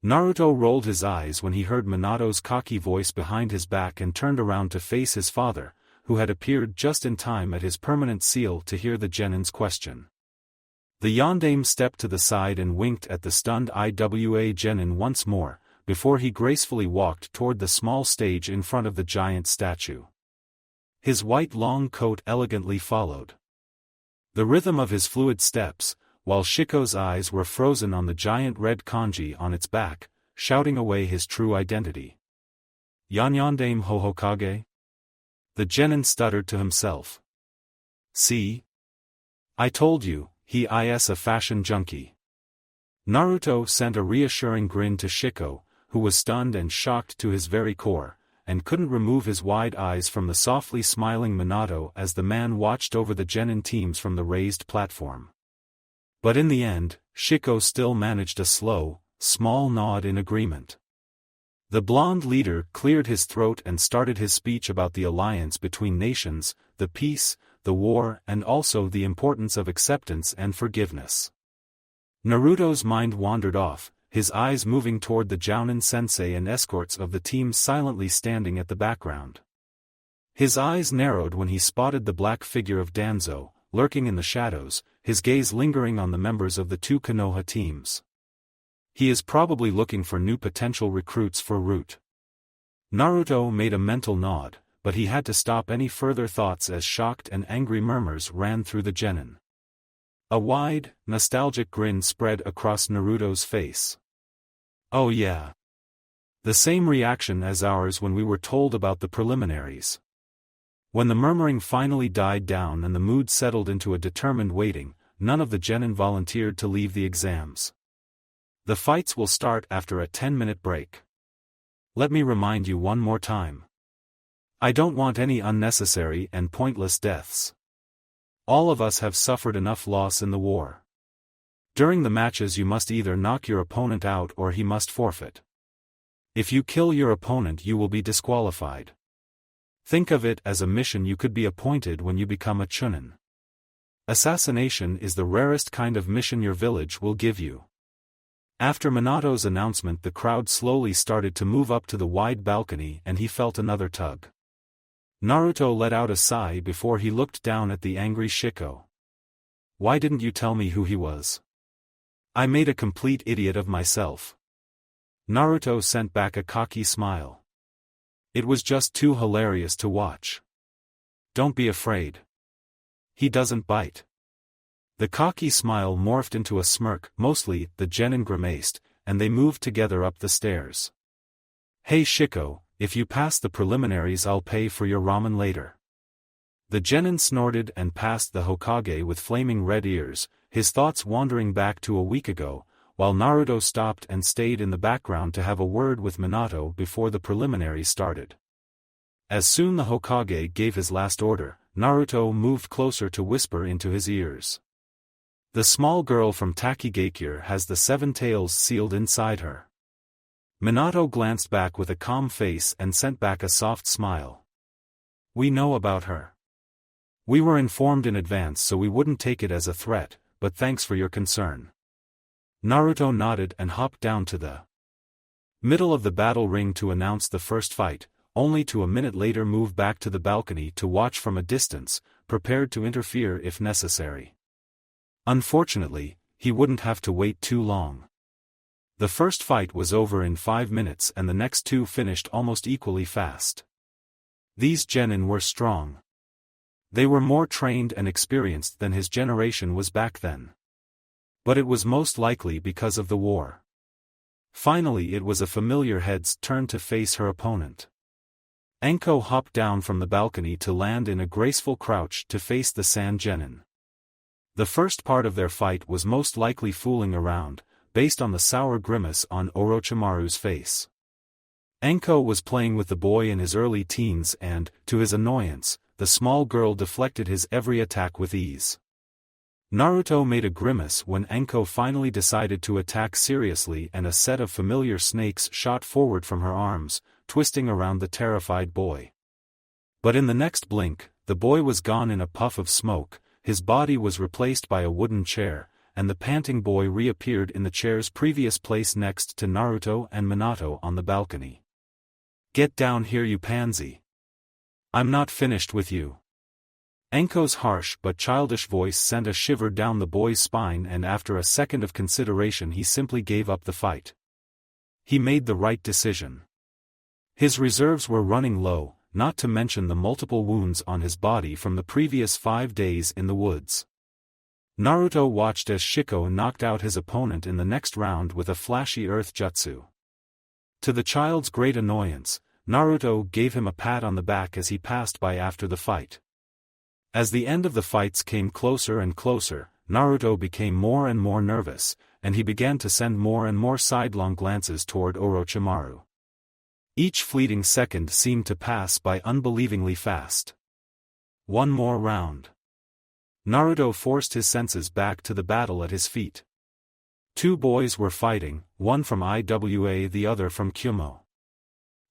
[SPEAKER 1] Naruto rolled his eyes when he heard Minato's cocky voice behind his back and turned around to face his father, who had appeared just in time at his permanent seal to hear the genin's question. The yondaime stepped to the side and winked at the stunned Iwa genin once more, before he gracefully walked toward the small stage in front of the giant statue. His white long coat elegantly followed. The rhythm of his fluid steps, while Shiko's eyes were frozen on the giant red kanji on its back, shouting away his true identity. Yondaime Hokage? The genin stuttered to himself. See? I told you. He is a fashion junkie. Naruto sent a reassuring grin to Shiko, who was stunned and shocked to his very core, and couldn't remove his wide eyes from the softly smiling Minato as the man watched over the genin teams from the raised platform. But in the end, Shiko still managed a slow, small nod in agreement. The blonde leader cleared his throat and started his speech about the alliance between nations, the peace, the war, and also the importance of acceptance and forgiveness. Naruto's mind wandered off, his eyes moving toward the Jounin sensei and escorts of the team silently standing at the background. His eyes narrowed when he spotted the black figure of Danzo, lurking in the shadows, his gaze lingering on the members of the two Konoha teams. He is probably looking for new potential recruits for Root. Naruto made a mental nod, but he had to stop any further thoughts as shocked and angry murmurs ran through the genin. A wide, nostalgic grin spread across Naruto's face. Oh yeah. The same reaction as ours when we were told about the preliminaries. When the murmuring finally died down and the mood settled into a determined waiting, none of the genin volunteered to leave the exams. The fights will start after a 10-minute break. Let me remind you one more time. I don't want any unnecessary and pointless deaths. All of us have suffered enough loss in the war. During the matches you must either knock your opponent out or he must forfeit. If you kill your opponent you will be disqualified. Think of it as a mission you could be appointed when you become a chunin. Assassination is the rarest kind of mission your village will give you. After Minato's announcement the crowd slowly started to move up to the wide balcony and he felt another tug. Naruto let out a sigh before he looked down at the angry Shiko. Why didn't you tell me who he was? I made a complete idiot of myself. Naruto sent back a cocky smile. It was just too hilarious to watch. Don't be afraid. He doesn't bite. The cocky smile morphed into a smirk, mostly, the genin grimaced, and they moved together up the stairs. Hey Shiko, if you pass the preliminaries I'll pay for your ramen later. The genin snorted and passed the Hokage with flaming red ears, his thoughts wandering back to a week ago, while Naruto stopped and stayed in the background to have a word with Minato before the preliminaries started. As soon the Hokage gave his last order, Naruto moved closer to whisper into his ears. The small girl from Takigakure has the 7 tails sealed inside her. Minato glanced back with a calm face and sent back a soft smile. We know about her. We were informed in advance so we wouldn't take it as a threat, but thanks for your concern. Naruto nodded and hopped down to the middle of the battle ring to announce the first fight, only to a minute later move back to the balcony to watch from a distance, prepared to interfere if necessary. Unfortunately, he wouldn't have to wait too long. The first fight was over in 5 minutes and the next two finished almost equally fast. These genin were strong. They were more trained and experienced than his generation was back then. But it was most likely because of the war. Finally it was a familiar head's turn to face her opponent. Enko hopped down from the balcony to land in a graceful crouch to face the Sand genin. The first part of their fight was most likely fooling around, based on the sour grimace on Orochimaru's face. Enko was playing with the boy in his early teens and, to his annoyance, the small girl deflected his every attack with ease. Naruto made a grimace when Enko finally decided to attack seriously and a set of familiar snakes shot forward from her arms, twisting around the terrified boy. But in the next blink, the boy was gone in a puff of smoke, his body was replaced by a wooden chair, and the panting boy reappeared in the chair's previous place next to Naruto and Minato on the balcony. "Get down here, you pansy. I'm not finished with you." Enko's harsh but childish voice sent a shiver down the boy's spine, and after a second of consideration he simply gave up the fight. He made the right decision. His reserves were running low, not to mention the multiple wounds on his body from the previous 5 days in the woods. Naruto watched as Shiko knocked out his opponent in the next round with a flashy earth jutsu. To the child's great annoyance, Naruto gave him a pat on the back as he passed by after the fight. As the end of the fights came closer and closer, Naruto became more and more nervous, and he began to send more and more sidelong glances toward Orochimaru. Each fleeting second seemed to pass by unbelievingly fast. One more round. Naruto forced his senses back to the battle at his feet. 2 boys were fighting, one from Iwa, the other from Kumo.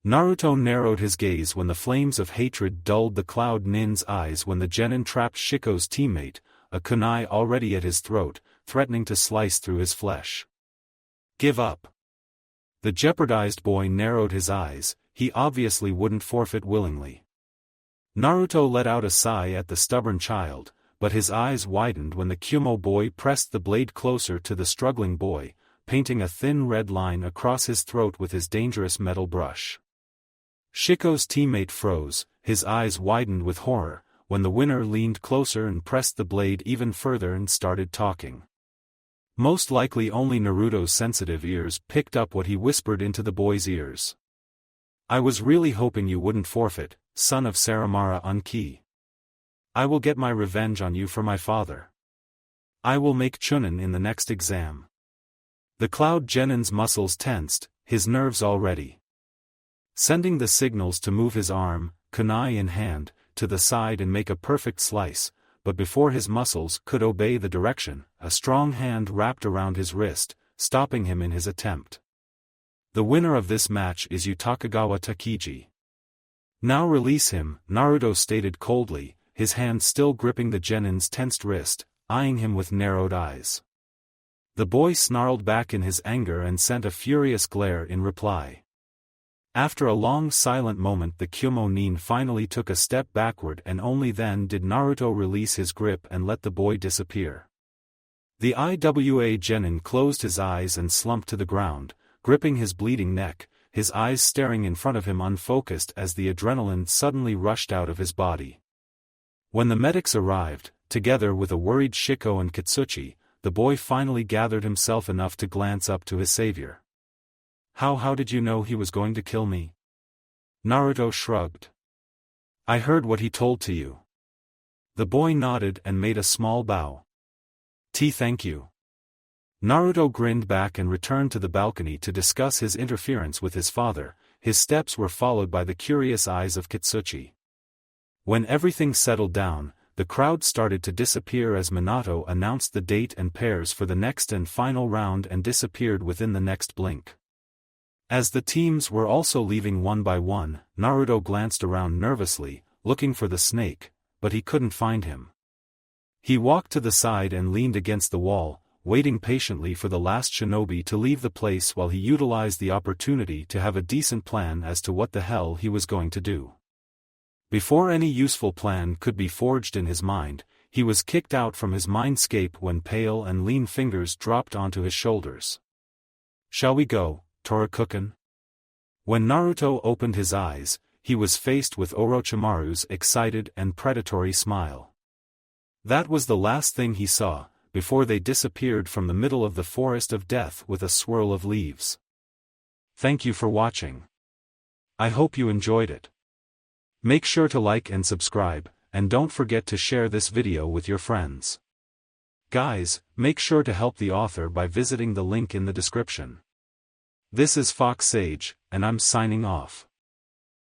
[SPEAKER 1] Naruto narrowed his gaze when the flames of hatred dulled the Cloud Nin's eyes when the genin trapped Shiko's teammate, a kunai already at his throat, threatening to slice through his flesh. "Give up." The jeopardized boy narrowed his eyes, he obviously wouldn't forfeit willingly. Naruto let out a sigh at the stubborn child, but his eyes widened when the Kumo boy pressed the blade closer to the struggling boy, painting a thin red line across his throat with his dangerous metal brush. Shiko's teammate froze, his eyes widened with horror, when the winner leaned closer and pressed the blade even further and started talking. Most likely only Naruto's sensitive ears picked up what he whispered into the boy's ears. "I was really hoping you wouldn't forfeit, son of Saramara Unki. I will get my revenge on you for my father. I will make Chunin in the next exam." The Cloud Genin's muscles tensed, his nerves already. Sending the signals to move his arm, kunai in hand, to the side and make a perfect slice, but before his muscles could obey the direction, a strong hand wrapped around his wrist, stopping him in his attempt. "The winner of this match is Takagawa Takiji. Now release him," Naruto stated coldly, his hand still gripping the genin's tensed wrist, eyeing him with narrowed eyes. The boy snarled back in his anger and sent a furious glare in reply. After a long silent moment, the Kumo nin finally took a step backward, and only then did Naruto release his grip and let the boy disappear. The Iwa genin closed his eyes and slumped to the ground, gripping his bleeding neck, his eyes staring in front of him unfocused as the adrenaline suddenly rushed out of his body. When the medics arrived, together with a worried Shiko and Kitsuchi, the boy finally gathered himself enough to glance up to his savior. How did you know he was going to kill me?" Naruto shrugged. "I heard what he told to you." The boy nodded and made a small bow. Thank you." Naruto grinned back and returned to the balcony to discuss his interference with his father. His steps were followed by the curious eyes of Kitsuchi. When everything settled down, the crowd started to disappear as Minato announced the date and pairs for the next and final round and disappeared within the next blink. As the teams were also leaving one by one, Naruto glanced around nervously, looking for the snake, but he couldn't find him. He walked to the side and leaned against the wall, waiting patiently for the last shinobi to leave the place while he utilized the opportunity to have a decent plan as to what the hell he was going to do. Before any useful plan could be forged in his mind, he was kicked out from his mindscape when pale and lean fingers dropped onto his shoulders. "Shall we go, Torakukan?" When Naruto opened his eyes, he was faced with Orochimaru's excited and predatory smile. That was the last thing he saw, before they disappeared from the middle of the forest of death with a swirl of leaves. Thank you for watching. I hope you enjoyed it. Make sure to like and subscribe, and don't forget to share this video with your friends. Guys, make sure to help the author by visiting the link in the description. This is Fox Sage, and I'm signing off.